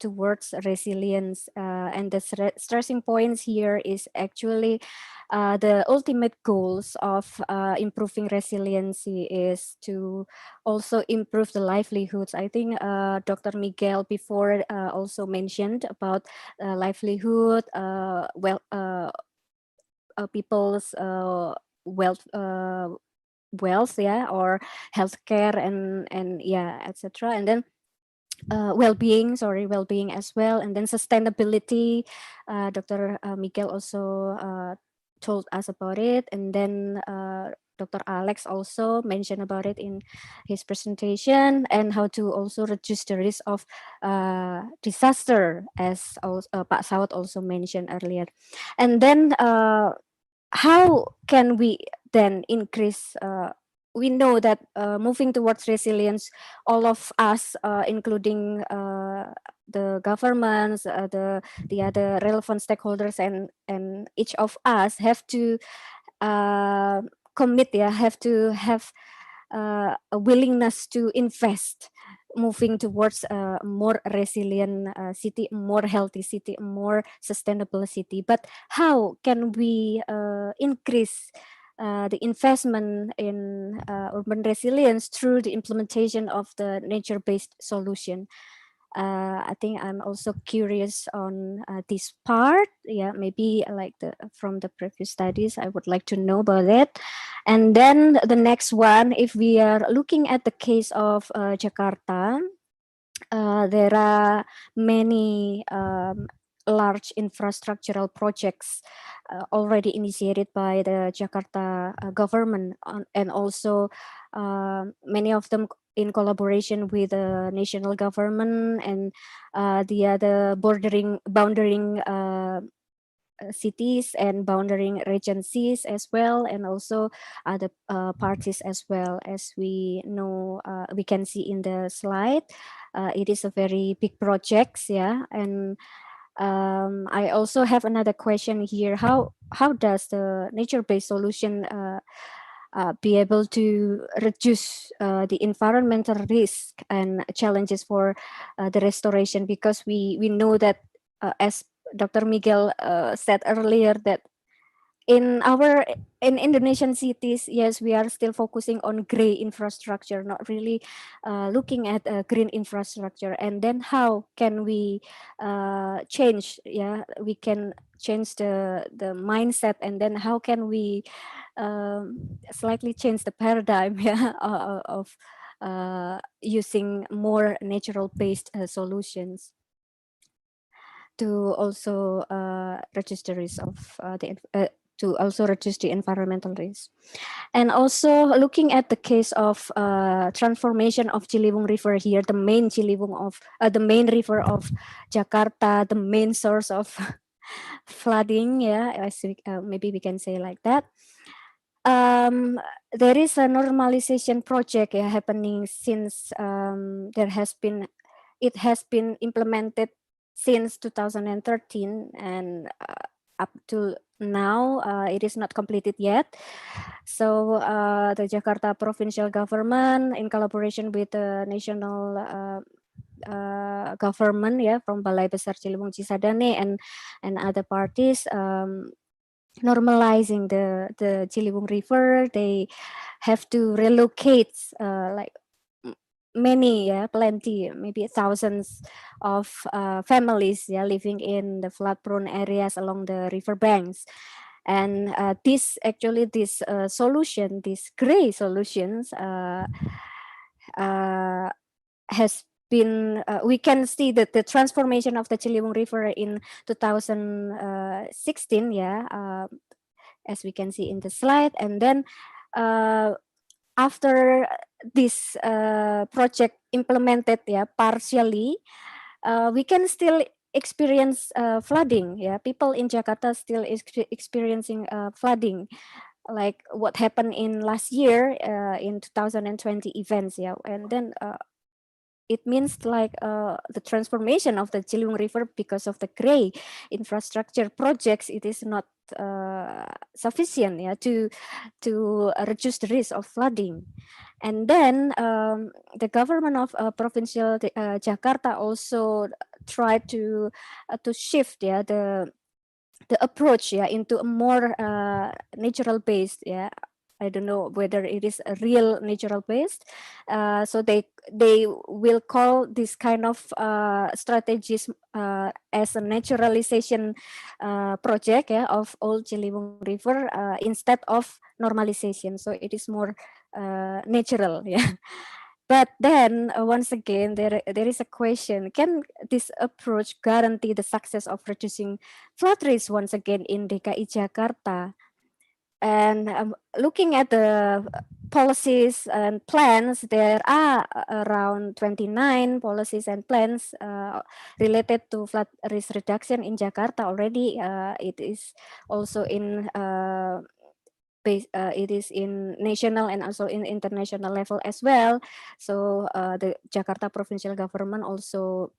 towards resilience. And the stressing points here is actually the ultimate goals of improving resiliency is to also improve the livelihoods. I think Dr. Miguel before also mentioned about livelihood, people's wealth, yeah, or healthcare and yeah, etc. And then well-being as well, and then sustainability. Dr. Miguel also told us about it, and then Dr. Alex also mentioned about it in his presentation, and how to also reduce the risk of disaster, as Pak Saud also mentioned earlier. And then how can we then increase? We know that moving towards resilience, all of us, including the governments, the other relevant stakeholders, and each of us have to commit, yeah, have to have a willingness to invest, moving towards a more resilient city, a more healthy city, a more sustainable city. But how can we increase the investment in urban resilience through the implementation of the nature-based solution? I think I'm also curious on this part. Yeah, maybe like from the previous studies, I would like to know about it. And then the next one, if we are looking at the case of Jakarta, there are many large infrastructural projects already initiated by the Jakarta government, and also many of them in collaboration with the national government and the other bounding cities and bounding regencies as well, and also other parties as well. As we know, we can see in the slide, it is a very big project, yeah. And I also have another question here. How does the nature-based solution be able to reduce the environmental risk and challenges for the restoration? Because we know that, as Dr. Miguel said earlier, that in Indonesian cities, yes, we are still focusing on gray infrastructure, not really looking at green infrastructure. And then how can we change? Yeah, we can change the mindset, and then how can we slightly change the paradigm, yeah, of using more natural-based solutions to also register risk of to also reduce the environmental risk. And also looking at the case of transformation of Ciliwung River here, the main Ciliwung of the main river of Jakarta, the main source of flooding, yeah, maybe we can say like that. There is a normalization project happening since it has been implemented since 2013, and up to now it is not completed yet. So the Jakarta provincial government, in collaboration with the national government, yeah, from Balai Besar Ciliwung Cisadane and other parties, normalizing the Ciliwung River. They have to relocate like many, plenty, maybe thousands of families, living in the flood-prone areas along the river banks. And this solution, these gray solutions, has been, we can see that the transformation of the Ciliwung River in 2016, as we can see in the slide. And then after this project implemented, partially, we can still experience flooding. People in Jakarta still experiencing flooding, like what happened in last year in 2020 events. And then it means like the transformation of the Ciliwung River because of the gray infrastructure projects, it is not sufficient to reduce the risk of flooding. And then the government of provincial Jakarta also tried to shift the approach into a more natural based. I don't know whether it is a real natural based. So they will call this kind of strategies as a naturalization project of Old Ciliwung River instead of normalization. So it is more natural. But then once again, there is a question: can this approach guarantee the success of reducing flood risk once again in DKI Jakarta? And looking at the policies and plans, there are around 29 policies and plans related to flood risk reduction in Jakarta already. It is also in it is in national and also in international level as well. So the Jakarta provincial government also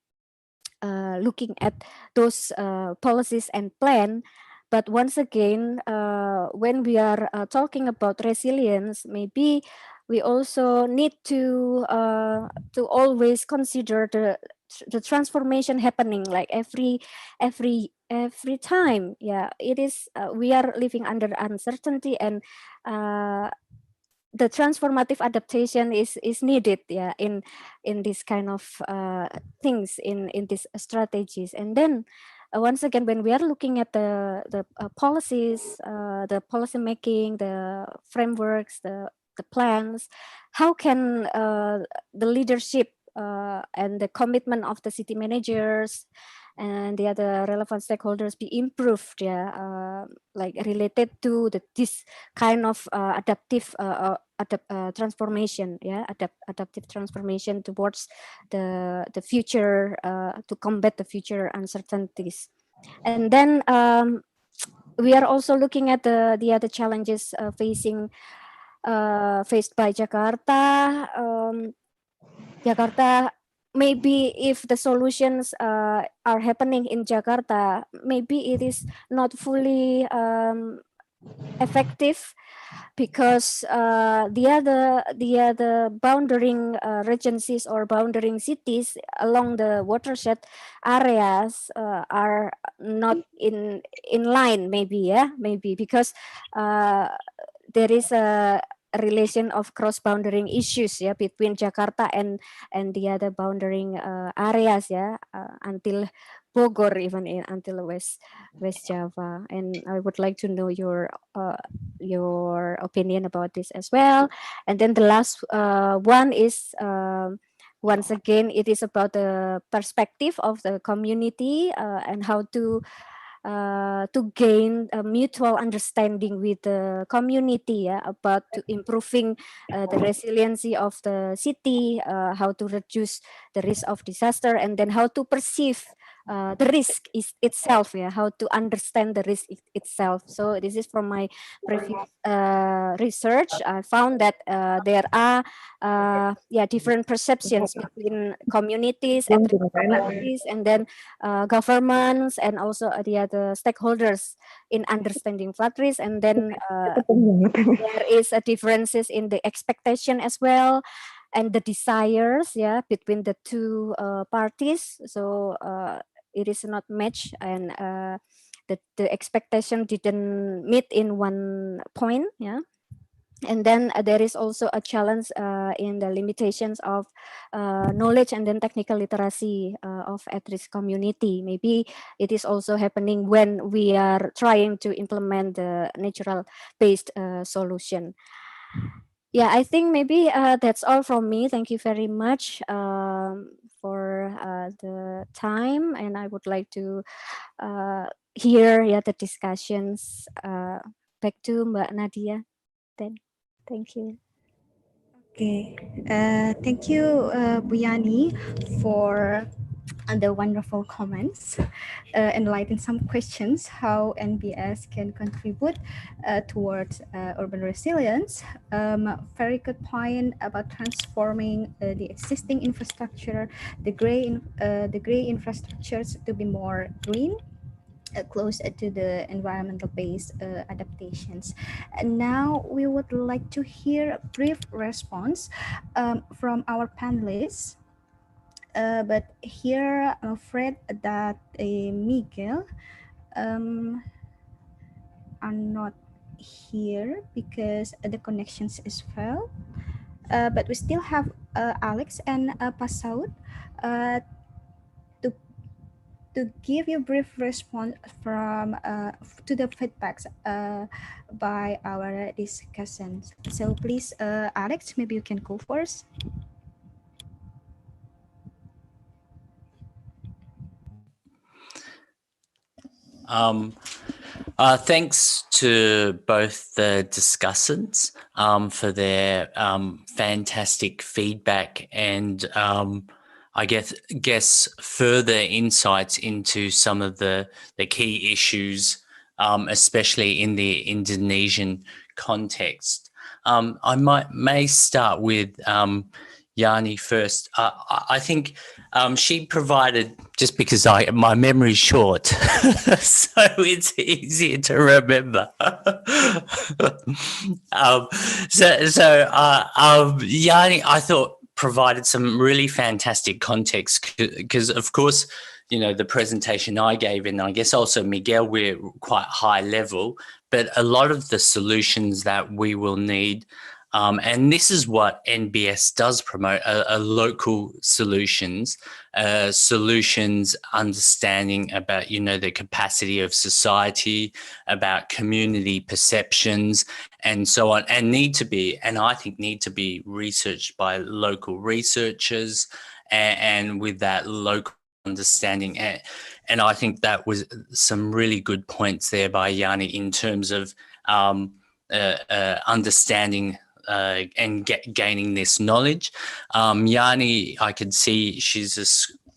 looking at those policies and plan. But once again, when we are talking about resilience, maybe we also need to always consider the transformation happening, like every time. It is we are living under uncertainty, and the transformative adaptation is needed, yeah, in this kind of things, in these strategies. And then once again, when we are looking at the policies, the policy making, the frameworks, the plans, how can the leadership and the commitment of the city managers and the other relevant stakeholders be improved, yeah, like related to this kind of adaptive transformation, yeah, adaptive transformation towards the future, to combat the future uncertainties. And then we are also looking at the other challenges faced by Jakarta. Jakarta, maybe if the solutions are happening in Jakarta, maybe it is not fully effective, because the other bounding regencies or bounding cities along the watershed areas are not in line, maybe, yeah, maybe because there is a relation of cross-boundary issues, yeah, between Jakarta and the other bounding areas, yeah, until Bogor, even until West Java. And I would like to know your opinion about this as well. And then the last one is, once again, it is about the perspective of the community and how to gain a mutual understanding with the community, yeah, about to improving the resiliency of the city, how to reduce the risk of disaster, and then how to perceive the risk itself, yeah, how to understand the risk itself. So this is from my previous research. I found that there are different perceptions between communities and municipalities, and then governments, and also the other stakeholders in understanding flood risk. And then there is a differences in the expectation as well, and the desires, yeah, between the two parties. So it is not matched, and the expectation didn't meet in one point, yeah. And then there is also a challenge in the limitations of knowledge and then technical literacy of at-risk community. Maybe it is also happening when we are trying to implement the natural-based solution. Yeah, I think maybe that's all from me. Thank you very much for the time, and I would like to hear the discussions. Back to Mbak Nadia then. Thank you. Okay, thank you, Bu Yani, for the wonderful comments, enlighten some questions how NBS can contribute towards urban resilience. Very good point about transforming the existing infrastructure, the gray infrastructures to be more green, close to the environmental-based adaptations. And now we would like to hear a brief response from our panelists. But here I'm afraid that Miguel are not here because the connections is failed. But we still have Alex and Pasaud to give you a brief response from to the feedbacks by our discussants. So please, Alex, maybe you can go first. Thanks to both the discussants for their fantastic feedback and I guess further insights into some of the key issues, especially in the Indonesian context. I may start with Yani first. I think she provided, just because my memory's short, so it's easier to remember. Yani, I thought, provided some really fantastic context because, of course, you know, the presentation I gave, and I guess also Miguel, we're quite high level, but a lot of the solutions that we will need And this is what NBS does promote, a local solutions, solutions understanding about, the capacity of society, about community perceptions and so on, and I think need to be researched by local researchers and with that local understanding. And I think that was some really good points there by Yanni in terms of understanding and gaining this knowledge. Yanni, I could see she's a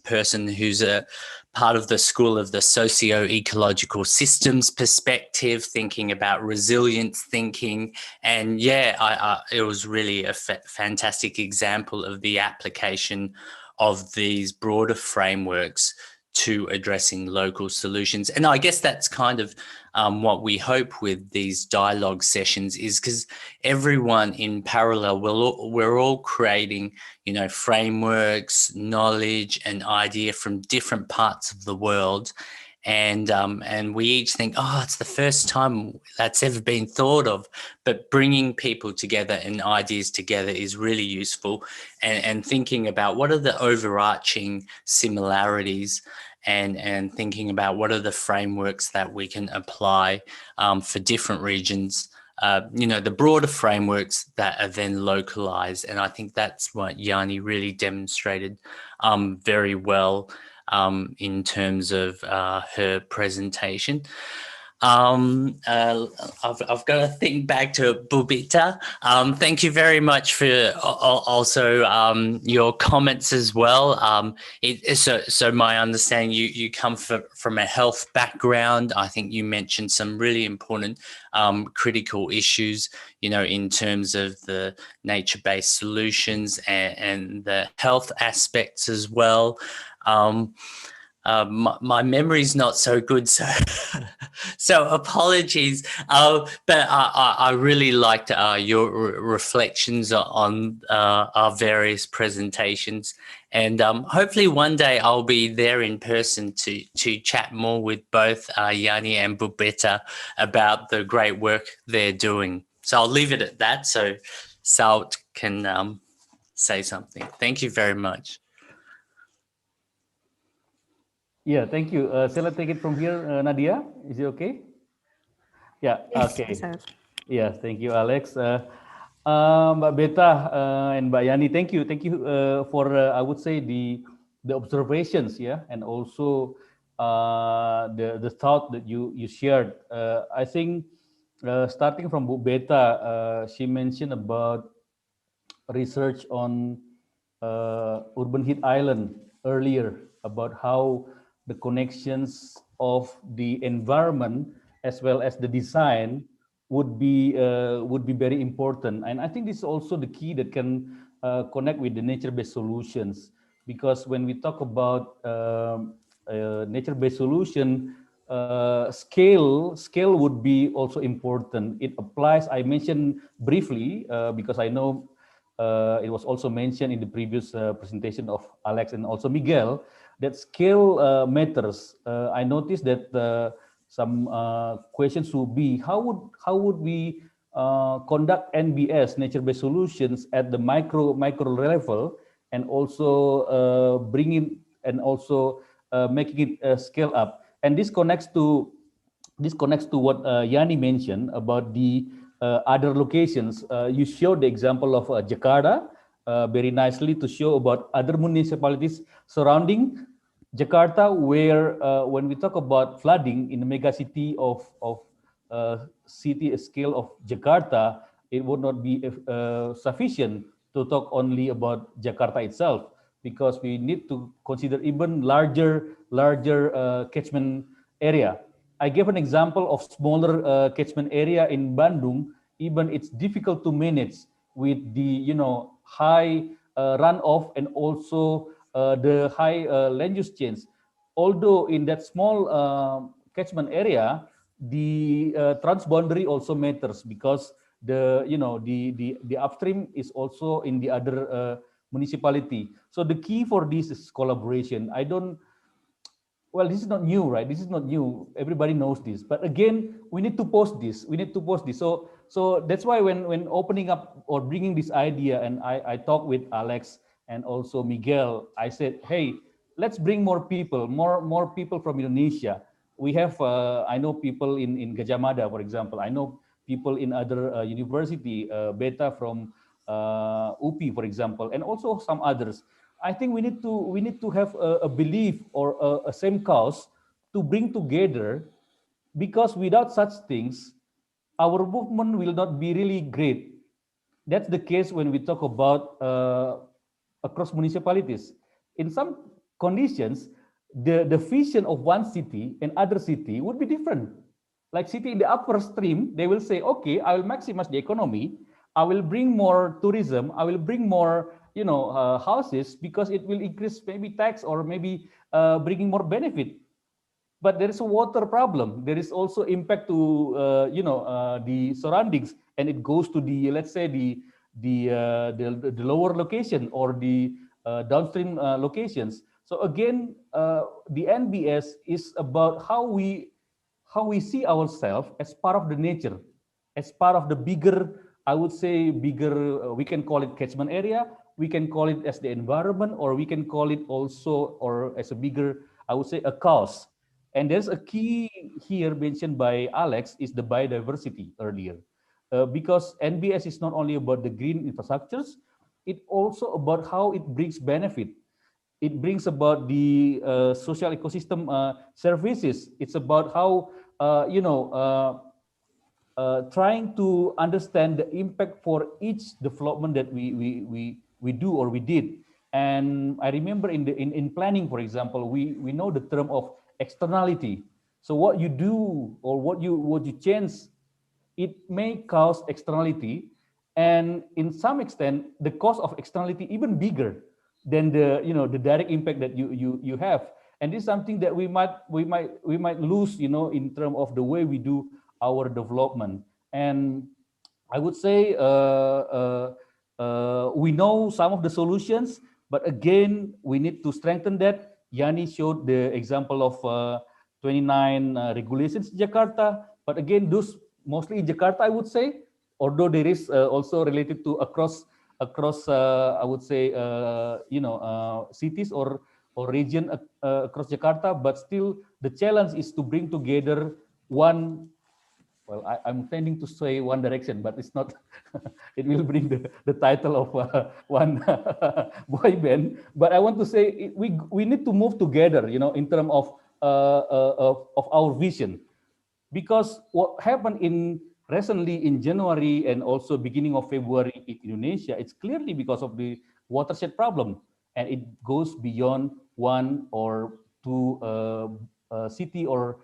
person who's a part of the school of the socio-ecological systems perspective, thinking about resilience thinking. And it was really a fantastic example of the application of these broader frameworks to addressing local solutions. And I guess that's kind of what we hope with these dialogue sessions is because everyone in parallel, we're all creating, frameworks, knowledge and idea from different parts of the world. And we each think, it's the first time that's ever been thought of. But bringing people together and ideas together is really useful. And thinking about what are the overarching similarities and thinking about what are the frameworks that we can apply for different regions, the broader frameworks that are then localized. And I think that's what Yanni really demonstrated very well in terms of her presentation. I've got to think back to Bubita. Thank you very much for also your comments as well. So my understanding, you come from a health background. I think you mentioned some really important critical issues, in terms of the nature-based solutions and the health aspects as well. My memory's not so good, so apologies. But I really liked your reflections on our various presentations, and hopefully one day I'll be there in person to chat more with both Yanni and Bubeta about the great work they're doing. So I'll leave it at that, so Saut can say something. Thank you very much. Yeah, thank you. Shall I take it from here, Nadia? Is it okay? Yeah, Yes, okay. Sir. Yes, thank you, Alex. Mbak Beta and Mbak Yani, thank you for I would say the observations, and also the thought that you shared. I think starting from Bu Beta, she mentioned about research on urban heat island earlier, about how the connections of the environment as well as the design would be very important. And I think this is also the key that can connect with the nature-based solutions, because when we talk about nature-based solution, scale would be also important. It applies, I mentioned briefly because I know it was also mentioned in the previous presentation of Alex and also Miguel, that scale matters. I noticed that some questions would be, how would we conduct NBS, nature-based solutions, at the micro level, and also bring in and also making it scale up. And this connects to what Yanni mentioned about the other locations. You showed the example of Jakarta very nicely to show about other municipalities surrounding Jakarta, where when we talk about flooding in the mega city of city scale of Jakarta, it would not be sufficient to talk only about Jakarta itself, because we need to consider even larger catchment area. I gave an example of smaller catchment area in Bandung. Even it's difficult to manage with the high runoff and also the high land use change. Although in that small catchment area, the transboundary also matters, because the upstream is also in the other municipality. So the key for this is collaboration. Well, this is not new, right? This is not new. Everybody knows this. But again, we need to post this. So So that's why when opening up or bringing this idea, and I talked with Alex and also Miguel, I said, hey, let's bring more people, more people from Indonesia. We have, I know people in Gajah Mada, for example. I know people in other university, Beta from UPI, for example, and also some others. I think we need to have a belief or a same cause to bring together, because without such things, our movement will not be really great. That's the case when we talk about across municipalities. In some conditions, the vision of one city and other city would be different. Like city in the upper stream, they will say, okay, I will maximize the economy. I will bring more tourism. I will bring more, houses, because it will increase maybe tax or maybe bringing more benefit. But there is a water problem. There is also impact to the surroundings, and it goes to the, let's say, the lower location or the downstream locations. So again, the NBS is about how we see ourselves as part of the nature, as part of the bigger, I would say, bigger. We can call it catchment area. We can call it as the environment, or we can call it also, or as a bigger, I would say, a cause. And there's a key here mentioned by Alex is the biodiversity earlier, because NBS is not only about the green infrastructures, it also about how it brings benefit. It brings about the social ecosystem services. It's about how trying to understand the impact for each development that we do or we did. And I remember in planning, for example, we know the term of externality. So what you do or what you change, it may cause externality, and in some extent, the cost of externality even bigger than the direct impact that you have. And this is something that we might lose, in terms of the way we do our development. And I would say we know some of the solutions, but again, we need to strengthen that. Yani showed the example of 29 regulations in Jakarta, but again, those mostly in Jakarta, I would say, although there is also related to across I would say cities or region across Jakarta, but still the challenge is to bring together one. Well, I'm tending to say One Direction, but it's not. It will bring the title of one boy band. But I want to say we need to move together, in terms of our vision, because what happened recently in January and also beginning of February in Indonesia, it's clearly because of the watershed problem, and it goes beyond one or two city or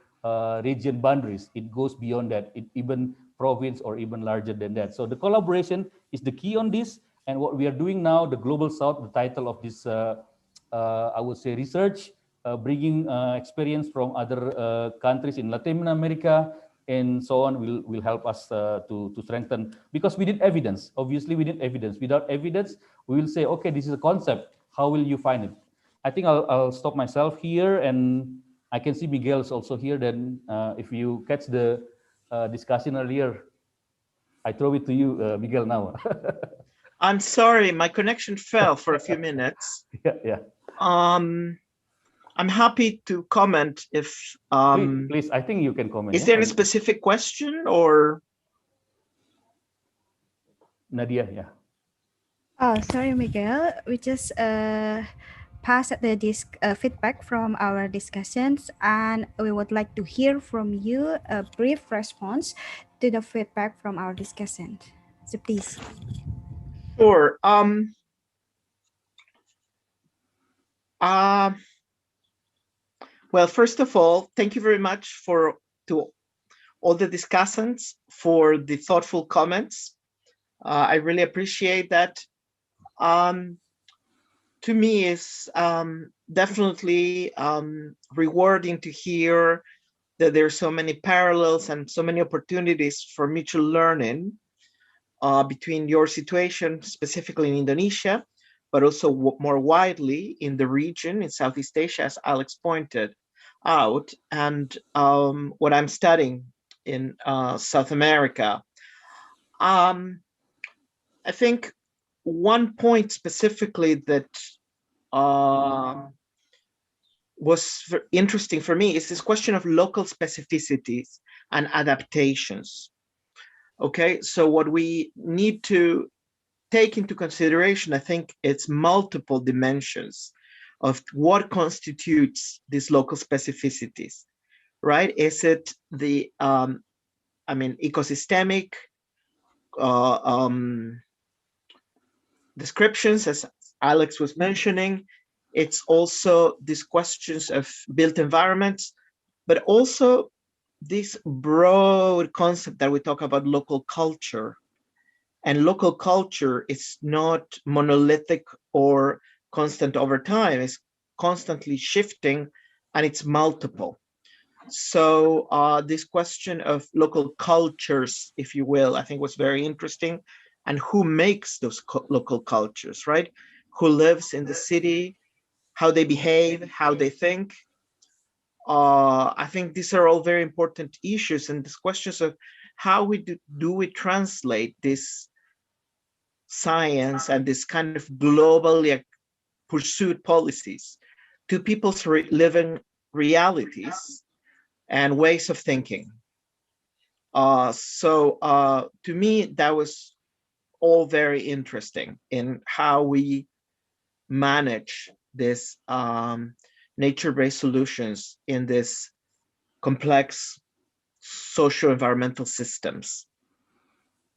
region boundaries. It goes beyond that, even province or even larger than that. So the collaboration is the key on this. And what we are doing now, the Global South, the title of this, I would say, research, bringing experience from other countries in Latin America and so on, will help us to strengthen, because we need evidence. Obviously, we need evidence. Without evidence, we will say, okay, this is a concept. How will you find it? I think I'll stop myself here, and I can see Miguel is also here. Then, if you catch the discussion earlier, I throw it to you, Miguel, now. I'm sorry, my connection fell for a few minutes. Yeah. I'm happy to comment if. Please, I think you can comment. Is there any specific question or? Nadia, yeah. Oh, sorry, Miguel. We just passed the feedback from our discussions, and we would like to hear from you a brief response to the feedback from our discussion. So please. Sure. Well, first of all, thank you very much to all the discussants for the thoughtful comments. I really appreciate that. To me, it's definitely rewarding to hear that there are so many parallels and so many opportunities for mutual learning between your situation, specifically in Indonesia, but also more widely in the region in Southeast Asia, as Alex pointed out, and what I'm studying in South America. I think one point specifically that was interesting for me is this question of local specificities and adaptations. Okay, so what we need to take into consideration, I think it's multiple dimensions of what constitutes these local specificities, right? Is it the, ecosystemic descriptions, as Alex was mentioning? It's also these questions of built environments, but also this broad concept that we talk about local culture. And local culture is not monolithic or constant over time. It's constantly shifting and it's multiple. So this question of local cultures, if you will, I think was very interesting. And who makes those local cultures, right? Who lives in the city, how they behave, how they think. I think these are all very important issues, and these questions of how do we translate this science and this kind of globally pursued policies to people's living realities and ways of thinking. So to me, that was all very interesting in how we manage this nature-based solutions in this complex socio-environmental systems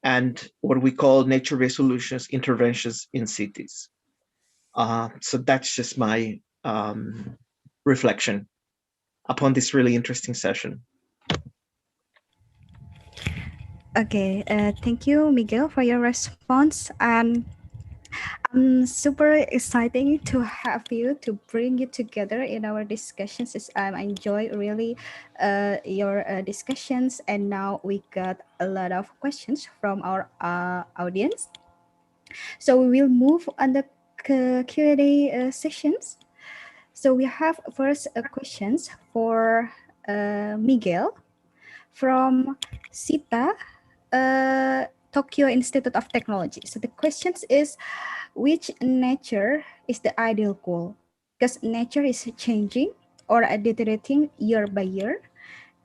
and what we call nature-based solutions interventions in cities. So that's just my reflection upon this really interesting session. Okay, thank you, Miguel, for your response. And super exciting to have you, to bring you together in our discussions. I enjoy really your discussions, and now we got a lot of questions from our audience. So we will move on the Q&A sessions. So we have first questions for Miguel from Sita, Tokyo Institute of Technology. So the questions is, which nature is the ideal goal? Because nature is changing or deteriorating year by year.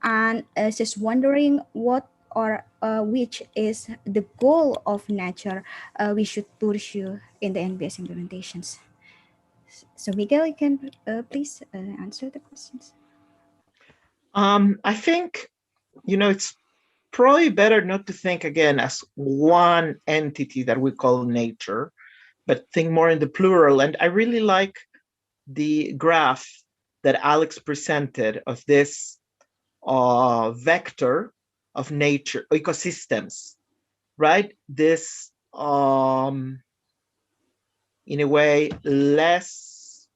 And just wondering what or which is the goal of nature we should pursue in the NBS implementations. So Miguel, you can please answer the questions. I think, it's probably better not to think again as one entity that we call nature, but think more in the plural. And I really like the graph that Alex presented of this vector of nature, ecosystems, right? This, in a way, less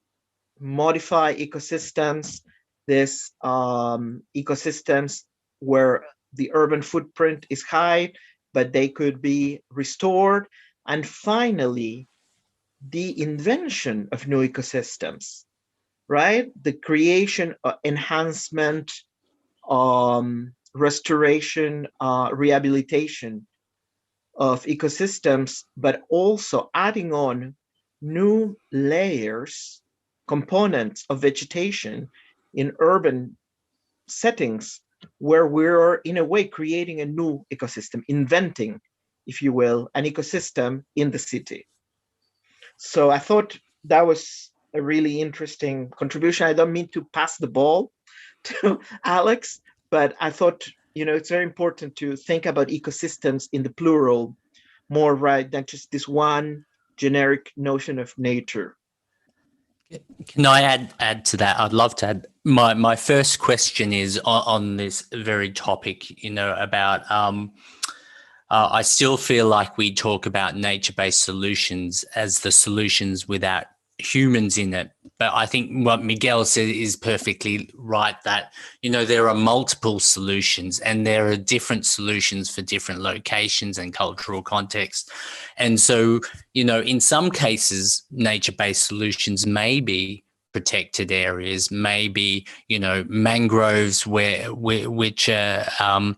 modified ecosystems, this ecosystems where the urban footprint is high, but they could be restored. And finally, the invention of new ecosystems, right? The creation, enhancement, restoration, rehabilitation of ecosystems, but also adding on new layers, components of vegetation in urban settings where we're in a way creating a new ecosystem, inventing, if you will, an ecosystem in the city. So I thought that was a really interesting contribution. I don't mean to pass the ball to Alex, but I thought, it's very important to think about ecosystems in the plural more, right, than just this one generic notion of nature. Can I add to that? I'd love to add. My first question is on this very topic, about I still feel like we talk about nature-based solutions as the solutions without humans in it. But I think what Miguel said is perfectly right, that, there are multiple solutions and there are different solutions for different locations and cultural contexts. And so, in some cases, nature-based solutions may be protected areas, maybe, mangroves which are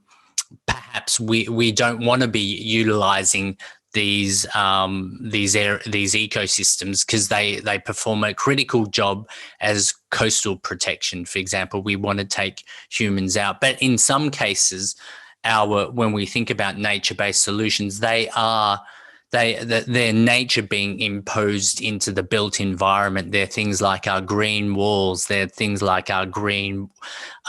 perhaps we don't want to be utilizing these ecosystems because they perform a critical job as coastal protection. For example, we want to take humans out, but in some cases, when we think about nature-based solutions, they're nature being imposed into the built environment. They're things like our green walls. They're things like our green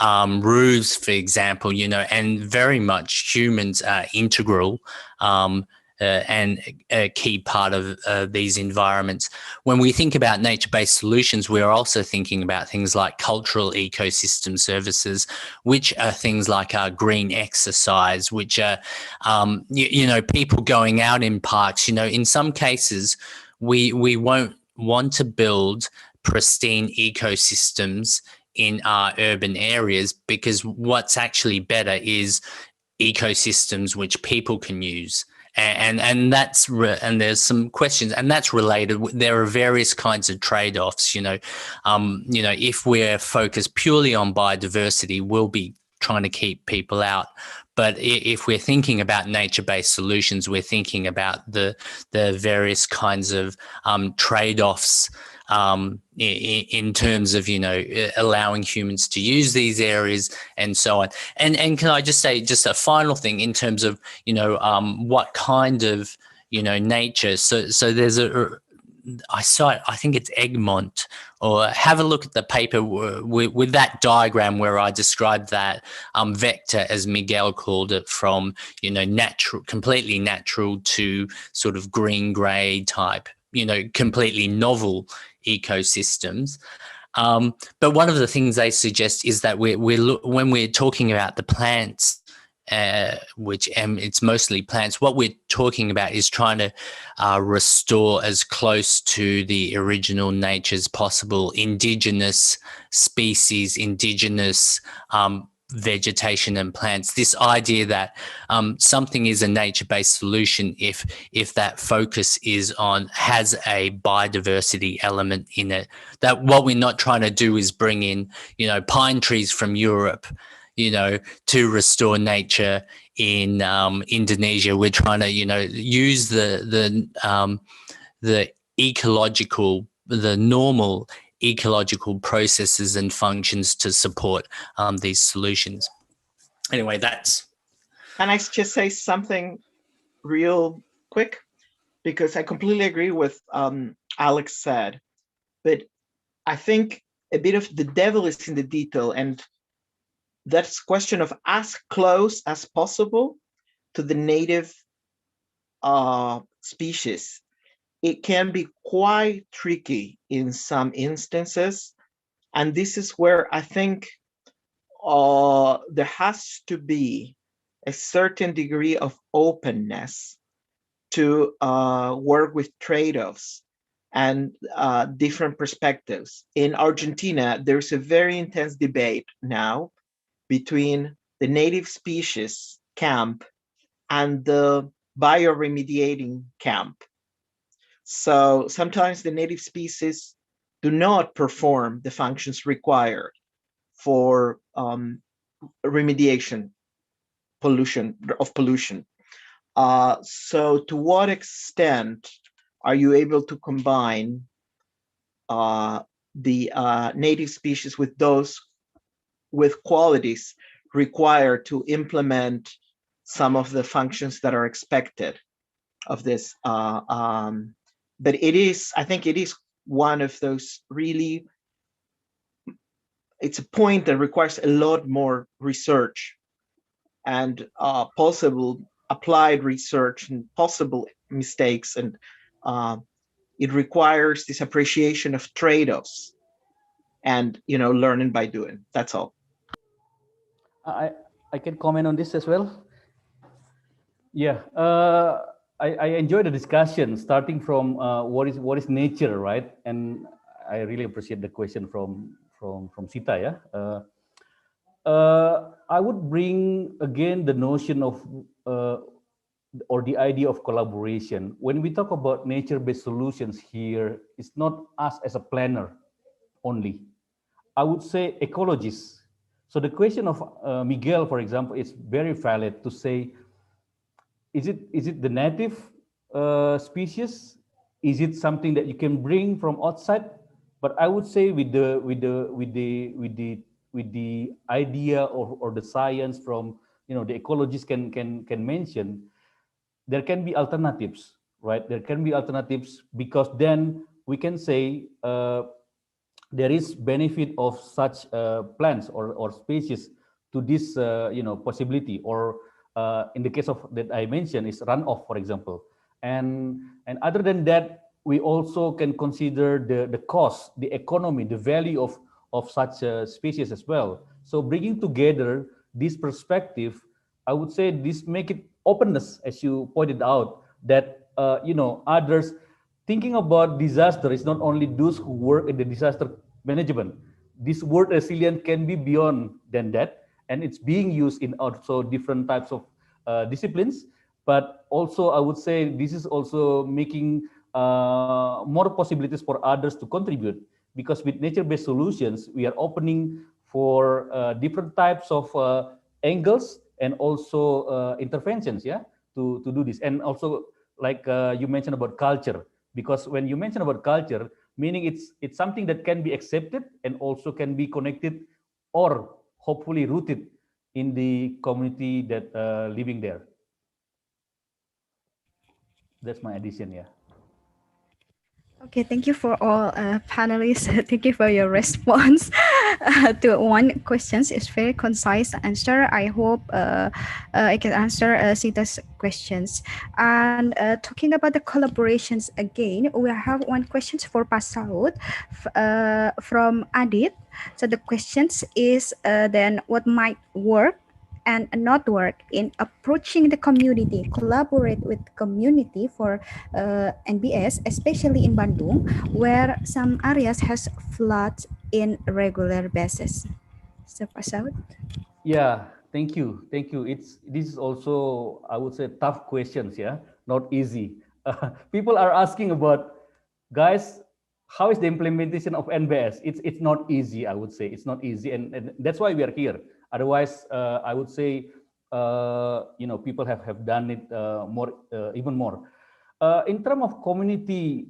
roofs, for example, and very much humans are integral and a key part of these environments. When we think about nature-based solutions, we're also thinking about things like cultural ecosystem services, which are things like our green exercise, which are, people going out in parks. In some cases, we won't want to build pristine ecosystems in our urban areas because what's actually better is ecosystems which people can use. And there's some questions, and that's related. There are various kinds of trade-offs. If we're focused purely on biodiversity, we'll be trying to keep people out. But if we're thinking about nature-based solutions, we're thinking about the various kinds of trade-offs in terms of allowing humans to use these areas and so on. And can I just say just a final thing in terms of what kind of nature? So there's I think it's Egmont, or have a look at the paper with that diagram where I described that vector, as Miguel called it, from natural, completely natural to sort of green-grey type, completely novel ecosystems. But one of the things they suggest is that when we're talking about the plants, which it's mostly plants, what we're talking about is trying to restore as close to the original nature as possible, indigenous species, indigenous vegetation and plants. This idea that something is a nature-based solution if that focus has a biodiversity element in it. That what we're not trying to do is bring in pine trees from Europe to restore nature in Indonesia. We're trying to use the normal ecological processes and functions to support these solutions. Anyway, that's. Can I just say something real quick? Because I completely agree with Alex said, but I think a bit of the devil is in the detail, and that's question of as close as possible to the native species. It can be quite tricky in some instances. And this is where I think there has to be a certain degree of openness to work with trade-offs and different perspectives. In Argentina, there's a very intense debate now between the native species camp and the bioremediating camp. So sometimes the native species do not perform the functions required for remediation pollution. So to what extent are you able to combine the native species with those with qualities required to implement some of the functions that are expected of this? But I think it is one of those really, it's a point that requires a lot more research and possible applied research and possible mistakes. And it requires this appreciation of trade-offs and, learning by doing. That's all. I can comment on this as well. Yeah, I enjoy the discussion starting from what is nature, right? And I really appreciate the question from Sita. Yeah, I would bring again the notion of or the idea of collaboration. When we talk about nature-based solutions here, it's not us as a planner only. I would say ecologists So the question of Miguel, for example, is very valid to say, is it the native species? Is it something that you can bring from outside? But I would say with the idea or the science from the ecologists can mention, there can be alternatives, right? There can be alternatives because then we can say there is benefit of such plants or species to this possibility, or in the case of that I mentioned is runoff, for example. And other than that, we also can consider the cost, the economy, the value of such species as well. So bringing together this perspective, I would say this make it openness, as you pointed out, that others thinking about disaster is not only those who work in the disaster management. This word resilient can be beyond than that, and it's being used in also different types of disciplines. But also, I would say this is also making more possibilities for others to contribute, because with nature-based solutions, we are opening for different types of angles and also interventions, yeah, to do this. And also, like you mentioned about culture, because when you mention about culture, meaning it's something that can be accepted and also can be connected or hopefully rooted in the community that living there. That's my addition, yeah. Okay, thank you for all panelists. Thank you for your response to one questions. It's very concise answer. I hope I can answer Sita's questions. And talking about the collaborations again, we have one questions for Pasaud from Adit. So the questions is then what might work and not work in approaching the community, collaborate with community for NBS, especially in Bandung, where some areas has floods in regular basis. So, Pasaud? Yeah, thank you, thank you. This is also, I would say, tough questions. Yeah, not easy. People are asking about, guys, how is the implementation of NBS? It's not easy. I would say it's not easy, and that's why we are here. Otherwise, I would say, people have done it more, even more. In terms of community,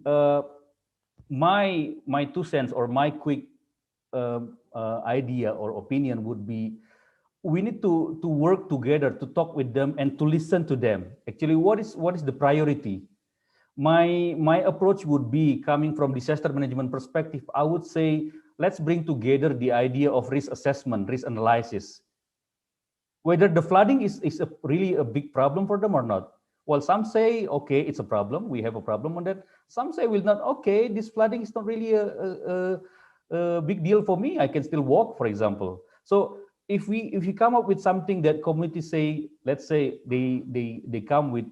my 2 cents or my quick idea or opinion would be, we need to work together, to talk with them and to listen to them. Actually, what is the priority? My approach would be, coming from disaster management perspective, I would say, let's bring together the idea of risk assessment, risk analysis. Whether the flooding is really a big problem for them or not. Well, some say, okay, it's a problem. We have a problem on that. Some say, well, not okay. This flooding is not really a big deal for me. I can still walk, for example. So if we come up with something that communities say, let's say they come with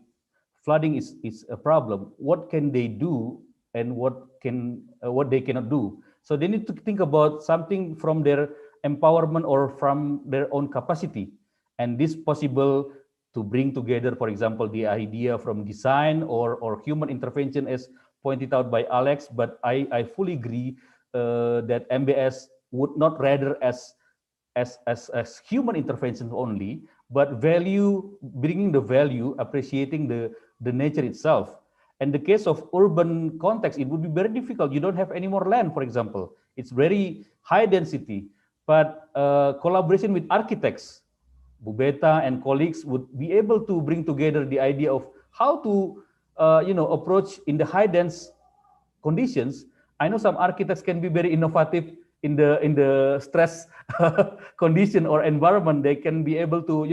flooding is a problem. What can they do and what they cannot do? So they need to think about something from their empowerment or from their own capacity. And this possible to bring together, for example, the idea from design or human intervention, as pointed out by Alex. But I fully agree that MBS would not rather as human intervention only, but bringing the value, appreciating the nature itself. And the case of urban context, it would be very difficult. You don't have any more land, for example. It's very high density. But collaboration with architects, Bubeta and colleagues would be able to bring together the idea of how to approach in the high dense conditions. I know some architects can be very innovative in the stress condition or environment. They can be able to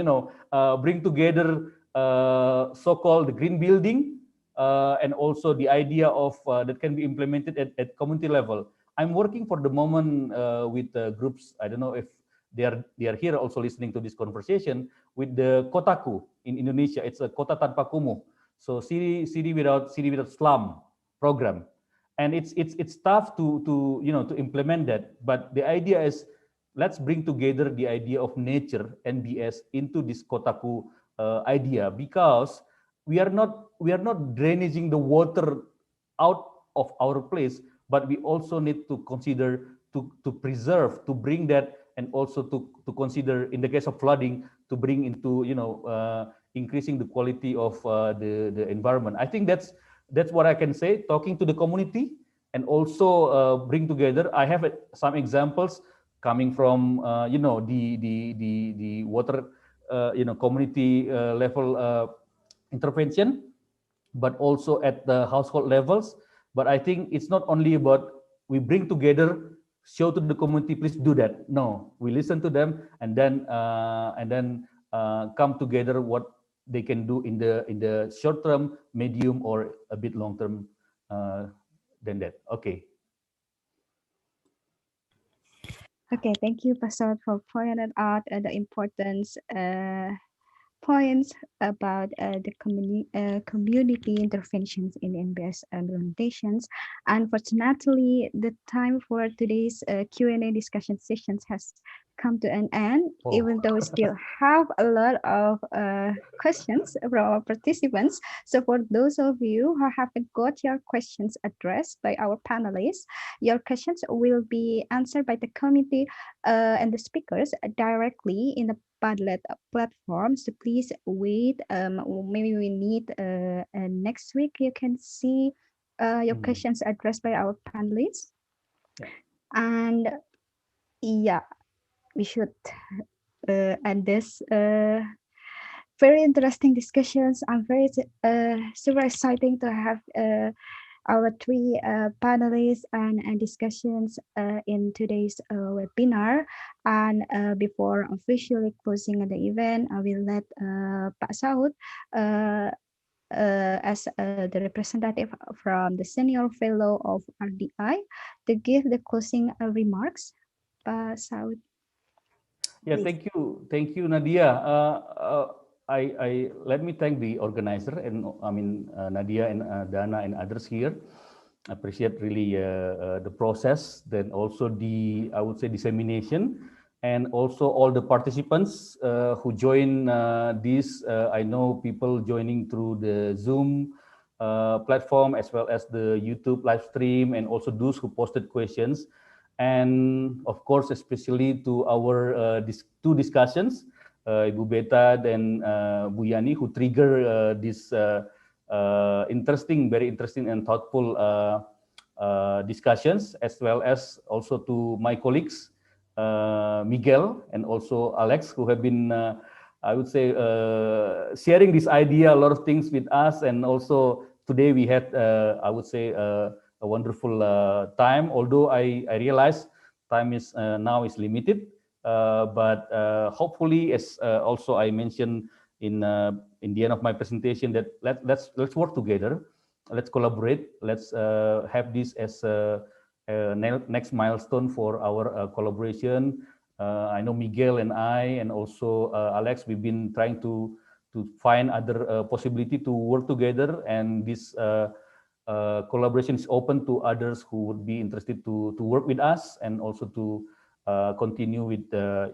bring together so-called green building and also the idea of that can be implemented at community level. I'm working for the moment with groups. I don't know if they are here also listening to this conversation, with the Kotaku in Indonesia. It's a Kota Tanpa Kumuh, so city without slum program. And it's tough to implement that, but the idea is, let's bring together the idea of nature NBS into this Kotaku idea, because we are not drainaging the water out of our place, but we also need to consider to preserve, to bring that and also to consider in the case of flooding to bring into increasing the quality of the environment. I think that's what I can say. Talking to the community and also bring together. I have some examples coming from the water community level intervention, but also at the household levels. But I think it's not only about we bring together, show to the community, please do that. No, we listen to them and then come together what they can do in the short term, medium, or a bit long term than that. Okay. Okay, thank you, Pastor, for pointing out the importance points about the community interventions in NBS implementations. Unfortunately, the time for today's Q&A discussion sessions has come to an end, even though we still have a lot of questions from our participants. So for those of you who haven't got your questions addressed by our panelists, your questions will be answered by the committee and the speakers directly in the Padlet platform. So please wait. Maybe we need next week. You can see your questions addressed by our panelists. Yeah. And yeah, we should end this very interesting discussions. I'm very super exciting to have our three panelists and discussions in today's webinar. And before officially closing the event, I will let Pak Saud as the representative from the Senior Fellow of RDI to give the closing remarks. Pak Saud. Yeah, thank you, Nadia. I let me thank the organizer and Nadia and Dana and others here. I appreciate really the process, then also I would say dissemination, and also all the participants who join this. I know people joining through the Zoom platform as well as the YouTube live stream, and also those who posted questions. And of course, especially to our two discussions, Ibu Beta dan Bu Yani, who trigger this very interesting and thoughtful discussions, as well as also to my colleagues, Miguel and also Alex, who have been, I would say, sharing this idea, a lot of things with us. And also today we had, I would say, a wonderful time, although I realize time is now is limited, but hopefully, as also I mentioned in the end of my presentation, that let's work together, let's collaborate, let's have this as a next milestone for our collaboration. I know Miguel and I and also Alex, we've been trying to find other possibility to work together, and this collaboration is open to others who would be interested to work with us, and also to continue with the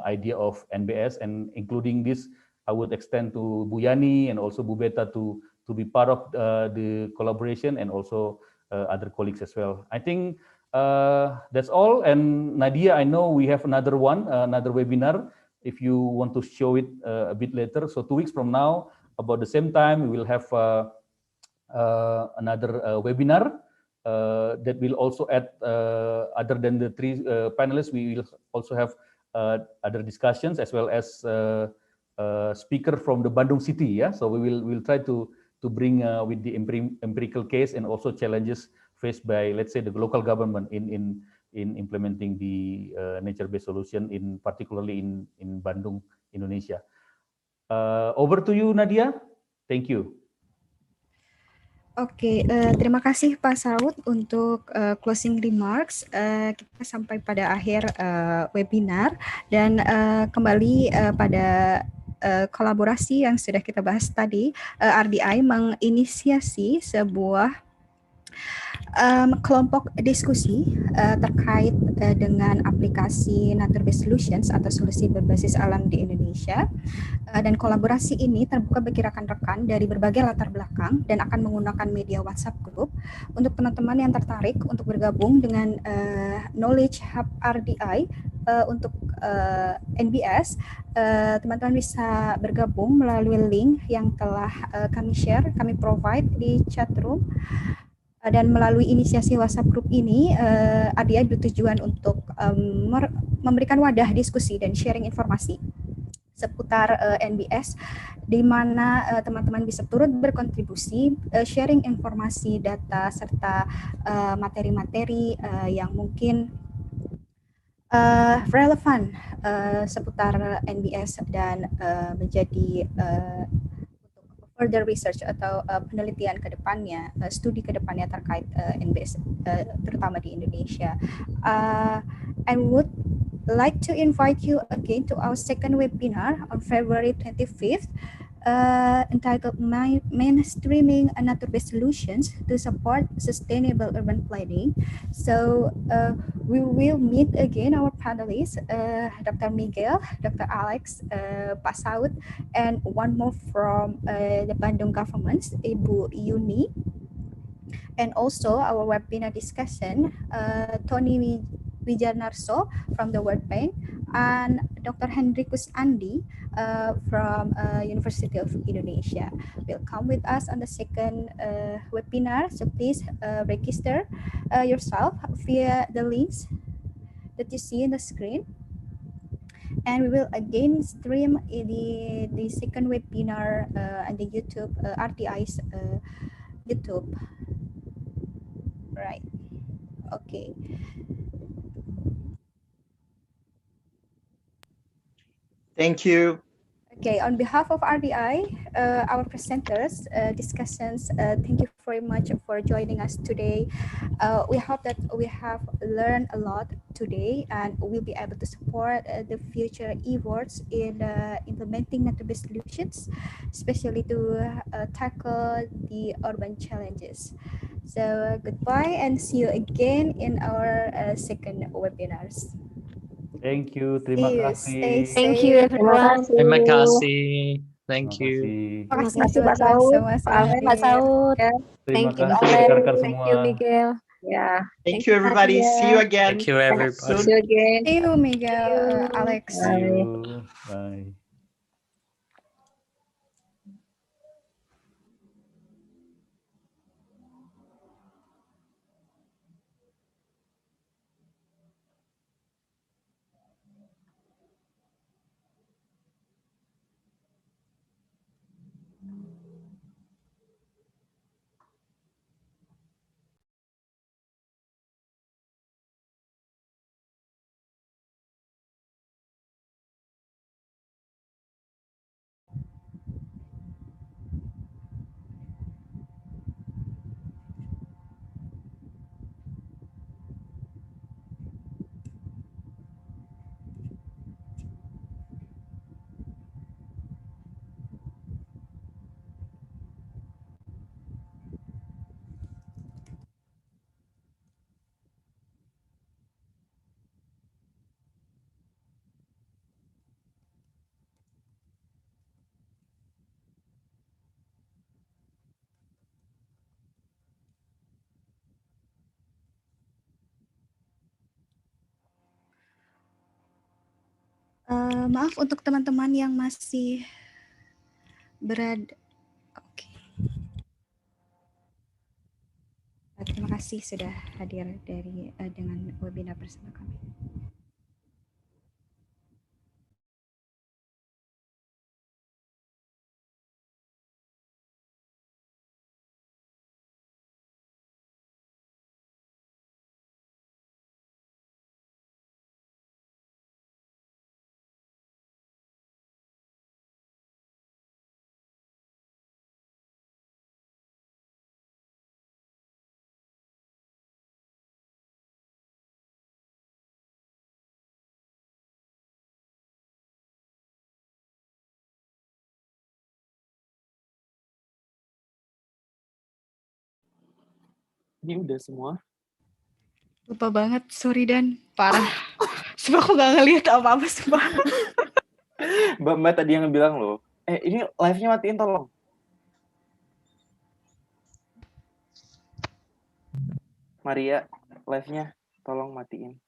idea of NBS, and including this, I would extend to Bu Yani and also Bu Beta to be part of the collaboration, and also other colleagues as well. I think that's all. And Nadia, I know we have another webinar. If you want to show it a bit later, so 2 weeks from now, about the same time, we will have another webinar that will also add, other than the three panelists, we will also have other discussions, as well as speaker from the Bandung city. Yeah, so we'll try to bring with the empirical case and also challenges faced by, let's say, the local government in implementing the nature-based solution, particularly in Bandung, Indonesia. Over to you, Nadia. Thank you. Oke, terima kasih Pak Saud untuk closing remarks. Kita sampai pada akhir webinar, dan kembali pada kolaborasi yang sudah kita bahas tadi. RDI menginisiasi sebuah kelompok diskusi terkait dengan aplikasi nature-based solutions atau solusi berbasis alam di Indonesia. Dan kolaborasi ini terbuka bagi rekan-rekan dari berbagai latar belakang dan akan menggunakan media WhatsApp group. Untuk teman-teman yang tertarik untuk bergabung dengan Knowledge Hub RDI, untuk NBS, teman-teman bisa bergabung melalui link yang telah kami share, kami provide di chat room. Dan melalui inisiasi WhatsApp Group ini, RDI bertujuan untuk memberikan wadah diskusi dan sharing informasi seputar NBS, di mana teman-teman bisa turut berkontribusi, sharing informasi, data, serta materi-materi yang mungkin relevan seputar NBS dan menjadi untuk further research atau penelitian ke depannya, studi ke depannya terkait NBS, terutama di Indonesia. And would like to invite you again to our second webinar on February 25th, entitled Mainstreaming Nature-Based Solutions to Support Sustainable Urban Planning. So we will meet again our panelists, Dr. Miguel, Dr. Alex, Pak Saud, and one more from the Bandung government, Ibu Yuni. And also our webinar discussion, Tony Wijanarso from the World Bank and Dr. Hendrikus Andi from University of Indonesia will come with us on the second webinar. So please register yourself via the links that you see in the screen. And we will again stream the second webinar on the YouTube, RTI's YouTube. Right. Okay. Thank you. Okay, on behalf of RDI, our presenters, discussants, thank you very much for joining us today. We hope that we have learned a lot today and we'll be able to support the future efforts in implementing nature-based solutions, especially to tackle the urban challenges. So goodbye and see you again in our second webinars. Thank you, terima See you. kasih. Stay safe. Thank you everyone. Terima kasih. Thank Terima you. kasih. Terima Terima kasih kasih Pak teman-teman Saud, semua Pak sudah Alex. Pak Saud. Ya, Terima Thank you kasih Alex. rekan-rekan Thank semua. you Miguel. ya. Thank you, everybody. See you again. Thank you, Ya, everybody. see you again. See you, Miguel, Alex. See Bye. you. Bye. Maaf untuk teman-teman yang masih berada. Oke. Terima kasih sudah hadir dengan webinar bersama kami. Ini udah semua. Lupa banget, sorry Dan, parah. Sebab aku gak ngeliat apa-apa, sumpah. Mbak tadi yang bilang loh, ini live-nya matiin tolong. Maria, live-nya tolong matiin.